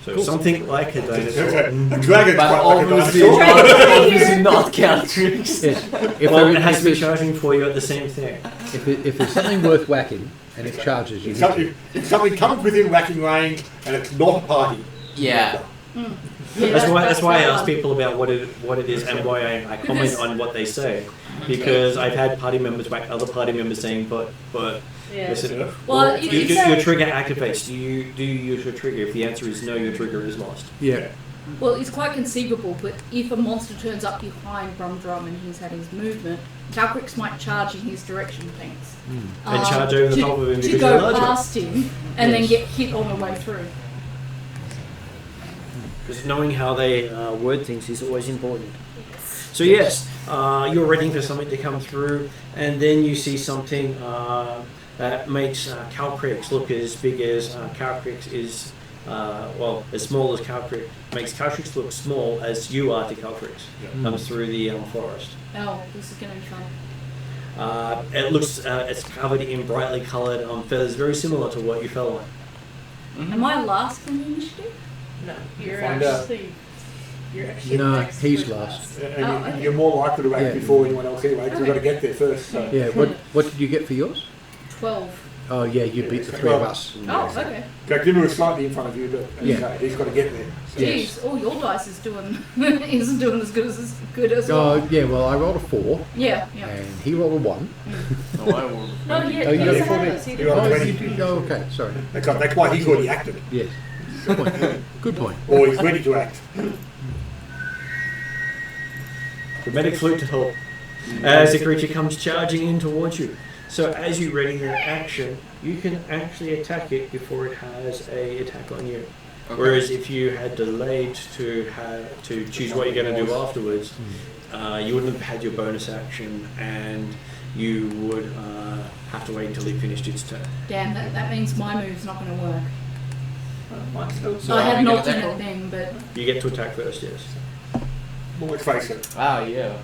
So something like a dinosaur.
A dragon
But
quite like a
obviously
dinosaur.
obviously not count tricks.
Yes. If,
Well,
there,
it has
if,
to be
there's,
charging for you at the same thing.
if there's something worth whacking and it charges, you need to.
If something comes within whacking range and it's not a party,
Yeah.
That's why I ask people about what it is and why I comment on what they say. because I've had party members whack other party members saying, but
Yeah.
listen,
Well, if you say-
your trigger activates. Do you use your trigger? If the answer is no, your trigger is lost.
Yeah.
Well, it's quite conceivable, but if a monster turns up behind Brumdrum and he's had his movement, Calcrix might charge in his direction, thanks.
And charge over the top of him
to
because
go
you're larger.
past him and then
Yes.
get hit on the way through.
Because knowing how they word things is always important. So yes, you're waiting for something to come through, and then you see something that makes Calcrix look as big as Calcrix is, well, as small as Calcrix, makes Calcrix look small as you are to Calcrix. Comes through the forest.
Oh, this is going to be fun.
It looks, it's covered in brightly coloured feathers, very similar to what you fell on.
Am I last in the initiative?
No, you're
Find out.
actually. You're actually
No,
next
he's
to
last.
And
Oh, okay.
you're more likely to act
Yeah.
before anyone else anyway, because we've got to get there first. So.
Yeah. What did you get for yours?
12.
Oh yeah, you beat the three of us.
Oh, okay.
Grimmer was slightly in front of you, but
Yeah.
he's got to get there.
Jeez, all your dice is doing isn't doing as good as
Oh
well.
yeah. Well, I rolled a 4,
Yeah.
and he rolled a 1.
No, I will.
No, he
Oh, you got
he's
a 14.
ahead of us. He
You
did
got a
Oh,
20.
you did- oh, okay. Sorry.
That's why he's already acted it,
Yes. Good point. Good point.
or he's ready to act.
Dramatic flute to help as the creature comes charging in towards you. So as you ready your action, you can actually attack it before it has a attack on you.
Okay.
Whereas if you had delayed to choose what you're going to do afterwards, you wouldn't have had your bonus action, and you would have to wait until it finished its turn.
Damn, that means my move's not going to work.
So
I
are
had
we
an
gonna
alternate
attack?
thing, but
You get to attack first, yes.
Well, let's face it,
Ah, yeah.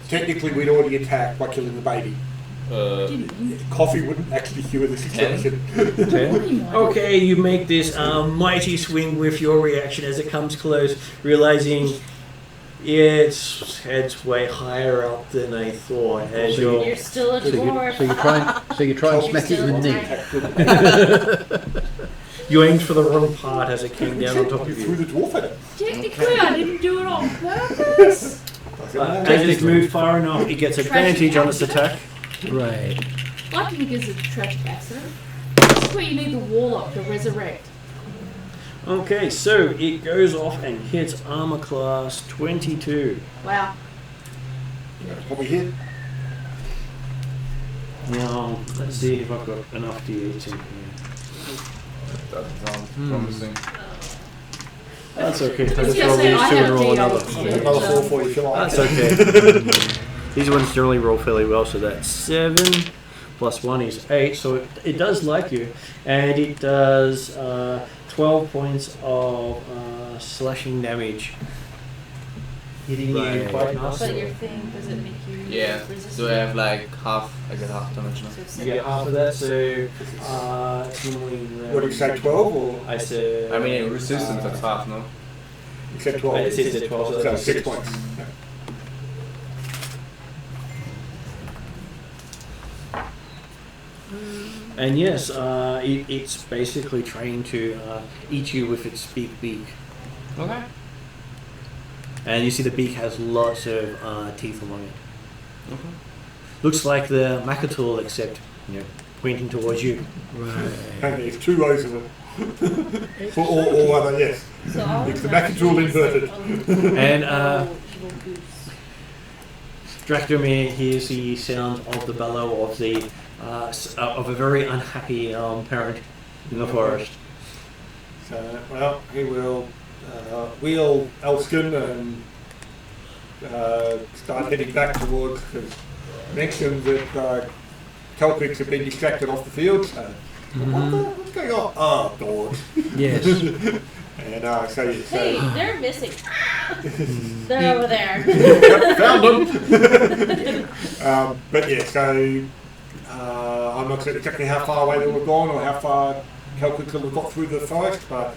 technically we'd already attacked by killing the baby.
didn't you?
Coffee wouldn't actually cure the situation.
10. Okay, you make this mighty swing with your reaction as it comes close, realizing its head's way higher up than I thought. As
You're
you're
still a
So
dwarf.
you try and
You're
smack it in the
still
knee.
you aimed for the wrong part as it came down on top of
You threw
you.
the dwarf at it.
Technically, I didn't do it on purpose.
As it's moved far enough, it gets advantage on its attack.
Right.
I think it's a tragic accident. This is where you need the warlock to resurrect.
Okay, so it goes off and hits armor class 22.
Wow.
Probably hit.
Now, let's see if I've got enough d8s in here.
That sounds promising.
That's okay. I
was
just
gonna
roll
say,
these
I
two
have
and roll
D8s.
another.
I'll get another 4 for you if you like.
That's okay. These ones generally roll fairly well, so that's 7 plus 1 is 8, so it does like you, and it does 12 points of slashing damage, hitting you
Right.
quite
But
nicely.
your thing, does it make you
Yeah.
resistant?
So I have like half. I get half damage now.
So it's
You get half of that, so it's normally
What did you say, 12 or?
I said.
I mean, resistance that's half, no?
You said
It
12.
says at 12, so
So
that's
6 points.
And yes, it's basically trying to eat you with its big beak.
Okay.
And you see the beak has lots of teeth along it.
Okay.
Looks like the Makatool, except, pointing towards you.
Right.
And there's 2 rows of them. or other, yes.
So all
It's
of
the
that
Makatool
is like
inverted.
a
And
evil goose.
Dracdomir hears the sound of the bellow of the of a very unhappy parent in the forest.
So, well, he will wheel Elskin and start heading back towards, because mentioned that Celtics have been distracted off the field. So, what's going on? Oh, dogs.
Yes.
And so,
Hey, they're missing. They're over there.
Yep, found them. But yeah, so I'm not sure exactly how far away they were gone or how far Celtics have got through the forest, but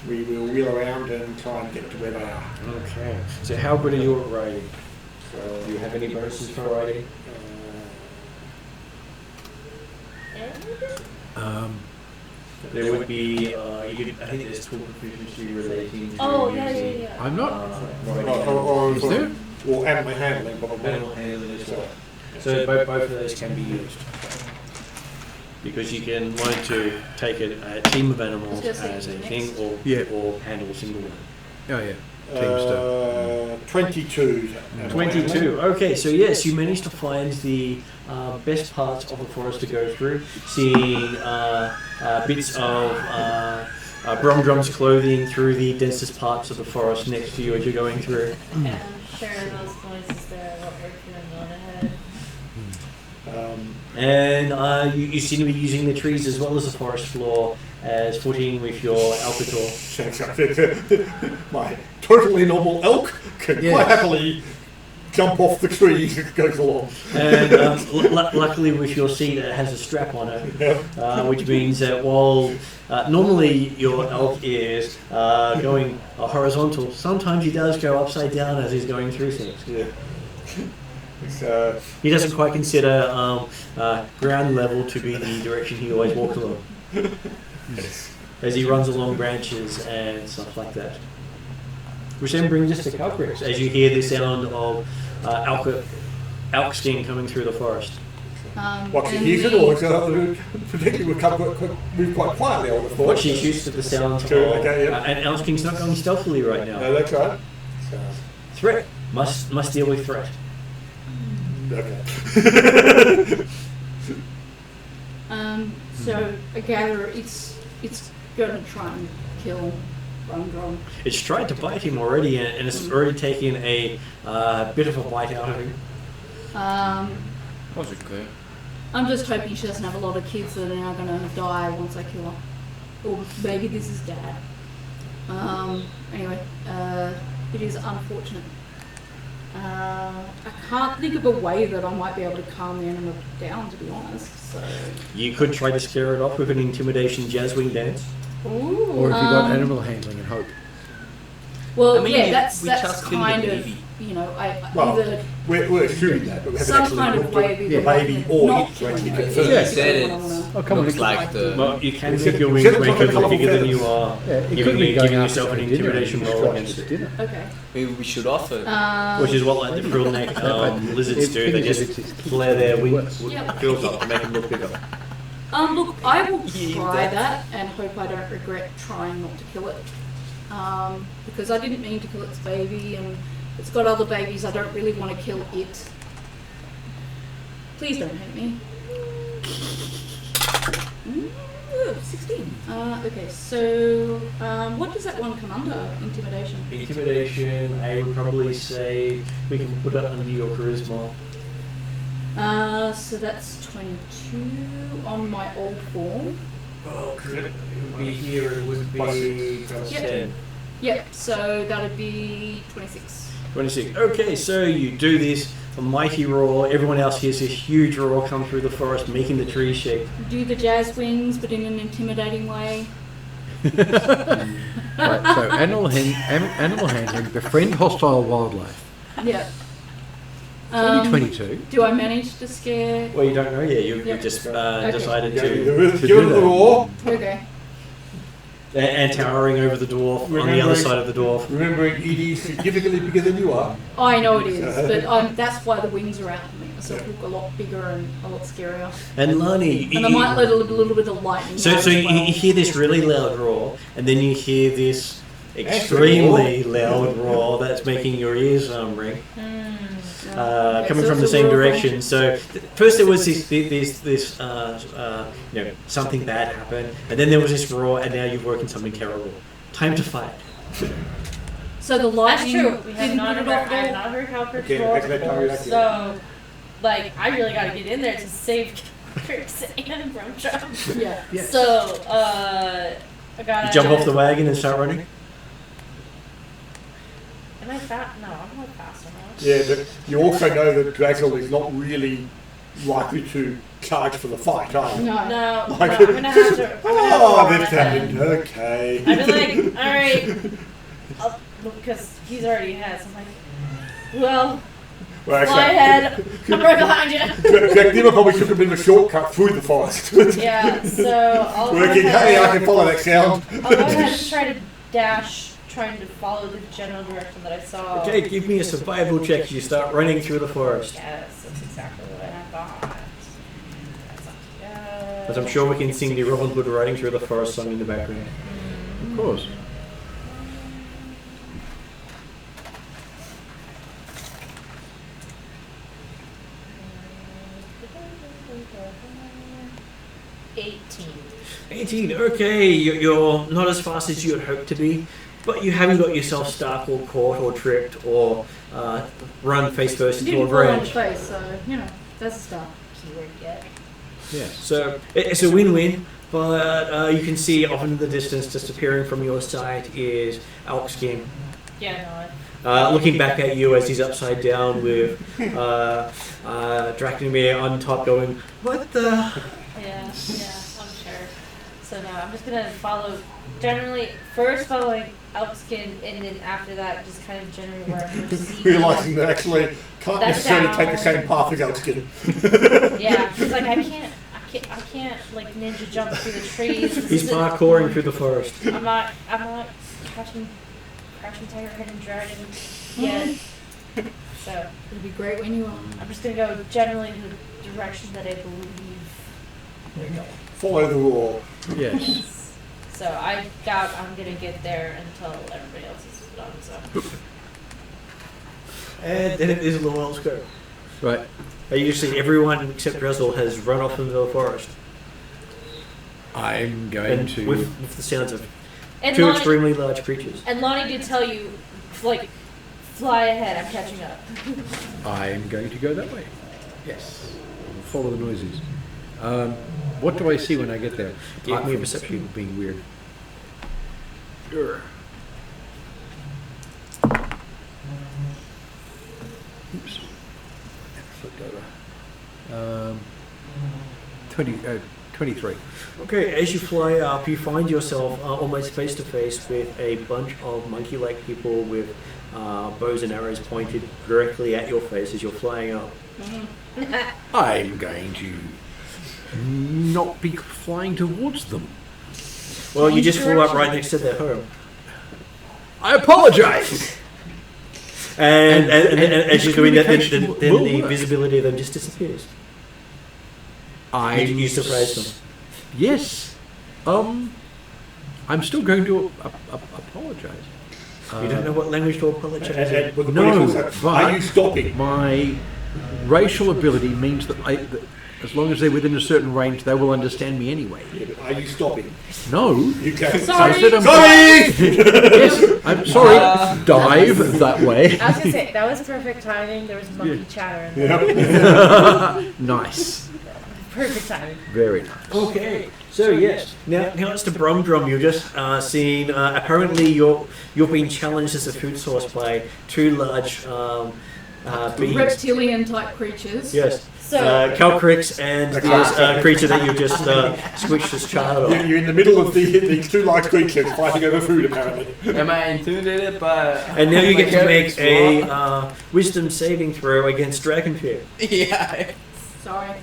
we will wheel around and try and get to where they are.
Okay. So how good are you at riding? Do you have any bonuses for riding? There would be, I think there's tool proficiency relating to
Oh, yeah,
using,
yeah, yeah.
I'm not.
riding.
Or
Is there?
Or animal handling, probably.
Animal handling as well. So both of those can be used.
Because you can learn to take a team of animals
Just
as a
next.
thing or
Yeah.
or handle a single one.
Oh yeah. Team stuff.
22.
22. Okay, so yes, you managed to find the best parts of the forest to go through, seeing bits of Bromdrum's clothing through the densest parts of the forest next to you as you're going through.
And share those noises there while we're feeling on ahead.
And you seem to be using the trees as well as the forest floor as footing with your Alcator.
My totally normal elk can quite happily jump off the tree as it goes along.
And luckily with your seat it has a strap on it, which means that while normally your elk is going horizontal, sometimes he does go upside down as he's going through things.
Yeah.
He doesn't quite consider ground level to be the direction he always walks along. As he runs along branches and stuff like that. Which then brings us to Calcrix, as you hear the sound of elk skin coming through the forest.
What, she
and
hears it,
we-
or particularly move quite quietly, I would have thought.
But she's used to the sound of
Okay, yeah.
and elk skin's not going stealthily right now.
No, that's right.
Threat. Must deal with threat.
Okay.
So I gather it's going to try and kill Bromdrum.
It's tried to bite him already, and it's already taken a bit of a bite out of him.
Was it clear?
I'm just hoping she doesn't have a lot of kids that are now going to die once I kill her. Or maybe this is dad. Anyway, it is unfortunate. I can't think of a way that I might be able to calm the animal down, to be honest. So.
You could try to scare it off with an intimidation jazzwing dance.
Ooh,
Or if you've got animal handling and hope.
Well,
I mean,
yeah,
we
that's
just killed the
kind of,
baby.
you know,
Well,
either
we're assuming that, but we haven't
some
actually
kind of
looked
way
at
of
the
either
baby or
not
it to
killing
actually
the
confirm.
baby.
He said it
Oh, come on,
looks
it-
like the...
Well, you can
It's
make your
a-
wings
it's a
make it
colourful
look bigger than
feathers.
you are,
Yeah, it could
giving
be going out
yourself an
for dinner
intimidation
and
roll
watch
against
the
it.
dinner.
Okay.
Maybe we should offer.
Which is what like the frill neck lizards do. They just flare their wings,
Yep.
quills up to make them look bigger.
Look, I will
Yeah,
try
that's-
that and hope I don't regret trying not to kill it. Because I didn't mean to kill its baby, and it's got other babies. I don't really want to kill it. Please don't hate me. 16. Okay, so what does that one come under? Intimidation.
Intimidation, I would probably say we can put it under your charisma.
So that's 22 on my old form.
Oh, it would be here, it would be plus
Yep.
10.
Yep, so that'd be 26.
26. Okay, so you do this, a mighty roar. Everyone else hears this huge roar come through the forest, making the trees shake.
Do the jazz wings, but in an intimidating way.
Right, so animal handling, befriend hostile wildlife.
Yeah.
Only 22.
Do I manage to scare?
Well, you don't know yet. You've
Yep.
just
Okay.
decided
Yeah,
to.
give it the roar,
Okay.
And towering over the dwarf, on the other
Remembering-
side of the dwarf.
remembering Edie's significantly bigger than you are.
I know it is, but that's why the wings are out to make myself look a lot bigger and a lot scarier.
And Lani,
And I might let a little bit of lightning.
so
out as
you
well.
hear this really loud roar, and then you hear this extremely loud roar that's making your ears ring.
Okay,
Coming
so
from the
it's a
same
roar from-
direction. So first there was this something bad happened, and then there was this roar, and now you've woken something terrible. Time to fight.
So the
That's
lightning
true. We have
didn't
not
put
heard,
it off
I have
at all?
not heard Calcrix
Okay,
roar
next time
before,
you're like,
so like I really got to get in there to save Chris and Bromdrum.
Yeah.
So I got.
You jump off the wagon and start running.
Am I fast? No, I'm not fast enough.
Yeah, but you also know that Draggle is not really likely to charge for the fight, are you?
No.
No, no,
Like-
I'm gonna have to.
Oh, they've
run
turned
ahead.
into okay.
I'd be like, all right, because he's already ahead. So I'm like, well,
Well,
fly ahead. I'm right behind you.
Dragdima probably took a bit of a shortcut through the forest.
Yeah, so I'll go
Working,
ahead.
hey, I can follow that sound.
I'll go ahead and try to dash trying to follow the general direction that I saw.
Okay, give me a survival check as you start running through the forest.
Yes, that's exactly what I thought. That's not too bad.
As I'm sure we can sing the Robin Hood riding through the forest song in the background.
Of course.
$18.
18, okay, you're not as fast as you had hoped to be, but you haven't got yourself stuck or caught or tripped or run face first into a
Didn't fall on
branch.
his face, so, you know, that's a start.
Keyword get.
Yes.
So it's a win-win, but you can see off in the distance, just appearing from your sight, is Elk's King.
Yeah,
Looking back at you as he's upside down with Drachnimir on top going, what the?
Yeah, I'm sure. So no, I'm just gonna generally first following Elfskin, and then after that, just kind of generally where I'm perceiving.
Realising that actually can't
That's
necessarily
down.
take the same path as Elskin.
Yeah, because like I can't like ninja jump through the trees. This
He's
isn't-
parkouring through the forest.
I'm not crouching tiger, hidden dragon yet. So
It'll be great when you are.
I'm just gonna go generally in the direction that I believe we're going.
Follow the roar.
Yes.
So I doubt I'm gonna get there until everybody else is done. So
And then it is a little else go.
Right.
You see everyone except Drizzle has run off into the forest.
I'm going
And
to.
with the sounds of
and
two
Lonnie,
extremely large creatures.
and Lonnie did tell you, like, fly ahead. I'm catching up.
I'm going to go that way. Yes. I'll follow the noises. What do I see when I get there?
Give me a
Apart from
perception.
people being weird. Sure. Oops. Flipped over. 23.
Okay, as you fly up, you find yourself almost face to face with a bunch of monkey-like people with bows and arrows pointed directly at your face as you're flying up.
I'm going to not be flying towards them.
Well, you just flew up right next to their home.
I apologize.
And as you're doing that, then
Communication will
the
work.
visibility of them just disappears. You surprise them.
Yes. I'm still going to apologize.
You don't know what language to apologize in.
And with the
No,
police also,
but-
are you stopping?
My racial ability means that as long as they're within a certain range, they will understand me anyway.
Yeah, but are you stopping?
No.
You can.
Sorry.
I said I'm
Sorry!
Yes, I'm sorry. Dive that way.
I was gonna say that was perfect timing. There was monkey chatter. In there.
Yeah.
Nice.
Perfect timing.
Very nice.
Okay, so yes, now it's to Brumdrum. You're just seeing. Apparently, you're being challenged as a food source by two large beings.
Reptilian type creatures.
Yes,
So
Calcrix and this creature that you just squished this child on.
You're in the middle of these two large creatures fighting over food, apparently.
Am I intimidated by?
And now you
my
get to make
character's
a wisdom saving throw against Dragon Fear.
Yeah.
Sorry.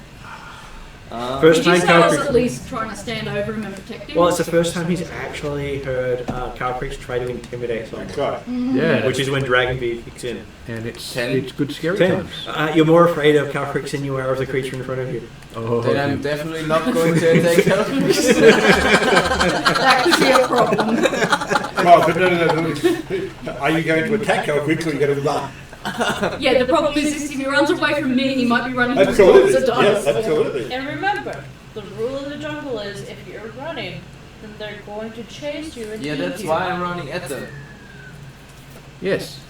First
Did you
time
say I was
Calcrix.
at least trying to stand over him and protect him?
Well, it's the first time he's actually heard Calcrix try to intimidate someone,
Right.
Yeah.
which is when Dragon Fear kicks in.
And it's
10.
it's good scary
10.
times.
You're more afraid of Calcrix than you are of the creature in front of you.
Oh,
Then I'm definitely not going to attack them.
That could be a problem.
Well, but no. Are you going to attack her quickly or are you going to run?
Yeah, the problem is if he runs away from me, he might be running towards
Absolutely.
the
Yes,
dice.
absolutely.
and remember, the rule of the jungle is if you're running, then they're going to chase you and
Yeah,
eat
that's
you.
why I'm running at them.
yes.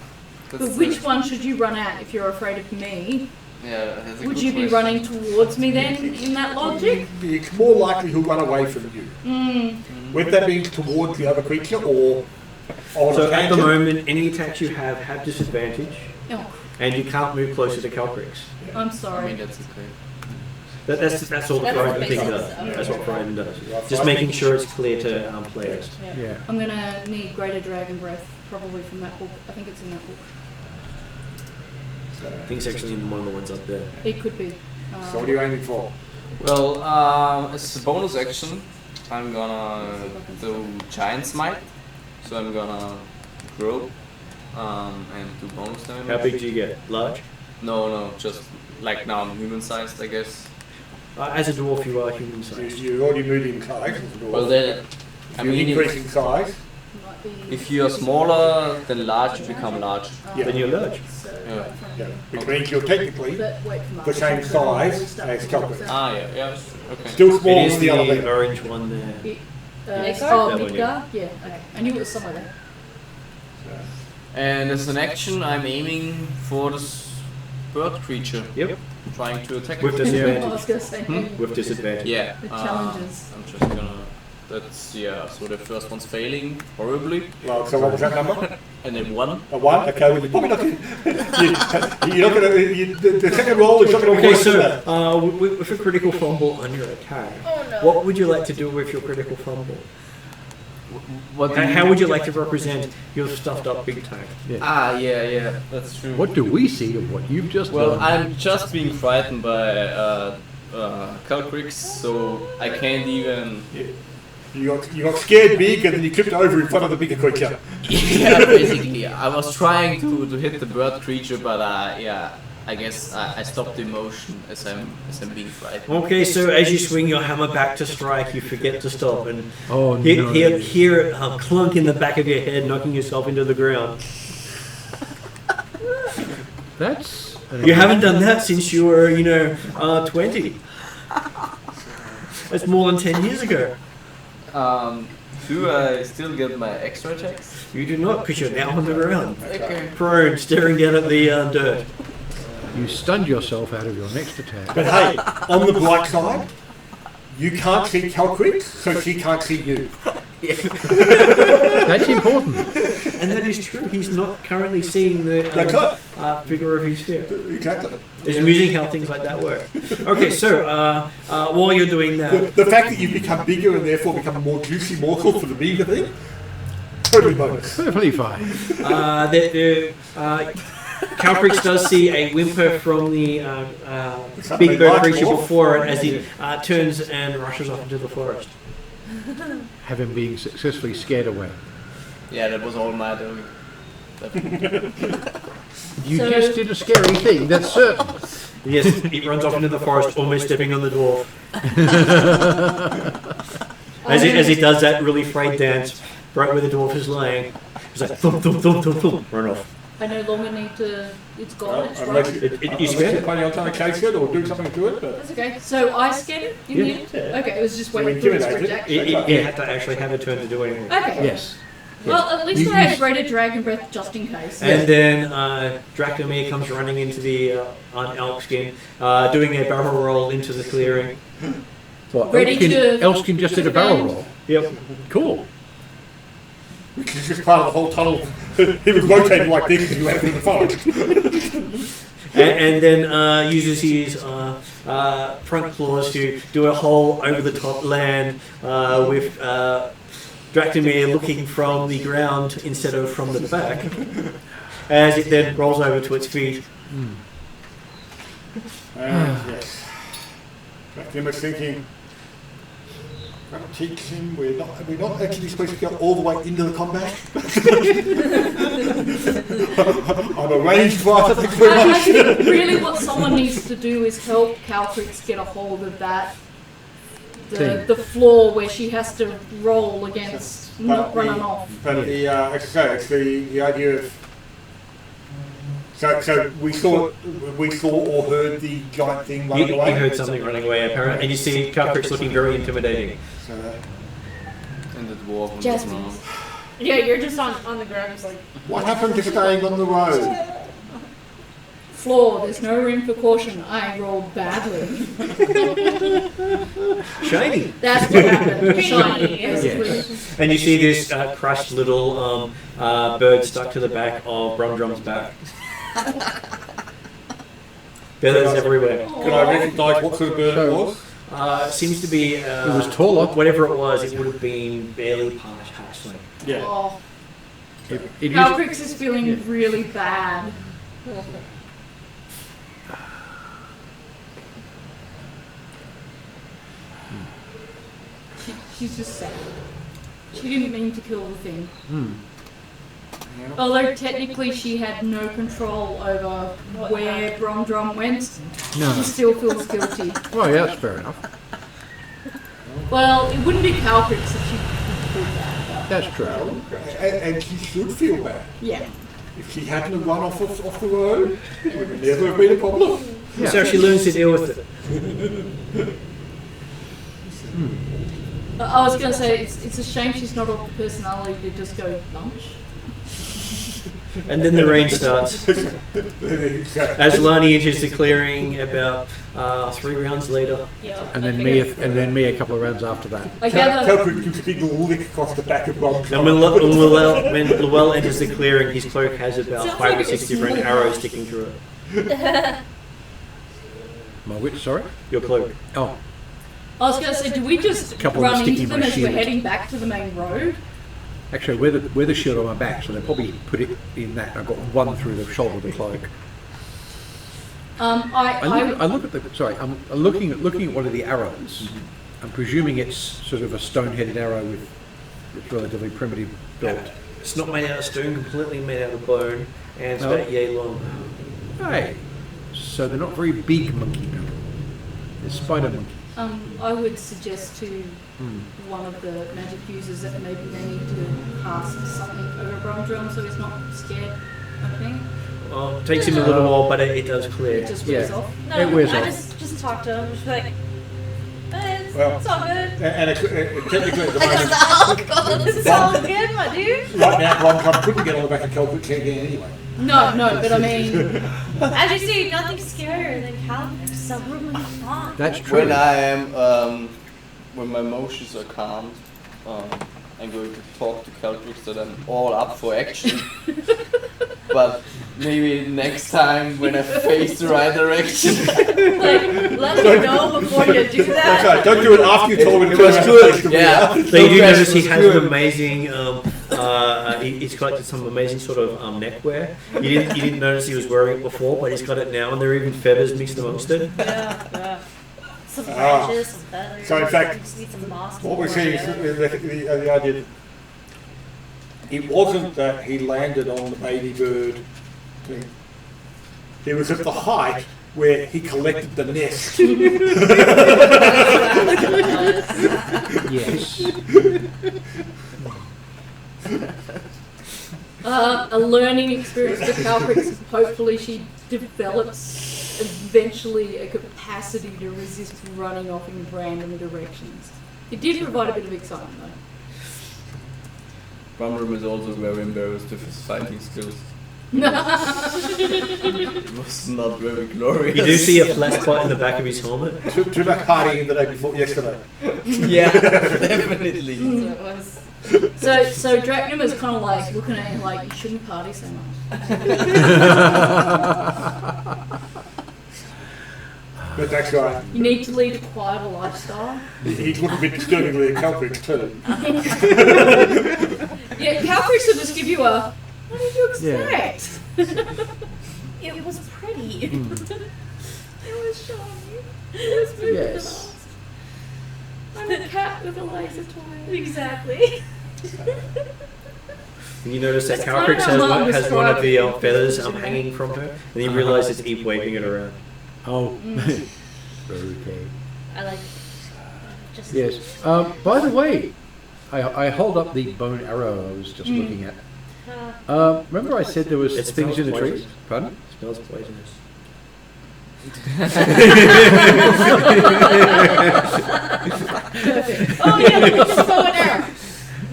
But
That's
which one should you run at if you're afraid of me?
Yeah, that's a
Would
good
you be
question.
running towards me then, in that logic?
It's more likely he'll run away from you. Whether that means towards the other creature or on
So
a
at the
tangent.
moment, any attacks you have disadvantage,
Oh,
and you can't move closer to Calcrix.
I'm
I
sorry.
mean, that's okay.
That's all the
That's
Friday thing
basic
does.
stuff.
That's what Friday does.
Right,
Just
Friday.
making sure it's clear to players.
Yeah.
I'm gonna need Greater Dragon Breath, probably from that book. I think it's in that book.
I think it's actually one of the ones up there.
It could be.
So what are you aiming for?
Well, as a bonus action, I'm gonna do Giant Smite. So I'm gonna grow and do bonus damage.
How big do you get? Large?
No, just like now I'm human sized, I guess.
As a dwarf, you are human sized.
You're already moving in size as a dwarf.
Well then, I
You're
mean,
increasing size.
Might be
if you're smaller than large, you become large.
Yeah.
Then you're large.
Yeah.
Yeah. Which means you're technically
but wait for
the same size as Calvin.
Ah, yeah, okay.
Still
It
smaller
is
than the other
the
thing.
orange one there.
Yes.
Oh,
That one,
Midgar? Yeah, okay. I knew it was somewhere there.
And as an action, I'm aiming for this bird creature,
Yep.
trying to attack
With
it.
disadvantage.
I was going to say.
With disadvantage.
Yeah.
The challenges.
I'm just gonna. That's so the first one's failing horribly,
Well, so what was that number?
and then 1.
A 1? Okay, well, you're probably not going to... You're not going to... The second roll is not going to
Okay,
work.
so with a critical fumble on your attack,
Oh no.
what would you like to do with your critical fumble?
What?
How would you like to represent your stuffed up big tank?
Ah, yeah, that's true.
What do we see of what you've just
Well,
done?
I'm just being frightened by Calcrix, so I can't even.
You got scared big and then you tripped over in front of the bigger creature.
Yeah, basically, I was trying to hit the bird creature, but yeah, I guess I stopped the motion as I'm being frightened.
Okay, so as you swing your hammer back to strike, you forget to stop and
Oh, no.
hear it clunk in the back of your head, knocking yourself into the ground.
That's...
You haven't done that since you were, 20. That's more than 10 years ago.
Do I still get my extra attacks?
You do not, because you're now on the ground,
Okay.
prone, staring down at the dirt.
You stunned yourself out of your next attack.
But hey, on the bright side, you can't see Calcrix, so she can't see you.
That's important.
And that is true. He's not currently seeing the figure of his fear.
Exactly.
It's amusing how things like that work. Okay, so while you're doing that,
The fact that you become bigger and therefore become a more juicy morsel for the bigger thing, totally bonus.
Perfectly fine.
Calcrix does see a whimper from the big bird creature before it as he turns and rushes off into the forest.
Have him being successfully scared away.
Yeah, that was all my doing.
You
So-
just did a scary thing, that's certain.
Yes, he runs off into the forest, almost stepping on the dwarf. As he does that really frayed dance, right where the dwarf is laying, he's like thump, thump, thump, thump, thump, run off.
I no longer need to. It's gone. It's
I'm
right.
You scared it?
planning on trying to chase it or do something to it, but
That's okay. So I scared it in the end? Okay, it was just
You
waiting for its
intimidated
rejection.
He had to actually have a turn to do anything.
Okay.
Yes.
Well, at least I had greater dragon breath just in case.
And then Dracomir comes running into the on Elkskin, doing a barrel roll into the clearing.
What,
Ready to-
Elskin just did a barrel roll.
Yep.
Cool.
which is just part of the whole tunnel. He was rotating like this as you went through the forest.
And then uses his front claws to do a hole over the top land with Dracomir looking from the ground instead of from the back, as it then rolls over to its feet.
Yes. Dracula's thinking, gotta teach him we're not actually supposed to go all the way into the combat. I'm a ranged fighter, thanks very
I
much.
think really what someone needs to do is help Calcrix get a hold of that. The floor where she has to roll against, not running off.
But the, as I say, it's the idea of. So we saw or heard the giant thing
You
running away.
heard something running away, apparently, and you see Calcrix looking very intimidating.
So,
And the dwarf on
Jasmine.
the ground.
Yeah, you're just on the ground, just like.
what happened to staying on the road?
Floor, there's no room for caution. I rolled badly.
Shiny.
That's what happened. Shiny, basically.
Yes. And you see this crushed little bird stuck to the back of Brumdrum's back. Feathers everywhere.
Can I recognise what sort of bird it was?
Seems to be.
It was taller.
Whatever it was, it would have been barely past hatchling.
Yeah.
Oh,
It used,
Calcrix is feeling really bad. She's just sad. She didn't mean to kill the thing. Although technically she had no control over where Bromdrum went,
No.
she still feels guilty.
Well, yeah, that's fair enough.
Well, it wouldn't be Calcrix if she didn't do that.
That's true.
And she should feel bad.
Yeah.
If she hadn't have run off the road, it would never have been a problem.
That's how she learns to deal with it.
I was going to say, it's a shame she's not of the personality to just go lunch.
And then the rain starts. As Lani enters the clearing about 3 rounds later.
Yeah.
And then me a couple of rounds after that.
I gather.
Calvert gives a big lick across the back of Rob.
And when Llewell enters the clearing, his cloak has about
Sounds
5
like
or 6
a
different
small
arrows
house.
sticking through it.
My which, sorry?
Your cloak.
Oh,
I was going to say, do we just
Couple of
run
sticking
into them
my
as we're
shield.
heading back to the main road?
actually, wear the shield on my back, so they probably put it in that. I've got one through the shoulder of the cloak. I look at the. Sorry, I'm looking at one of the arrows. I'm presuming it's sort of a stone-headed arrow with it's relatively primitive built.
It's not made out of stone, completely made out of bone, and it's
No.
about yay long.
Hey, so they're not very big monkey people. They're spider monkeys.
I would suggest to one of the magic users that maybe they need to cast something over Bromdrum so he's not scared of me.
Well, it takes him a little while, but it does clear.
It just wears
Yeah.
off.
No,
It wears
I
off.
just talk to him. Just be like,
Well,
it's all good.
And technically at the moment,
It's all good, my dude.
right now, Ron couldn't get on the back of Calvert's head anyway.
No, but I mean,
As you see, nothing's scarier than Calvin. So really fun.
That's true.
When I am, when my emotions are calmed, I'm going to talk to Caltrix that I'm all up for action. But maybe next time when I face the right direction.
Like, let me know before you do
That's
that.
right, don't do it after you told him
It was good, yeah.
So you do
No
notice he
pressure,
has
it was
an
good.
amazing, he's collected some amazing sort of neckwear. You didn't notice he was wearing it before, but he's got it now, and there are even feathers mixed amongst it.
Yeah. Some branches, some feathers.
So in fact,
you just need some moss.
What we're seeing is the idea. It wasn't that he landed on the baby bird thing. He was at the height where he collected the nest.
Yes.
a learning experience for Calcrix. Hopefully she develops eventually a capacity to resist running off in random directions. It did provide a bit of excitement though.
Bromdrum is also very embarrassed with his fighting skills. It was not very glorious.
You do see a flat spot in the back of his helmet.
to that party the day before yesterday.
Yeah, definitely.
So it was.
So Dracnum is kind of like looking at him like, you shouldn't party so much.
But that's right.
You need to lead a quieter lifestyle.
He's looking a bit disturbingly at Calvert too.
Yeah, Calcrix will just give you a, what did you expect?
It was pretty.
It was shiny. It was moving
Yes.
I'm a cat with a laser toy.
Exactly.
And you notice that
That's
Calcrix
kind of how Mum
has one of the
described it.
feathers hanging from her, and you realise it's Eve waving it around.
Oh. Okay.
I like. Just.
Yes. By the way, I hold up the bone arrow I was just looking at. Remember I said there was
It
things in the
smells
trees? Pardon?
It smells poisonous.
Oh yeah, look at this bow and arrow.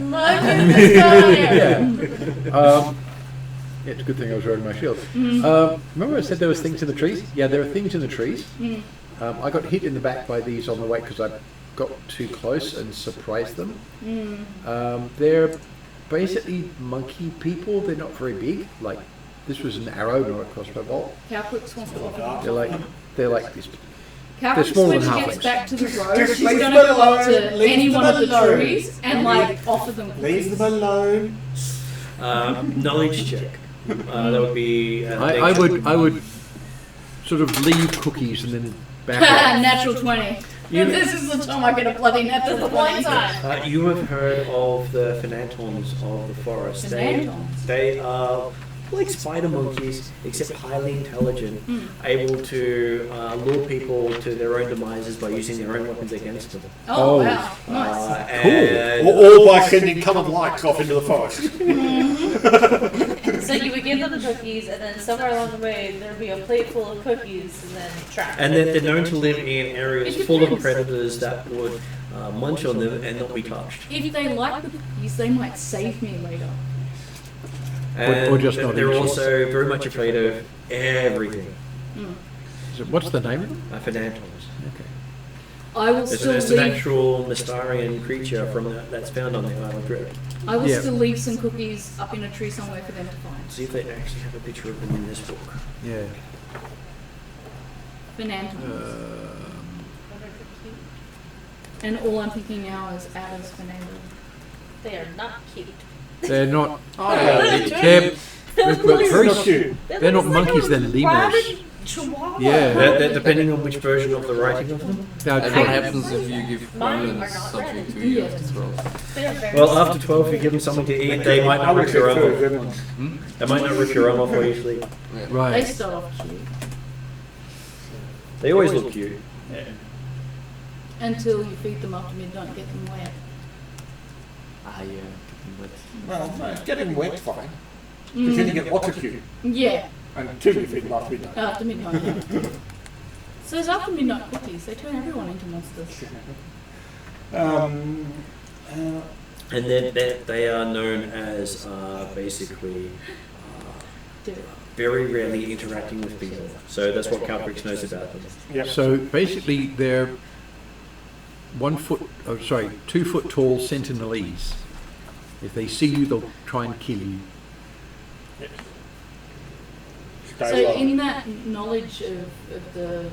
Look at this bow and arrow.
Yeah, it's a good thing I was wearing my shield. Remember I said there was things in the trees? Yeah, there are things in the trees. I got hit in the back by these on the way because I got too close and surprised them. They're basically monkey people. They're not very big. Like, this was an arrow, not a crossbow bolt.
Calcrix wants to offer.
They're like this.
Calcrix,
smaller
when
than
she gets
halflings.
back to the road,
Just
she's
leave
going
them
to go up to
alone, leave
any
them
one of the
alone.
trees and like offer them
Leave
cookies.
them alone.
Knowledge check. That would be.
I would sort of leave cookies and then back.
Natural 20. This is the time I get a bloody natural 20.
You have heard of the Phanantons of the forest. They are like spider monkeys, except highly intelligent, able to lure people to their own demises by using their own weapons against them.
Oh, wow. Nice.
And
All by sending coloured lights off into the forest.
So you would give them the cookies, and then somewhere along the way there would be a plate full of cookies, and then trap.
And they're known to live in areas full of predators that would munch on them and not be touched.
If they like the cookies, they might save me later.
And
Or just not
they're
interested.
also very much afraid of everything.
What's the name of them?
Phanantons.
Okay.
I will
It's
still
an
leave.
actual Mystarian creature that's found on the Island Drift.
I will
Yeah.
still leave some cookies up in a tree somewhere for them to find.
See if they actually have a picture of them in this book.
Yeah.
Phanantons. And all I'm thinking now is Alice Fernando.
They are not cute.
They're not.
Yeah.
They're very.
Not cute.
They're not monkeys. They're lemurs.
Chihuahua.
Yeah.
That depending on which version of the writing of them.
They're
And
tro-
what happens if you give
Mine are
violence
not
something
red.
to you
Yeah.
after 12?
They're very
Well, after 12, if you give them something to eat, they might not rip your arm off.
Hmm?
They might not rip your arm off while you sleep.
Yeah.
They
Right.
start off cute
They always look cute.
until you feed them after midnight and get them wet.
Ah, yeah.
Well, no, getting wet, fine. Because then you get water cute.
Yeah,
Until you feed them after midnight.
after midnight. Yeah. So those after midnight cookies, they turn everyone into monsters.
And then they are known as basically
Dude.
very rarely interacting with people. So that's what Calbrix knows about them.
Yep.
So basically, they're 2 foot tall sentinelese. If they see you, they'll try and kill you.
Stay
So
low.
in that knowledge of the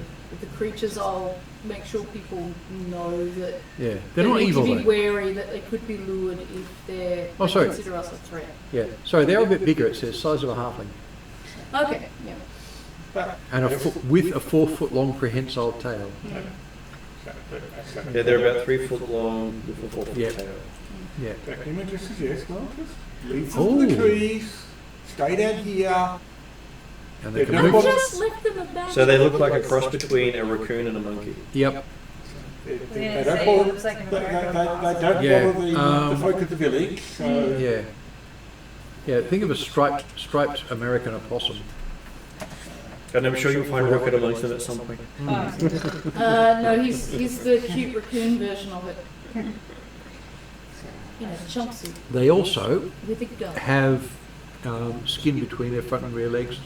creatures, I'll make sure people know that
Yeah, they're
they
not
need
evil
to be
though.
wary that they could be lured if they
Oh, sorry.
consider us a threat.
Yeah, sorry, they're a bit bigger. It says size of a halfling,
Okay, yeah.
and with a 4 foot long prehensile tail.
Yeah, they're about 3 foot long with a 4 foot
Yep.
tail.
Yeah.
Images suggest, well, just leave them
Oh.
to the trees, stay down here.
And they
Yeah,
can
no
move.
problem.
Just left them about.
So they look like a cross between a raccoon and a monkey.
Yep.
They
Yeah,
don't
it
bother,
looks like an
they
American
don't
Yeah,
bother the folk of the village, so...
Yeah. Yeah. Think of a striped American opossum.
And I'm sure you'll find Rocket amongst them at some point.
No, he's the cute raccoon version of it. You know, jumpsuit
They also
with a gun.
have skin between their front and rear legs.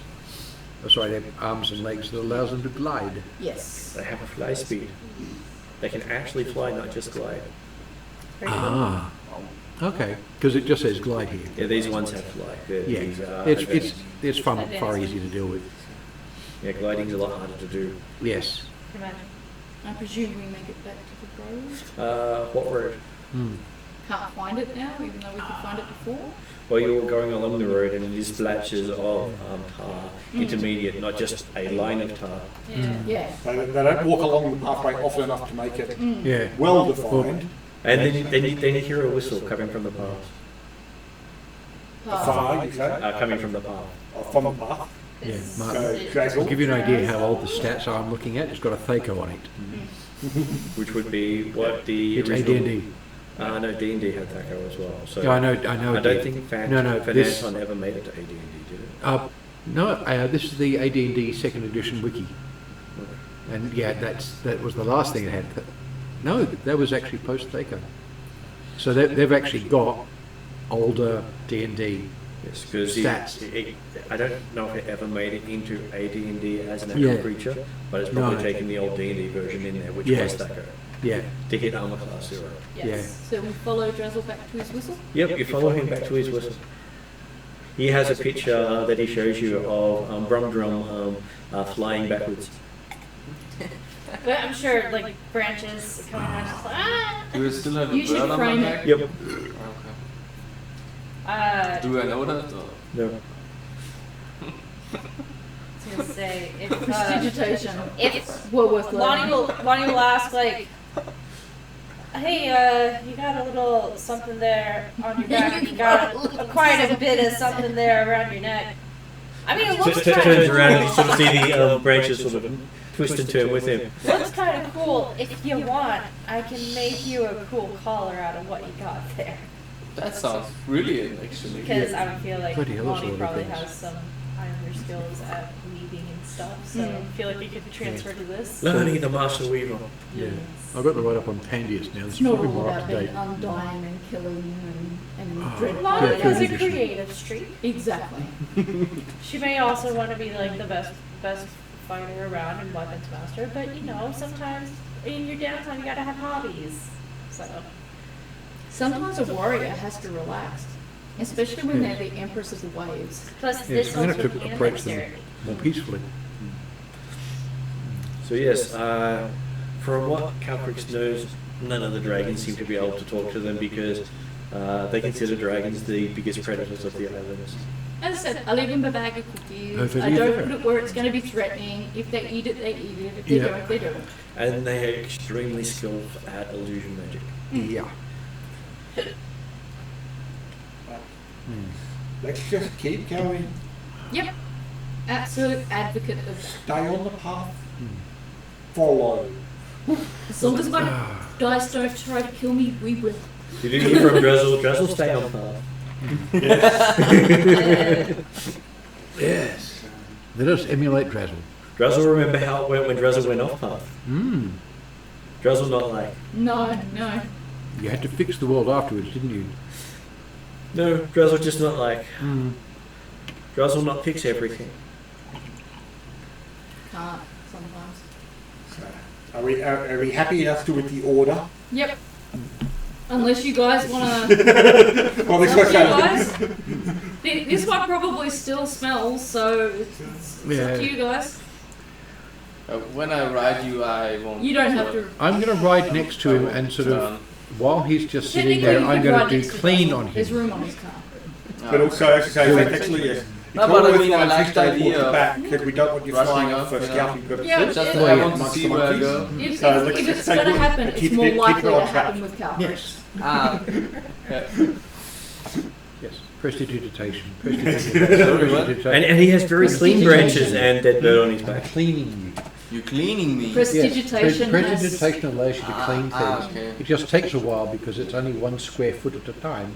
Oh, sorry, their arms and legs that allows them to glide.
Yes.
They have a fly speed. They can actually fly, not just glide.
Ah. Okay. Because it just says glide here.
Yeah, these ones have fly.
Yeah.
These are
It's far easier to deal with.
yeah, gliding's a lot harder to do.
Yes.
Imagine.
I presume we make it back to the grove.
What road?
Hmm.
Can't find it now, even though we could find it before.
Well, you're going along the road and these splashes of tar, intermediate, not just a line of tar.
Yeah.
Yeah.
They don't walk along the pathway often enough to make it
Yeah.
well defined.
And then you hear a whistle coming from the path.
Far, you say?
Coming from the path.
From the path.
Yeah.
It's-
Mark,
So,
it-
Jackal.
I'll give you an idea how old the stats are I'm looking at. It's got a Thaco on it.
Which would be what the
It's
original...
AD&D.
No, D&D had Thaco as well. So
Yeah, I know.
I
it
don't
did.
think
this.
Phananton ever made it to AD&D, did it?
No, this is the AD&D second edition wiki, and yeah, that was the last thing it had. No, that was actually post Thaco. So they've actually got older D&D.
Yes, because
Stats.
I don't know if it ever made it into AD&D as an actual
Yeah.
creature, but it's probably
No.
taken the old D&D version in there, which
Yeah.
was Thaco,
Yeah,
to hit armor class 0.
Yes.
So we follow Drazzle back to his whistle.
Yep, you follow him back to his whistle. He has a picture that he shows you of Brumdrum flying backwards.
But I'm sure, like, branches coming out, just like, ah!
Do you still have a
You should
bird on
frame
my
it.
back?
Yep.
Okay. Do I know that? Or?
No.
It's gonna say if
Prestidigitation.
if
Well worth
Lonnie
learning.
will ask like, hey, you got a little something there on your back. You got quite a bit of something there around your neck. I mean, it looks kind
Turns
of
around and you
cool.
sort of see the branches sort of twist and turn with him.
Looks kind of cool. If you want, I can make you a cool collar out of what you got there.
That sounds brilliant, actually.
Because I would feel like
Bloody hell, that's a
Lonnie
lot of
probably
things.
has some ironer skills at weaving and stuff. So I feel like you could transfer to this.
Learning the Master Weaver.
Yeah. I've got the right up on Pandius now. It's
It's not
probably
all
more up
about
to
being
date.
undying and killing and
Oh.
dread.
Lonnie
Yeah,
has a
third edition.
creative streak.
Exactly.
She may also want to be like the best fighter around and weapons master, but you know, sometimes in your downtime you gotta have hobbies. So
Sometimes a warrior has to relax, especially when they're the empress of the waves.
plus
Yes,
this
we're going
one's
to have
with
to
the
approach them
dexterity.
more peacefully.
So yes, from what Calcrix knows, none of the dragons seem to be able to talk to them because they consider dragons the biggest predators of the islands.
As I said, I leave them a bag of cookies.
No, they
I
leave
don't
it.
put it where it's going to be threatening. If they eat it, they eat it. If they
Yeah.
don't, they don't.
And they are extremely skilled at illusion magic.
Yeah.
Let's just keep going.
Yep. Absolute advocate of
Stay on the path. Follow.
as long as my dice don't try to kill me, we will.
Did you hear from Drizzle? Drizzle, stay on path.
Yes. Let us emulate Drazzle.
Drizzle, remember how it went when Drizzle went off path?
Mm.
Drizzle not like,
No.
You had to fix the world afterwards, didn't you?
no, Drizzle just not like,
Mm.
Drizzle not fix everything.
Can't sometimes.
So, are we happy enough to with the order?
Yep. Unless you guys want to.
Well, this
Up to
was
you guys. This one probably still smells, so it's up
Yeah.
to you guys.
When I ride you, I won't.
You don't have to.
I'm going to ride next to him and sort of, while he's just sitting there, I'm going to do clean on
There's
him.
room on his car.
But also, as I say, that's actually, yes.
No, but I
always
mean, I
fine
like
to
the
stay
idea
towards the
of
back because we don't want you
rushing
flying
up,
off for
you know.
scalping. But
Yeah,
Just that
yeah.
I want to
Amongst
see
the
where I
monkeys.
go.
If,
So
if
let's
it's
just
going to
take it
happen,
and
it's
keep
more
it
likely
on
to
track.
happen with Calvary.
Yes.
Ah. Yeah.
Yes. Prestidigitation.
Sorry, what?
And he has very clean branches and dead bird on his back.
Cleaning you.
You're cleaning me.
Prestidigitation has...
Prestidigitation allows you to clean things.
Okay.
It just takes a while because it's only 1 square foot at a time.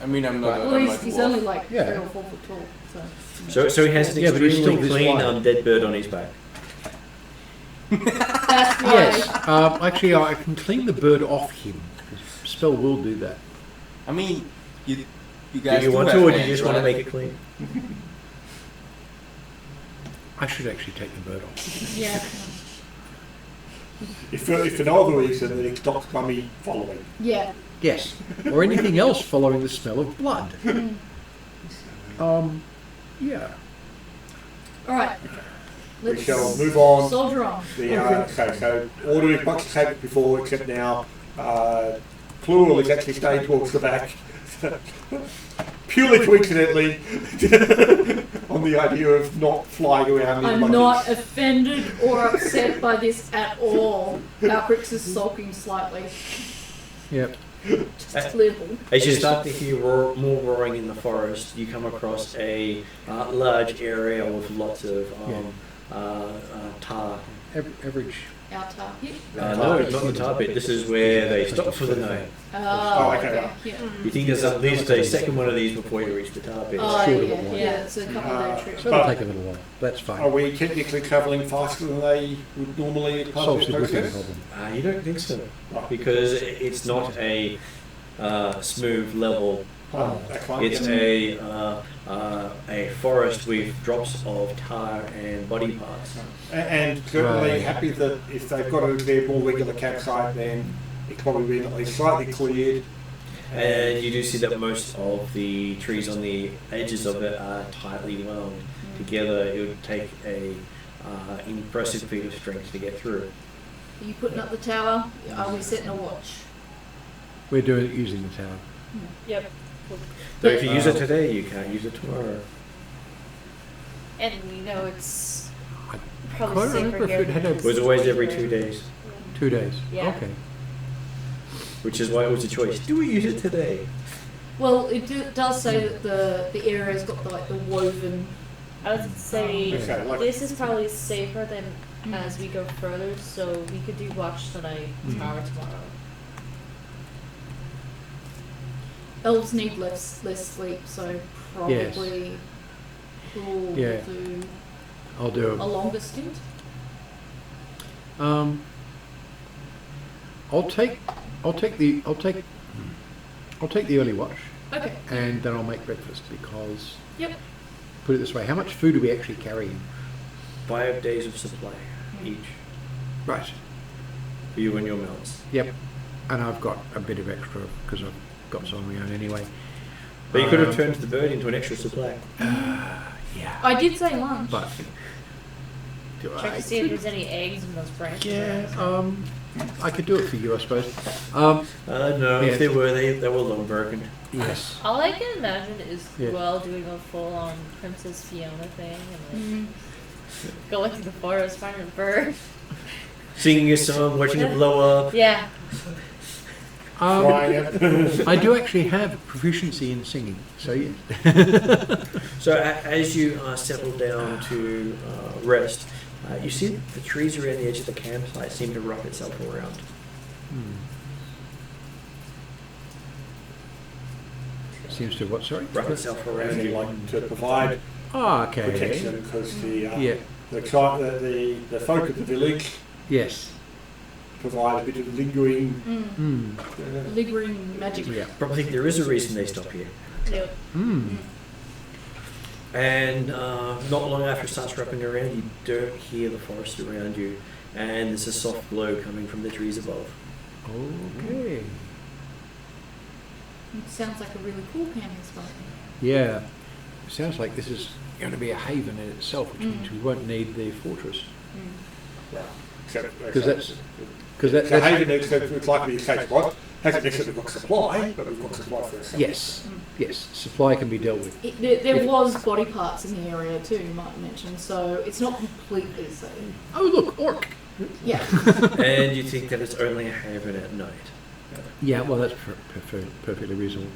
I mean, I'm not.
Well,
I'm
he's
like,
only like
Yeah.
3 or 4 foot tall.
So he has an
Yeah, but he's
extremely
still this
clean
wide.
dead bird on his back.
That's why...
Yes. Actually, I can clean the bird off him. The spell will do that.
I mean, you
Do
guys.
you want
have
to, or do you
hands,
just want to
right?
make it clean?
I should actually take the bird off.
Yeah.
if for no other reason than it stops mummy following.
Yeah.
Yes. Or anything else following the smell of blood. Yeah.
Alright.
We shall move on.
Soldier on.
So order is much the same as before, except now plural is actually staying towards the back. Purely coincidentally, on the idea of not flying around.
I'm not offended or upset by this at all. Calcrix is sulking slightly.
Yep.
Just a little.
As you start to hear more roaring in the forest, you come across a large area with lots of tar.
Average.
Our tar. Yep.
No, not the tar pit. This is where they stop for the night.
Oh,
okay.
okay. Yeah.
You think there's at least a second one of these before you reach the tar pit.
Oh,
short of
yeah,
a one.
yeah. It's a couple of day trip.
So it'll take a little while. That's fine.
Are we technically travelling faster than they would normally as part of
Solves
the
the whipping
process?
problem.
You don't think so,
Right.
because it's not a smooth level.
That's fine.
It's a forest with drops of tar and body parts.
And certainly
Right.
happy that if they've got their more regular campsite, then it's probably been at least slightly cleared.
And you do see that most of the trees on the edges of it are tightly wound together. It would take a impressive feat of strength to get through.
Are you putting up the tower? Are we setting a watch?
We're using the tower.
Yep.
So if you use it today, you can't use it tomorrow.
And you know it's
I
probably
can't
safer
remember if
here.
it had a-
It was always every 2 days,
2 days.
Yeah.
Okay.
which is why it was a choice. Do we use it today?
Well, it does say that the area's got like the woven.
I would say
Okay, like-
this is probably safer than as we go further, so we could do watch tonight, tower tomorrow.
Elves need less sleep, so probably we'll
Yeah.
do
I'll do
a longer stint.
I'll take the early watch,
Okay.
and then I'll make breakfast because.
Yep.
Put it this way: how much food are we actually carrying?
5 days of supply each
Right.
for you and your mounts.
Yep. And I've got a bit of extra because I've got some of my own anyway.
But you could have turned the bird into an extra supply.
Yeah.
I did say lunch.
But do
Check
I?
to see if there's any eggs in those branches.
Yeah. I could do it for you, I suppose.
No,
Yeah.
if they were, they were long broken.
Yes.
All I can imagine is
Yeah.
Well doing a full-on Princess Fiona thing and like
Mm.
going through the forest, finding a bird.
Singing a song, watching it blow up.
Yeah.
Flying it.
I do actually have proficiency in singing, so yeah.
So as you settle down to rest, you see the trees around the edge of the campsite seem to wrap itself around.
Seems to what? Sorry.
Wrap itself around
And they
you.
like to provide
Oh, okay.
protection because
Yeah.
the folk of the village
Yes.
provide a bit of lingering.
Lingering magic.
Yeah.
Probably think there is a reason they stop here.
Yep.
And not long after it starts wrapping around, you don't hear the forest around you, and there's a soft glow coming from the trees above.
Okay.
It sounds like a really cool camping spot.
Yeah. Sounds like this is going to be a haven in itself, which means we won't need the fortress. Because that's
It's a haven, it's like the escape spot. Hasn't necessarily got supply, but we've got supply for ourselves.
yes, yes. Supply can be dealt with.
There was body parts in the area too, you might mention, so it's not completely safe.
Oh look, orc.
Yeah.
And you think that it's only a haven at night.
Yeah, well that's perfectly reasonable.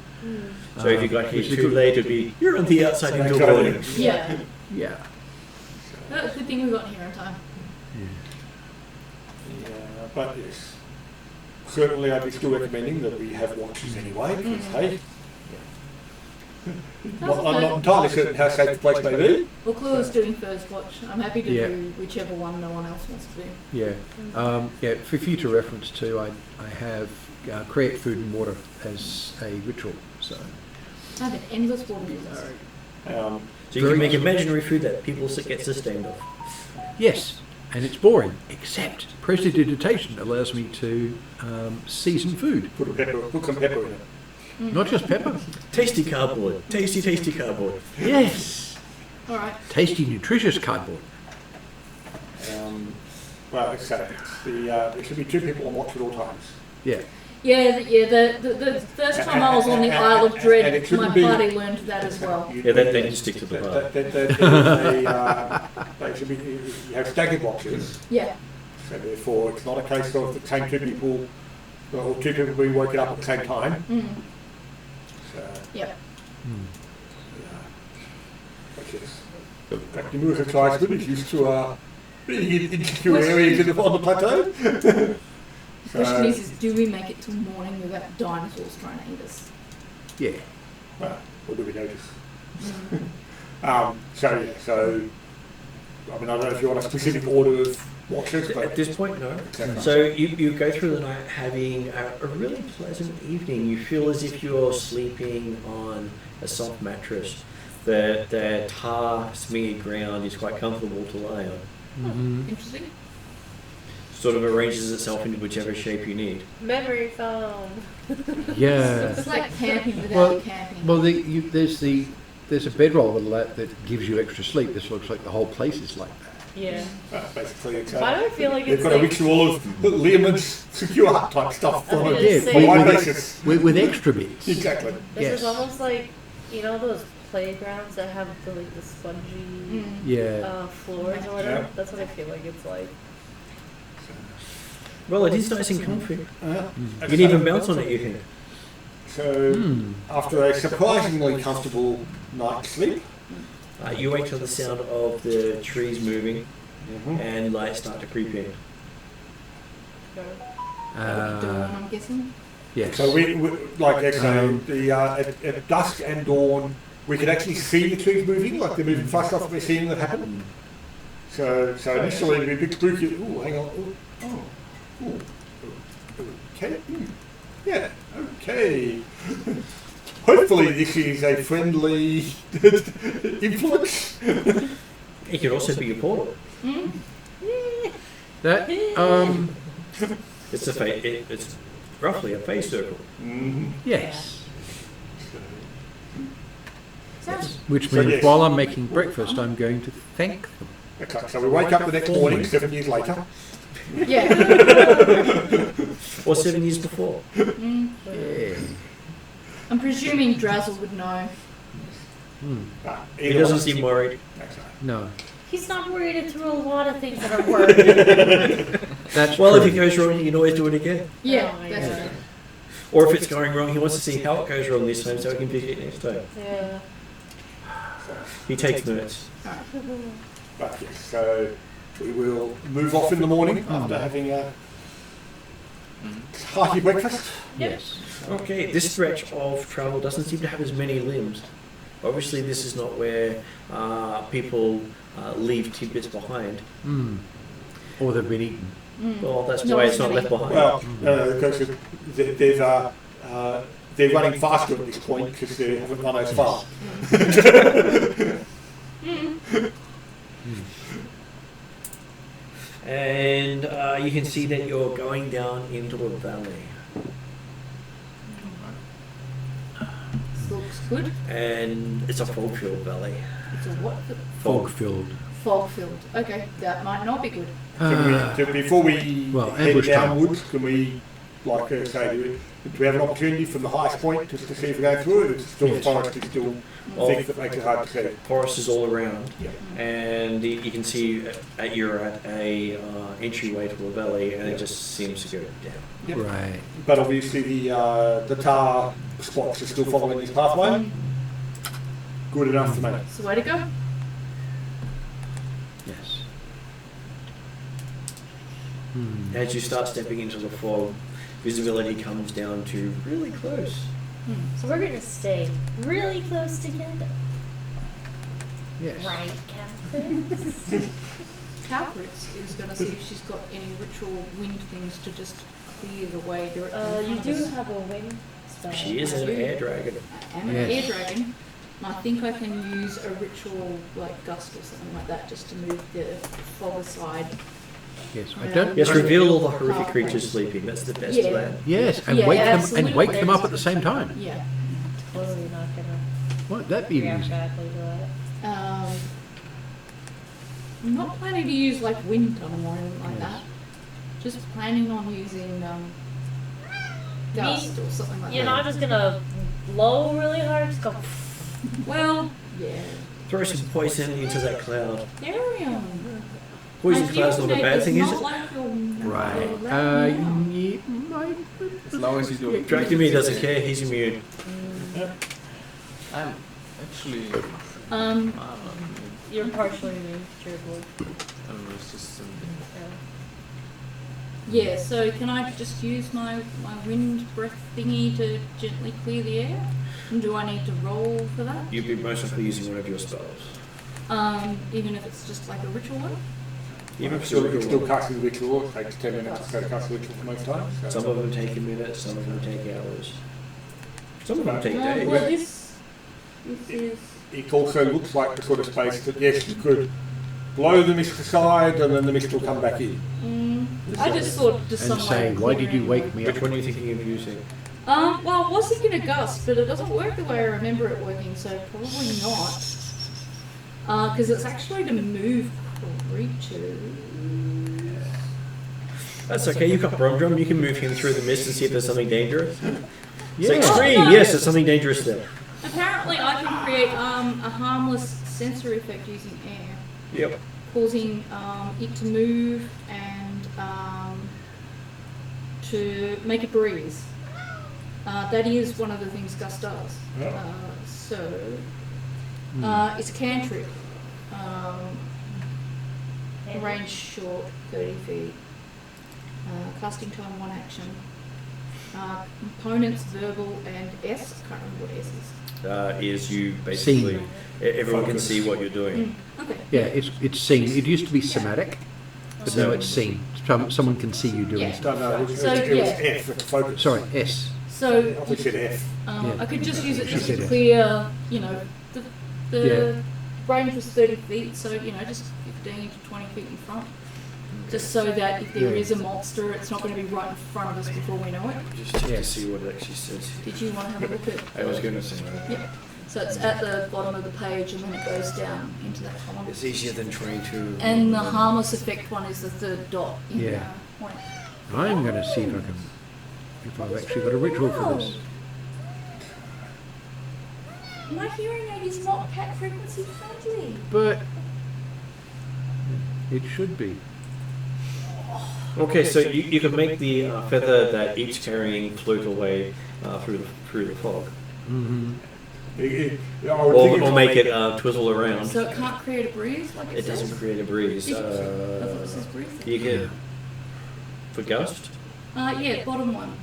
So if you got here
which is
too
good.
late, it'd be, you're on the outside until
Exactly.
morning.
Yeah.
Yeah.
Good thing we got here in time.
Yeah, but yes. Certainly I'd be still recommending that we have watches anyway, because hey, I'm not entirely certain how safe the place may be.
Well, Clue's doing first watch. I'm happy to
Yeah.
do whichever one no one else wants to do.
Yeah. Yeah. For future reference too, I have create food and water as a ritual. So.
I have an endless water business.
So you can make imaginary food that people get sustained of.
Yes, and it's boring, except prestidigitation allows me to season food.
Put some pepper in it.
Not just pepper.
Tasty cardboard. Tasty, tasty cardboard.
Yes.
All right.
Tasty, nutritious cardboard.
Well, except there should be 2 people on watch at all times.
Yeah.
Yeah. The first time I was on the Isle of
and
Dread,
it
my
shouldn't be-
party learned that as well.
Yeah, then you stick to the bar.
They should be, you have staggered watches,
Yeah.
so therefore it's not a case of the same 2 people, or 2 people being woken up at the same time. So,
Yep.
which is, Dr. Moore's tribesman is used to being in insecure areas on the plateau.
The question is do we make it till morning without dinosaurs trying to eat us?
Yeah.
Well, what do we notice? So I mean, I don't know if you want a specific order of watches, but
At this point, no.
Okay.
So you go through the night having a really pleasant evening. You feel as if you're sleeping on a soft mattress. The tar smeared ground is quite comfortable to lie on.
Interesting.
Sort of arranges itself into whichever shape you need.
Memory foam.
Yeah.
It's like camping without
Well,
camping.
well, there's a bedroll that gives you extra sleep. This looks like the whole place is like that.
Yeah.
basically it's,
Why do I feel like
they've
it's
got a
like
ritual of Liamon's secure hut type stuff
I was
on
gonna
a
say-
wide
With-
basis.
With extra bits.
Exactly.
this
Yes.
is almost like, you know, those playgrounds that have the spongy
Yeah.
floors or whatever. That's what I feel like it's like.
Well, it is nice and comfy.
Mm.
You can even bounce on it, you think.
So, after a surprisingly comfortable night's sleep,
You wake to the sound of the trees moving and lights start to creep in.
Dawn, I'm guessing.
Yes.
so we like at dusk and dawn, we could actually see the trees moving, like they're moving fast enough that we're seeing that happen. So initially it'd be a bit spooky. Ooh, hang on. Ooh. Okay. Yeah. Okay. Hopefully this is a friendly influence.
It could also be a portal.
That
It's it's roughly a phase circle.
yes.
Sounds
Which
So
means
yes.
while I'm making breakfast, I'm going to thank them.
Okay, so we wake up the next morning, 7 years later.
Yeah.
Or 7 years before.
Yeah.
I'm presuming Drazzle would know.
He doesn't seem worried.
No.
He's not worried through a lot of things that are worried.
That's
Well, if
true.
it goes wrong, you can always do it again.
Yeah,
Oh,
that's
yeah.
right.
Or if it's going wrong, he wants to see how it goes wrong this time so he can fix it next time.
Yeah.
He takes notes.
But yes, so we will move off in the morning after having a hearty breakfast.
Yes.
Okay, this stretch of travel doesn't seem to have as many limbs. Obviously, this is not where people leave tidbits behind.
Or they've been eaten.
Well, that's
No,
why
it's
it's not
not
left behind.
Well, because they're running faster at this point because they haven't run as far.
And you can see that you're going down into a valley.
Looks good.
And it's a fog-filled valley.
It's a what?
Fog-filled.
Fog filled. Okay, that might not be good.
Before we
well,
head
ambush time.
downwards, can we, like say, do we have an opportunity from the highest point just to see if we go through it? It's still the forest, it's still things that makes it hard to see.
Forest is all around,
Yeah.
and you can see you're at a entryway to a valley, and it just seems to go down.
Yep.
Right.
But obviously the tar spots are still following this pathway. Good enough for me.
So where to go?
Yes.
As you start stepping into the fog, visibility comes down to really close.
So we're gonna stay really close together,
Yes.
right, Catherine?
Calcritz is going to see if she's got any ritual wind things to just clear the way directly in
You
front
do
of us.
have a wind spell.
She is an air dragon.
I'm
Yes.
an air dragon. And I think I can use a ritual like gust or something like that just to move the fog aside.
Yes. I don't.
Yes, reveal all the horrific creatures sleeping. That's the best
Yeah.
plan.
Yes, and
Yeah,
wake them
absolutely.
up at the same time.
Yeah.
Totally not gonna
Won't that be
react
easy?
badly to that.
I'm not planning to use like wind tunnel or anything like that. Just planning on using dust or something like
You're
that.
not just gonna blow really hard, just go.
Well, yeah.
Throw some poison into that cloud.
Arium.
Poison cloud's not a bad thing, is it?
Right.
As long as you do it.
Dracomir doesn't care, he's immune.
I'm actually
You're partially immune to your blood.
I'm resistant.
Yeah, so can I just use my wind breath thingy to gently clear the air? And do I need to roll for that?
You'd be most likely using one of your spells.
Even if it's just like a ritual one?
Even if
Still
it's
casting the ritual, it takes 10 minutes to cast the ritual for most times. So.
some of them take a minute, some of them take hours. Some of them take
Well,
days.
this is...
It also looks like the sort of space that, yes, you could blow the mist aside and then the mist will come back in.
I just thought just
And
some
say,
way of
why did you
clearing
wake me up?
Which one are you thinking of using?
Well, I was thinking a gust, but it doesn't work the way I remember it working, so probably not. Because it's actually to move creatures.
That's okay, you've got Bromdrum, you can move him through the mist and see if there's something dangerous. It's
Yeah.
extreme, yes, there's something dangerous there.
Apparently, I can create a harmless sensory effect using air,
Yep.
causing it to move and to make a breeze. That is one of the things Gus does. It's a cantrip. Range short, 30 feet. Casting time 1 action. Components verbal and S. I can't remember what S is.
Is you basically everyone can see what you're doing.
Okay.
Yeah, it's seen. It used to be somatic, but now it's seen. Someone can see you doing
Yeah.
stuff.
No, it was
So,
F, focus.
Sorry, S.
So
I think it said F.
Yeah.
I could just use it
She
just
said
to
it.
clear, the
Yeah.
range was 30 feet, so, just 15 to 20 feet in front. Just so that if there
Yeah.
is a monster, it's not going to be right in front of us before we know it.
Just check
Yeah.
to see what it actually says.
Did you want to have a look at
I was going to say
Yep. So it's at the bottom of the page and then it goes down into that column.
it's easier than trying to.
And the harmless effect one is the third dot in
Yeah.
the point.
I'm going to see if I've actually got a ritual for this.
My hearing aid is not cat frequency friendly.
But it should be.
Okay, so you can make the feather that it's carrying float away through the fog,
Mm-hmm.
I would think
or make it twizzle around.
So it can't create a breeze like it,
It
says?
doesn't create a breeze.
I thought it says breeze.
You can for gust.
Yeah, bottom one.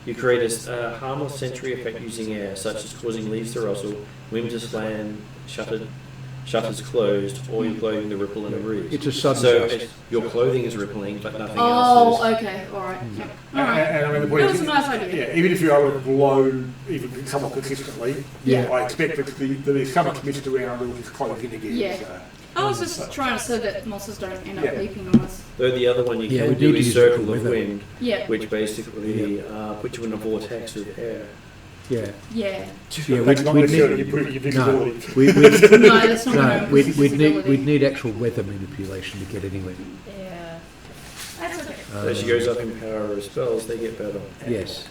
You create a harmless sensory effect using air, such as causing leaves to rustle, wind to slam, shutters closed, or your clothing to ripple in a breeze.
It's a sudden
So
gust.
your clothing is rippling, but nothing else is.
Oh, okay, alright. Yeah.
And
Alright.
I mean, the point
That
is,
was a nice idea.
yeah, even if you're able to blow even somewhat consistently,
Yeah.
I expect that there's so much mist around that will just close in again.
Yeah.
So.
I was just trying to so that monsters don't end up
Yeah.
leaping on us.
Though the other one you
Yeah,
can
we
do
need to
is
use
circle
it
of
with it.
wind,
Yeah.
which basically puts you in a vortex of air.
Yeah.
Yeah.
Yeah,
That's not necessarily
need,
your
no,
visibility.
we'd,
No, that's not
no,
gonna
we'd
increase
need
visibility.
actual weather manipulation to get anywhere.
Yeah. That's okay.
As she goes up in power of spells, they get better.
Yes.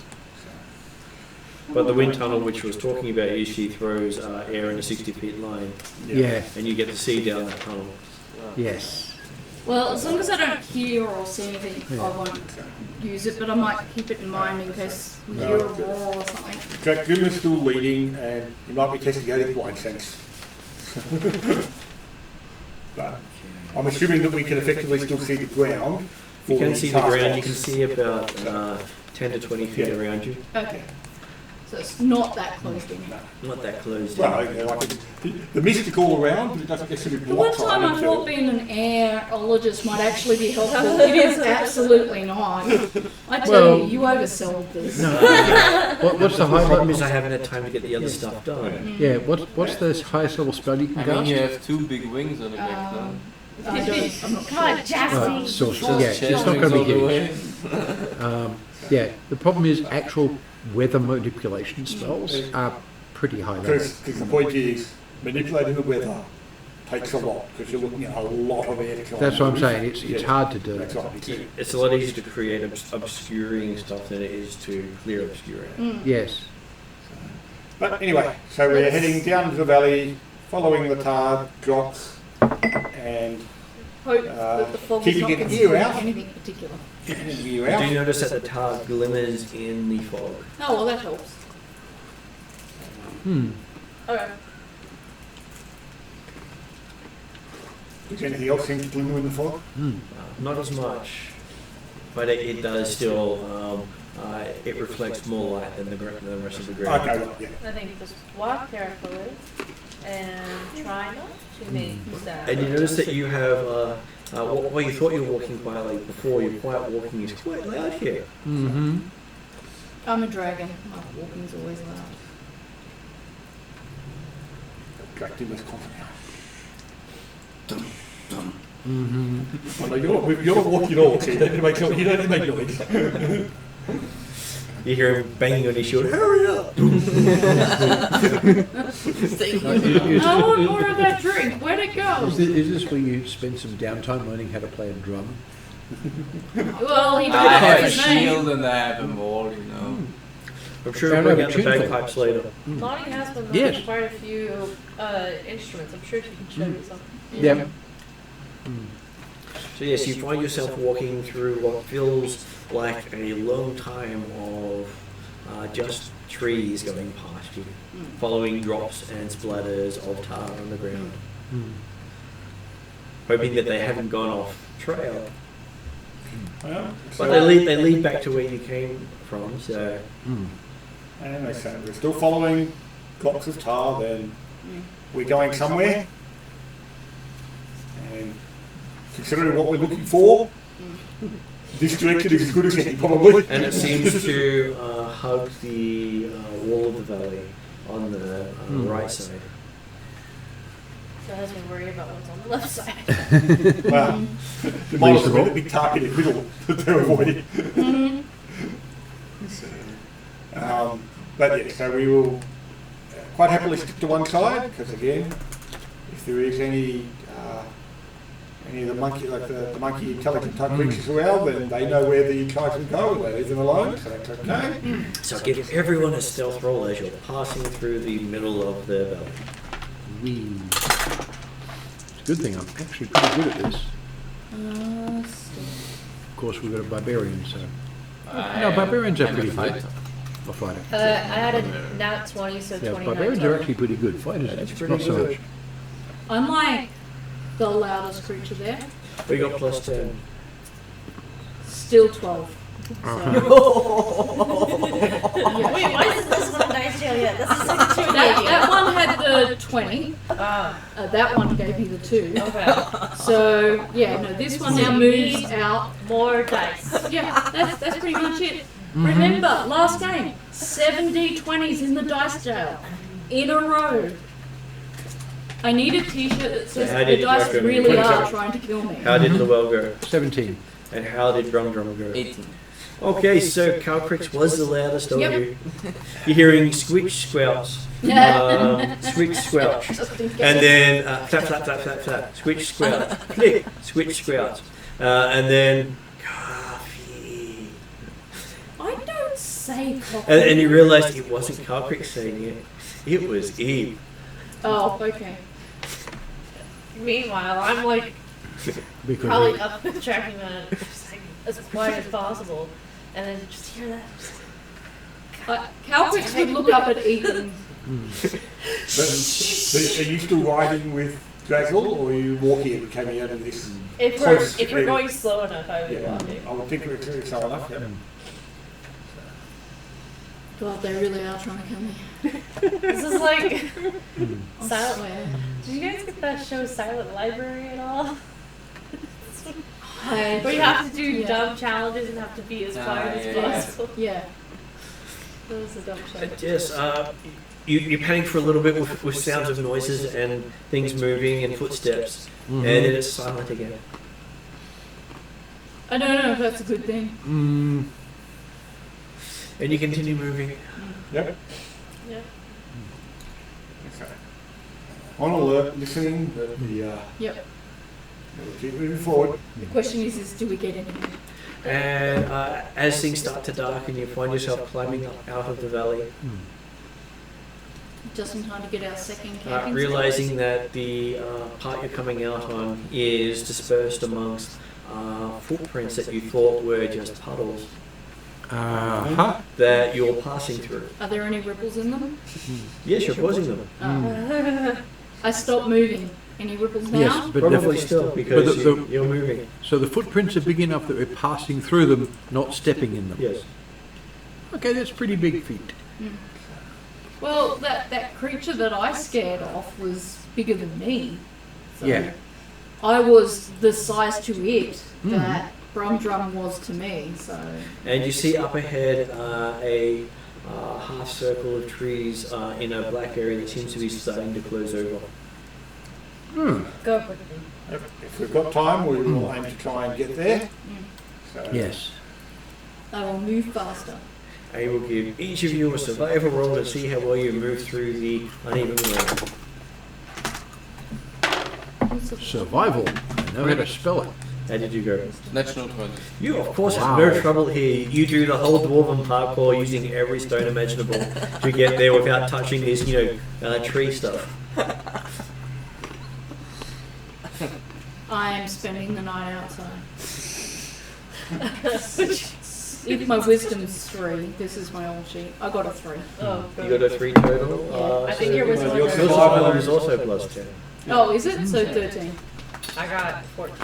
But the wind tunnel, which I was talking about, is she throws air in a 60 feet line,
Yeah.
and you get to see down that tunnel.
Yes.
Well, as long as I don't hear or see anything,
Yeah.
I won't use it, but I might keep it in mind in case we hear a roar or something.
Jack Grimm is still leading, and you might be testing out his blind sense. But I'm assuming that we can effectively still see the ground.
You
for
can see the
task
ground, you
box.
can see about 10 to 20 feet around you.
Okay. So it's not that closed in.
Not that close.
Well, you know, like the mist is all around, but it doesn't necessarily
The one
block
time I thought being an airologist might actually be helpful. It is absolutely not. I tell
Well-
you, you oversold this.
No. What's the
The problem
highlight?
is I haven't had time to get the other stuff done.
Yeah. What's the highest level spell you can
I mean, you
cast?
have 2 big wings on the back now.
I don't, I'm not
Come on,
Right,
Jasmine.
so
Just
yeah, it's
chest
not going to
wings
be
all the
huge.
way.
Yeah, the problem is actual weather manipulation spells are pretty high level.
Because the point is, manipulating the weather takes a lot, because you're looking at a lot of air to try
That's
and
what I'm
move.
saying. It's hard to do.
That's right.
It's a lot easier to create obscuring stuff than it is to clear obscuring.
Yes.
But anyway, so we're heading down to the valley, following the tar drops, and
hope that the fog is
keeping
not
it
concealing
ear out.
anything particular.
getting you
Do you
out.
notice that the tar glimmers in the fog?
Oh, well, that helps. Okay.
Is anything else seem to glimmer in the fog?
Not as much, but it does still. It reflects more light than the rest of the ground.
Okay, right, yeah.
I think just walk carefully and try not to make sound.
And you notice that you have. Well, you thought you were walking quietly before. Your quiet walking is quite loud here.
Mm-hmm.
I'm a dragon. My walking's always loud.
Dragged in with confidence.
Mm-hmm.
Well, no, you're not walking at all, so you don't need to make noise.
You hear him banging on his shield. Hurry up!
I want more of that drink. Where'd it go?
Is this where you spend some downtime learning how to play a drum?
Well, he
I
tried
have a
his name.
shield and I have a wall, you know.
I'm sure
Found
we'll bring
out
out
a
the
tune for it.
bagpipes later.
Lonnie has been
Yes.
learning quite a few instruments. I'm sure she can show you some.
Yeah.
So yes, you find yourself walking through what feels like a long time of just trees going past you, following drops and splatters of tar on the ground, hoping that they haven't gone off trail.
Well,
But they lead back to where you came from. So
and they say we're still following blocks of tar, then we're going somewhere. And considering what we're looking for, this direction is as good as any, probably.
and it seems to hug the wall of the valley on the right side.
So has me worry about what's on the left side.
Well, there might also be a big target in the middle that they're avoiding. But yeah, so we will quite happily stick to one side, because again, if there is any of the monkey, like the monkey intelligent type creatures around, then they know where the guys will go, and they leave them alone, so that's okay.
So give everyone a stealth roll as you're passing through the middle of the valley.
It's a good thing I'm actually pretty good at this. Of course, we've got a barbarian, so. No, barbarians are pretty good. Or fighter.
I had a nat 20, so
Yeah,
29.
barbarians are actually pretty good. Fighters,
That's
not
pretty
so
good.
much.
I'm like the loudest creature there.
We got plus 10.
Still 12.
Uh-huh.
Wait, why is this one a dice jail yet? This is like 2
That one had the 20.
Ah,
That one gave me the 2.
okay.
So, yeah, no, this one now moves out.
More dice.
Yeah, that's pretty much it. Remember, last game, 7 D20s in the dice jail. In a row. I need a t-shirt that says
How
the
did you
dice
reckon?
really are trying to kill me.
How did Llewell go?
17.
And how did Drum go?
18.
Okay, so Calcrix was the loudest of
Yep.
you. You're hearing squeak squelch, squeak squelch, and then flap flap flap flap flap, squeak squelch, click, squeak squelch, and then coffee.
I don't say coffee.
And you realised it wasn't Calcrix saying it; it was Eve.
Oh, okay.
Meanwhile, I'm like
Because
probably up with tracking that as quiet as possible, and then just hear that.
Calcrix would look up at Ethan.
But are you still riding with Drazzle, or are you walking and coming out of this?
If
Close
we're
to-
going slow enough, I would be
Yeah,
walking.
I would think we're slow enough. Yeah.
God, they really are trying to kill me.
This is like
I
silent.
swear.
Did you guys get that show Silent Library at all?
I-
Where you have to do
Yeah.
dumb challenges and have to be as quiet as
yeah.
possible.
Yeah.
That was a dumb show.
Yes, you panic for a little bit with sounds of noises and things moving and footsteps, and then it's silent again.
I don't know if that's a good thing.
And you continue moving.
Yep.
Yeah.
Okay. On alert, listening, but
Yep.
we'll keep moving forward.
The question is do we get anywhere?
And as things start to darken, you find yourself climbing up out of the valley,
Just in time to get our second camping
realizing that the part you're coming out on is dispersed amongst footprints that you thought were just puddles that you're passing through.
Are there any ripples in them?
Yes, you're causing them.
I stopped moving. Any ripples now?
Yes, but
Probably
definitely
still, because
but the-
you're moving.
So the footprints are big enough that we're passing through them, not stepping in them.
Yes.
Okay, that's pretty big feat.
Well, that creature that I scared off was bigger than me. So
Yeah.
I was the size to it that Brumdrum was to me, so...
And you see up ahead a half circle of trees in a black area that seems to be starting to close over.
Go quickly.
If we've got time, we will aim to try and get there. So,
Yes.
I will move faster.
I will give each of you a survival roll to see how well you move through the uneven ground.
Survival. I know how to spell it.
How did you go?
Natural 20.
You, of course,
Wow.
have no trouble here. You do the whole dwarven parkour using every stone imaginable to get there without touching this, tree stuff.
I am spending the night outside. If my wisdom's 3, this is my old sheet. I got a 3.
Oh,
You got a 3 total.
Yeah.
I think your wisdom
Your
was
survival is also +10.
Oh, is it? So 13.
I got 14,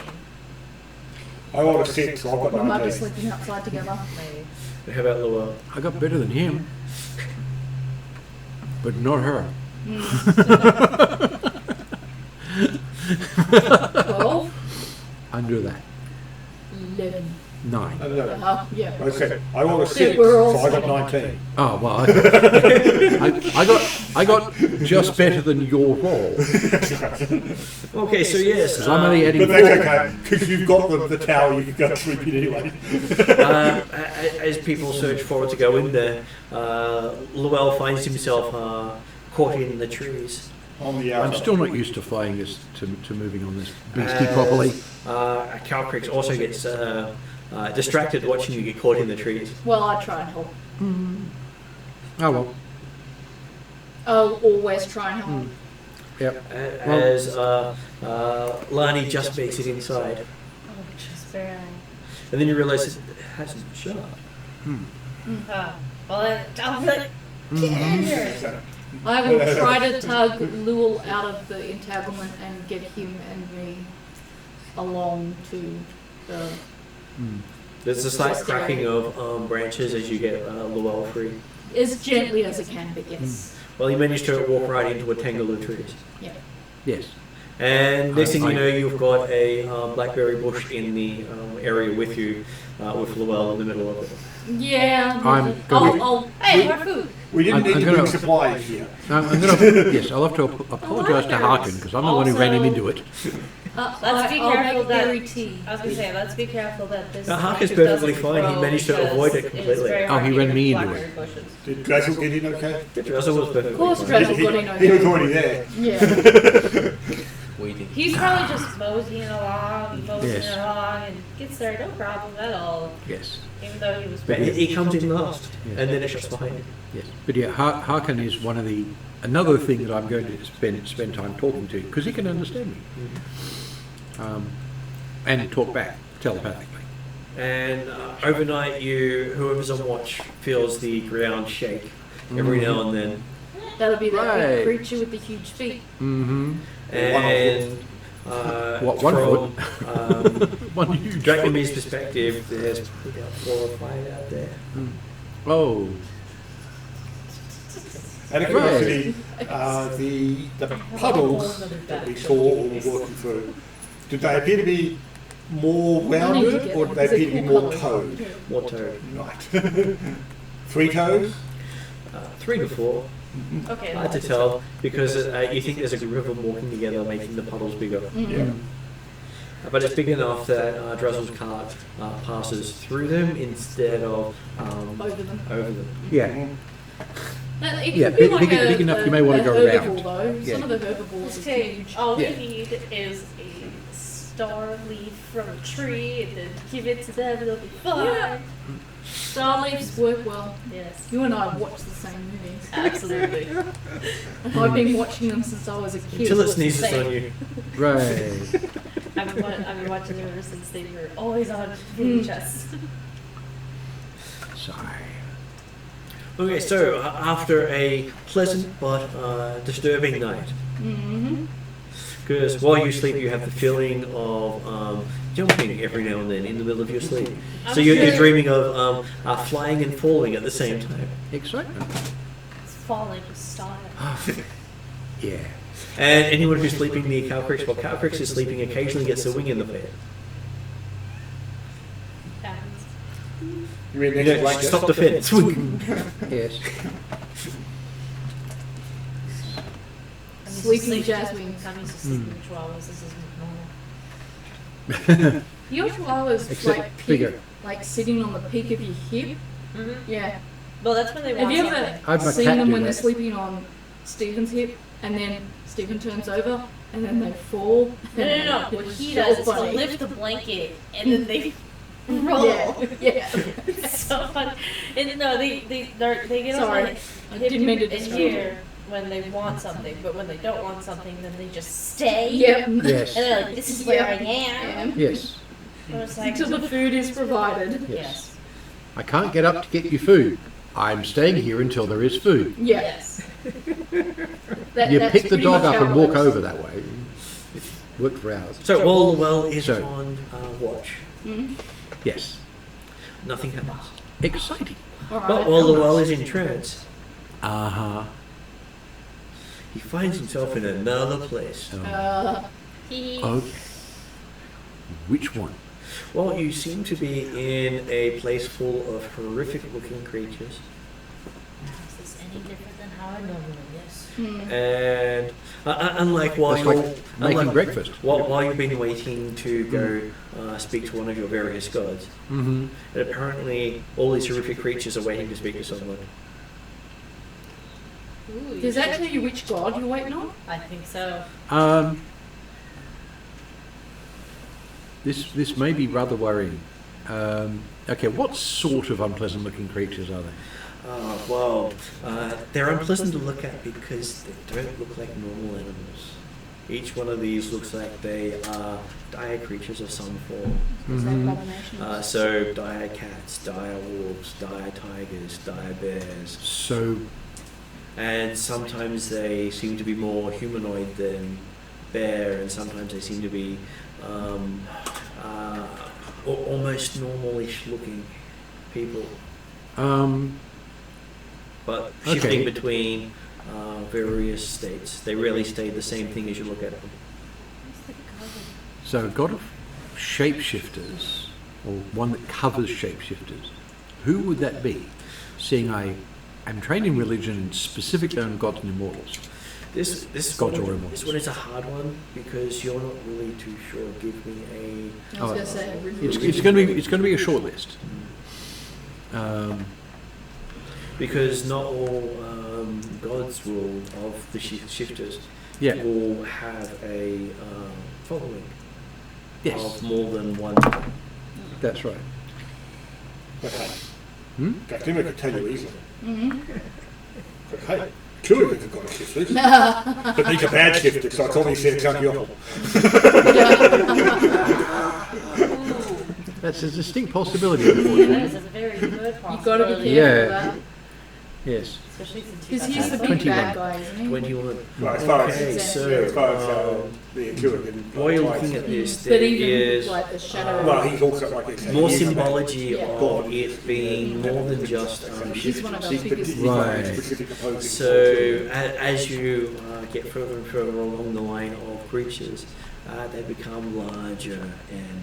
I rolled a 6, so I've
We
got
might be
19.
sleeping outside together.
maybe.
How about Llewellyn?
I got better than him, but not her.
12,
Under that.
11.
9.
I don't know.
Yeah.
Okay, I rolled a 6,
We're all
so I got
sleeping.
19.
Oh well, I got just better than your roll.
Okay, so yes.
'Cause I'm only adding
But
4.
that's okay, because you've got the tower, you can go sleep in anyway.
As people search forward to go in there, Llewellyn finds himself caught in the trees.
On the
I'm
outside.
still not used to flying this to moving on this beastie properly.
Calcrix also gets distracted watching you get caught in the trees.
Well, I try and help.
Oh well.
I'll always try and help.
Yep.
As Lani just makes it inside.
Oh, just very.
And then you realise it hasn't shut.
Well, then, I'm like, get in here.
I will try to tug Lul out of the entanglement and get him and me along to the...
There's a slight cracking of branches as you get Llewellyn free.
As gently as I can, but yes.
Well, you manage to walk right into a tangle of trees.
Yeah.
Yes.
And next thing you know, you've got a blackberry bush in the area with you, with Llewellyn in the middle of it.
Yeah.
I'm going.
I'll
Hey, more food.
We didn't
I'm
need to
gonna-
bring supplies here.
I'm going to. Yes, I'll have to apologise to Harkin because I'm the one who ran him into it.
Let's be
I'll
careful
make
that-
berry tea.
I was gonna say, let's be careful that this.
Now, Hark is
cactus
perfectly
doesn't
fine. He
grow
managed to
because
avoid it
it's
completely.
very
Oh,
hard
he
to
ran
get
me into
blackberry
it.
bushes.
Did Drazel get in okay?
Russell was perfectly
Of course,
fine.
Drazel
He
got in
was
okay.
already there.
Yeah.
Waiting.
He's probably just moseying along,
Yes.
and gets there no problem at all.
Yes.
Even though he was.
But he comes in last,
Yes.
and then it shuts behind him.
Yes. But yeah, Harkin is one of the another thing that I'm going to spend time talking to because he can understand me and talk back telepathically.
And overnight, whoever's on watch feels the ground shake every now and then.
That'll be that
Right.
big creature with the huge feet.
Mm-hmm.
And
What, one
from
One huge.
Dracomir's perspective, there's probably about 4 or 5 out there.
Oh.
Out of curiosity, the puddles that we saw or were walking through, did they appear to be more rounded or did they appear to be more toed?
More toad.
Right. 3 toes?
3 to 4.
Okay.
Hard to tell because you think there's a group of them walking together, making the puddles bigger.
Yeah.
But it's big enough that Drazel's cart passes through them instead of
Over them.
over them.
Yeah.
It
Yeah,
could be
big- big enough you may wanna go
herbivore,
around.
Though.
Yeah.
Some of the herbivores are huge.
All
Yeah.
we need is a star leaf from a tree and then give it to them and they'll be fine.
Yeah. Star leaves work well.
Yes.
You and I have watched the same movies.
Absolutely.
And I've been watching them since I was a kid.
Until it sneezes on you.
Right.
I've been watching them ever since they were always on VHS.
Sigh.
Okay, so after a pleasant but disturbing night,
Mm-hmm.
because while you sleep, you have the feeling of jumping every now and then in the middle of your sleep. So you're dreaming of flying and falling at the same time.
Excitement.
It's falling with style.
Yeah.
And anyone who's sleeping near Calcrix, while Calcrix is sleeping, occasionally gets a wing in the bed.
Happens.
You mean
You
next
know,
blanket?
stop the fence.
Yes.
I'm used to
Sleeping
sleep-
Jasmine.
I'm used to sleeping with chihuahuas. This isn't normal.
Your chihuahua's
Except
like
bigger.
like sitting on the peak of your hip.
Mm-hmm.
Yeah.
Well, that's when they
Have
want
you
something.
ever
I've had my
seen
cat
them
do
when they're
that.
sleeping on Stephen's hip and then Stephen turns over and then they fall.
No. What he does is he'll lift the blanket and then they roll.
Yeah.
It's so fun. And no, they get
Sorry,
on
I didn't mean to
in
distract
here when they want something, but when they don't want something, then they just stay.
Yep.
Yes.
And they're like, "This is where I am."
Yes.
I was like,
Until the food is provided.
yes.
I can't get up to get you food. I'm staying here until there is food.
Yeah.
Yes.
You
That's
pick the
pretty
dog
much
up
how
and
it
walk
works.
over that way. It's worked for hours.
So while the well is
So-
on watch,
Mhm.
Yes.
nothing happens.
Exciting.
All right.
But while the well is in trance,
Uh-huh.
he finds himself in another place.
He.
Okay. Which one?
Well, you seem to be in a place full of horrific-looking creatures,
Is this any different than how I normally is?
and unlike while
That's
you're
like making breakfast.
while you've been waiting to go speak to one of your various gods,
Mm-hmm.
and apparently all these horrific creatures are waiting to speak to someone.
Ooh,
Does that tell you which god you're waiting on?
I think so.
This may be rather worrying. Okay, what sort of unpleasant-looking creatures are they?
They're unpleasant to look at because they don't look like normal animals. Each one of these looks like they are dire creatures of some form. So dire cats, dire wolves, dire tigers, dire bears.
So,
And sometimes they seem to be more humanoid than bear, and sometimes they seem to be almost normalish looking people. But shifting
Okay.
between various states. They rarely stay the same thing as you look at them.
so a god of shapeshifters, or one that covers shapeshifters. Who would that be? Seeing I am trained in religion and specifically on gods and immortals.
This
Gods or
one,
immortals.
this one is a hard one because you're not really too sure. Give me
I was going to say.
It's going to be a short list.
because not all gods will of the shifters
Yeah.
will have a following
Yes,
of more than one.
that's right.
Okay.
Hmm?
Captain, I could tell you easily.
Mm-hmm.
Okay. Two of them have got shifters. But these are bad shifters, so it's obviously a junkie awful.
That's a distinct possibility,
That
unfortunately.
is a very good possibility.
You've got to be careful
Yeah.
of that.
Yes.
Especially since
Because he's the big
21.
bad guy, isn't he?
21.
Right, as far
Okay,
as,
so
as, far as the Atruaghin.
while you're looking at this,
But
there
even
is
like the shadow.
Well, he's also like it's
more
he's a
symbology
Yeah.
of it being more than just
He's one of
man.
those biggest.
He's got
Right.
specific opposing
So as you get further and further along the line of creatures, they become larger and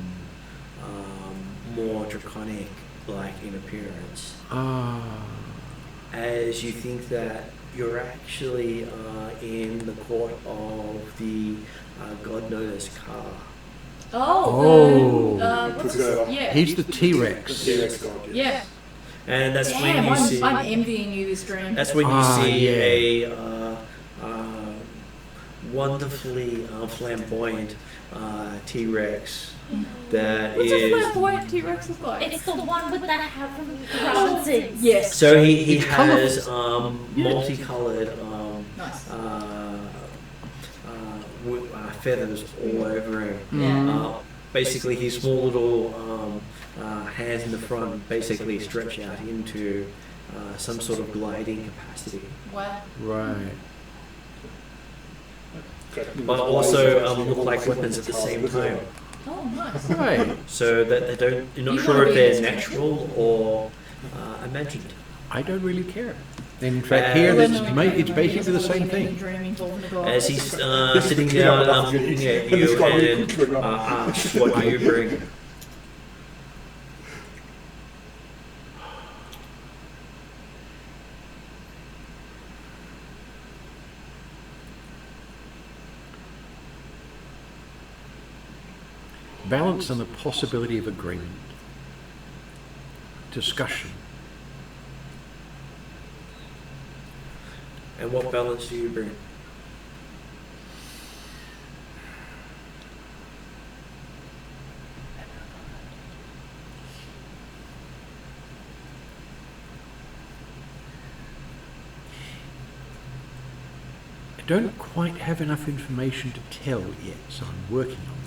more draconic like in appearance. As you think that you're actually in the court of the god known as Ka.
Oh.
What's the-
Yeah.
He's the T-Rex.
T-Rex god, yes.
Yeah.
And that's
Damn,
when you see
I'm envying you this dream.
that's when you
Ah,
see
yeah.
a wonderfully flamboyant T-Rex that
What's a
is.
flamboyant T-Rex look like?
It's the one with that hat from the Robinsons.
Yes.
So he
It's
has multicolored
Nice.
feathers all over him.
Yeah.
Basically, his small little hands in the front basically stretch out into some sort of gliding capacity.
Wow.
Right.
But also look like weapons at the same time.
Oh, nice.
Right.
So that they don't, you're not
You
sure
wanna
if
be
they're
this
natural or imagined.
I don't really care. In fact, here it's basically the same thing.
As he's sitting down looking at you and asks, what do you bring?
Balance and the possibility of agreement. Discussion.
And what balance do you bring?
I don't quite have enough information to tell yet, so I'm working on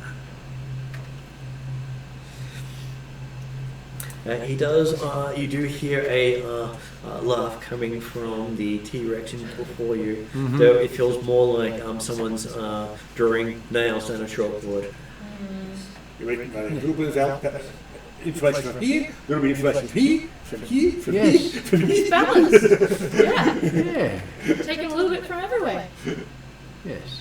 that.
He does. You do hear a laugh coming from the T-Rex before you,
Mhm.
though it feels more like someone's drawing nails down a chalkboard.
You read a little bit of information from here, a little bit of information from here, from here, from
Yes.
here, from here.
It's balanced. Yeah.
Yeah.
Taking a little bit from everywhere.
Yes.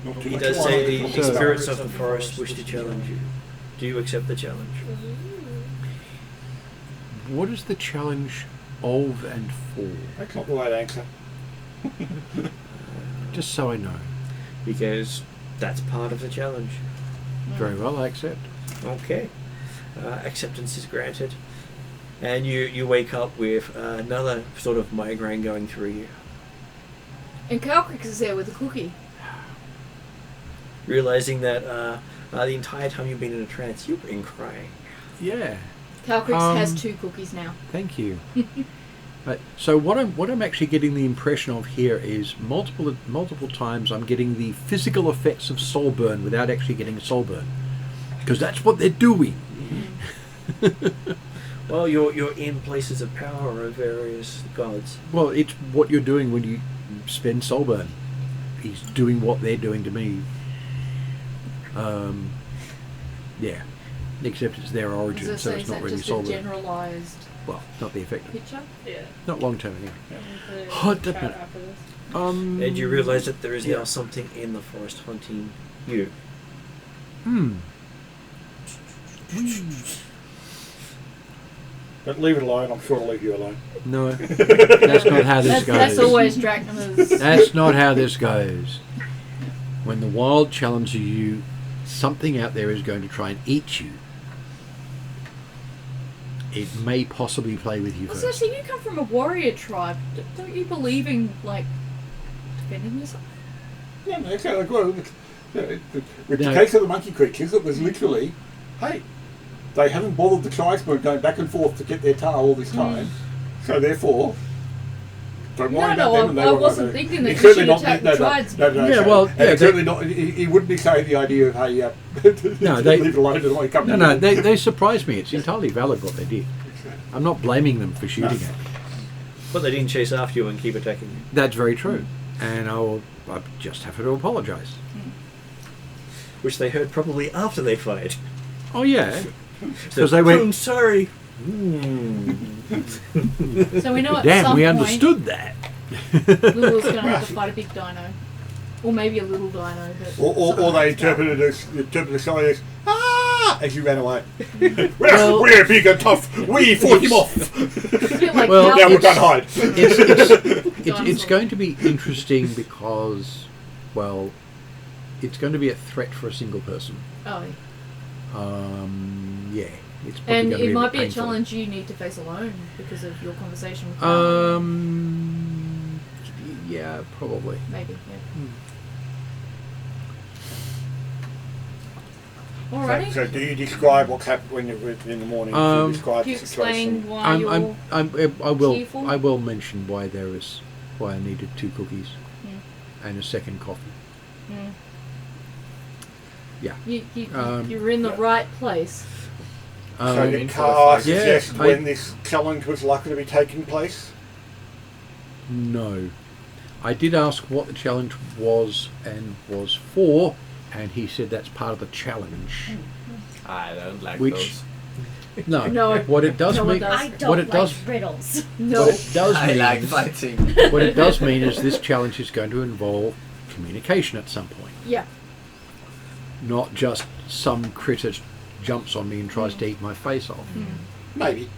Not too
He
much
does
wine.
say the
So-
spirits of the forest wish to challenge you. Do you accept the challenge?
What is the challenge of and for?
That's not the right answer.
Just so I know.
Because that's part of the challenge.
Very well, I accept.
Okay. Acceptance is granted. And you wake up with another sort of migraine going through you.
And Calcrix is there with a cookie.
Realizing that the entire time you've been in a trance, you've been crying.
Yeah.
Calcrix has 2 cookies now.
Thank you. So what I'm actually getting the impression of here is multiple times I'm getting the physical effects of soul burn without actually getting soul burn, because that's what they're doing.
Well, you're in places of power of various gods.
Well, it's what you're doing when you spend soul burn. He's doing what they're doing to me. Yeah. Except it's their origin,
Is
so
that
it's not
just
really
a
soul burn.
generalised
Well, not the effect.
picture?
Yeah.
Not long term anyway.
Put it in
Hot
the chat
minute.
after this.
And you realize that there is
Yeah.
now something in the forest hunting you.
But leave it alone, I'm sure I'll leave you alone.
No, that's not how this goes.
That's always Drachnima's.
That's not how this goes. When the wild challenges you, something out there is going to try and eat you. It may possibly play with you
Well,
first.
Cersei, you come from a warrior tribe. Don't you believe in, like, defending yourself?
Yeah, no, okay, like, well, with the
No.
case of the monkey creatures, it was literally, hey, they haven't bothered the tribesmen going back and forth to get their tar all this time, so therefore, don't worry about them. And they
I
won't
wasn't
worry.
thinking that
It's
you
certainly
should
not-
attack
no,
the
no,
tribesmen.
no,
Yeah,
so-
well,
and
yeah,
it's certainly not. He wouldn't be saying the idea of, hey,
No, they-
leave it alone. Doesn't want to come
No,
to
no,
you.
they surprised me. It's entirely valid what they did. I'm not blaming them for shooting at me.
But they didn't chase after you and keep attacking you.
That's very true. And I just have to apologise.
Which they heard probably after they fired.
Oh, yeah.
So,
Because they went,
I'm sorry.
So we know at
damn,
some
we
point
understood that.
Lulu's going to have to fight a big dino. Or maybe a little dino. But
Or they interpreted the story as, as you ran away.
Well-
we're big and tough. We fought him off.
It's a bit like
Well,
Now we're
Calcrix.
done hide.
It's
Dinosaur.
going to be interesting because, well, it's going to be a threat for a single person.
Oh,
Yeah, it's probably
and
going to
it
be
might be a
painful.
challenge you need to face alone because of your conversation with
Yeah, probably.
maybe, yeah. Alrighty.
So do you describe what's happened when you're in the morning? Do you describe
Can you
the situation?
explain why you're
I
tearful?
will mention why I needed 2 cookies
Mm.
and a second coffee.
Mm.
Yeah.
You're in the right place.
So
Um,
did Carr suggest
I-
when this challenge was likely to be taking place?
No. I did ask what the challenge was and was for, and he said that's part of the challenge.
I don't like
Which-
those.
No.
No,
What it does
no one
mean,
does.
I don't
what it does,
like riddles.
No.
what it does
I
mean,
like fighting.
what it does mean is this challenge is going to involve communication at some point,
Yeah.
not just some critter jumps on me and tries to eat my face off.
Maybe.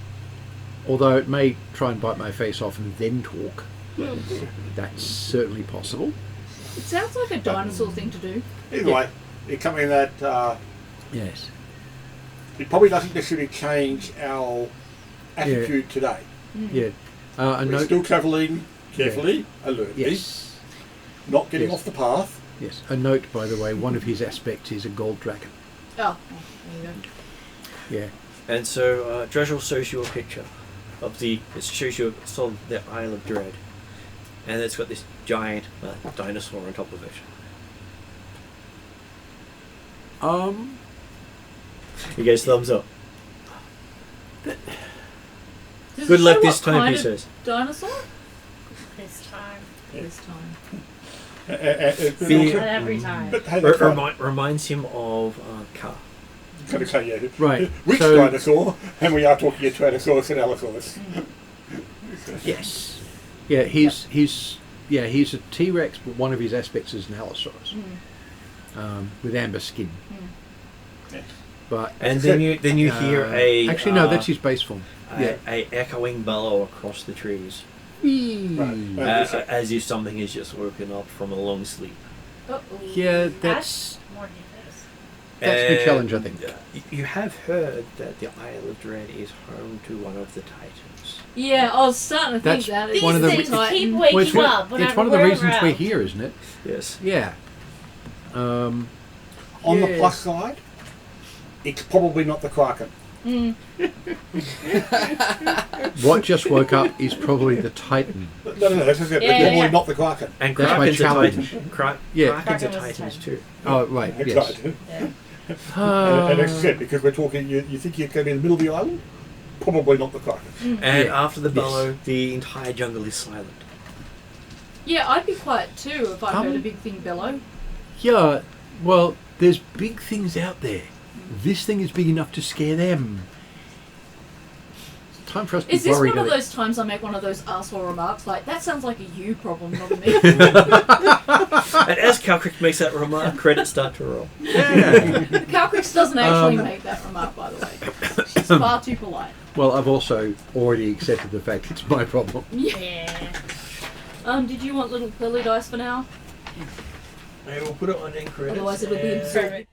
Although it may try and bite my face off and then talk. That's certainly possible.
It sounds like a dinosaur thing to do.
Either way, it's something that
Yes.
it probably doesn't necessarily change our attitude today.
Yeah. A
We're
note.
still travelling carefully, alertly,
Yes.
not getting
Yes.
off the path.
Yes. A note, by the way. One of his aspects is a gold dragon.
Oh, there you go.
Yeah.
And so Dredgel shows you a picture of it shows you the Isle of Dread. and it's got this giant dinosaur on top of it. He goes thumbs up.
Does
Good
it
luck
show
this
what
time,
kind
he
of
says.
Dinosaur?
This time.
This time.
The-
Not every time.
But hey, that's right.
Reminds him of Car.
Kind of say, yeah.
Right,
Which
so-
dinosaur? And we are talking a Tyrannosaurus and Allosaurus.
Yes.
Yeah, he's a T-Rex, but one of his aspects is an Allosaurus, with amber skin.
Yes.
But
And then you hear a
actually no, that's his base form.
a echoing bellow across the trees,
Right.
as if something has just woken up from a long sleep.
Uh-oh.
Yeah, that's
More details.
the challenge, I think.
You have heard that the Isle of Dread is home to one of the Titans.
Yeah, I was starting to think
That's
that.
These
one of the
things
Titan.
keep
Well,
waking up.
it's
whenever
one of the
we're
reasons we're
around.
here, isn't it?
Yes.
Yeah.
On the
Yes.
plus side, it's probably not the Kraken.
What just woke up is probably the Titan.
No, that's it.
Yeah,
Probably
yeah.
not the Kraken.
And
That's my
Kraken's a
challenge.
Titan.
Yeah.
Krakens are
Kraken was a
Titans
Titan.
too.
Oh, right, yes.
Excited.
Yeah.
And as I said, because we're talking, you think you're going to be in the middle of the island? Probably not the Kraken.
And
Yeah.
after the
Yes.
bellow, the entire jungle is silent.
Yeah, I'd be quiet too if I heard a
Um,
big thing bellow.
Yeah, well, there's big things out there. This thing is big enough to scare them. Time for us to
Is
be
this
worried.
one of
of it.
those times I make one of those asshole remarks like, that sounds like a you problem, not a me?
And as Calcrick makes that remark, credits start to roll.
Yeah.
Calcrix doesn't actually make that remark, by the way. She's far too polite.
Well, I've also already accepted the fact it's my problem.
Yeah. Did you want little pearly dice for now?
And we'll put it on in credits.
Otherwise it'll be
and-
absurd.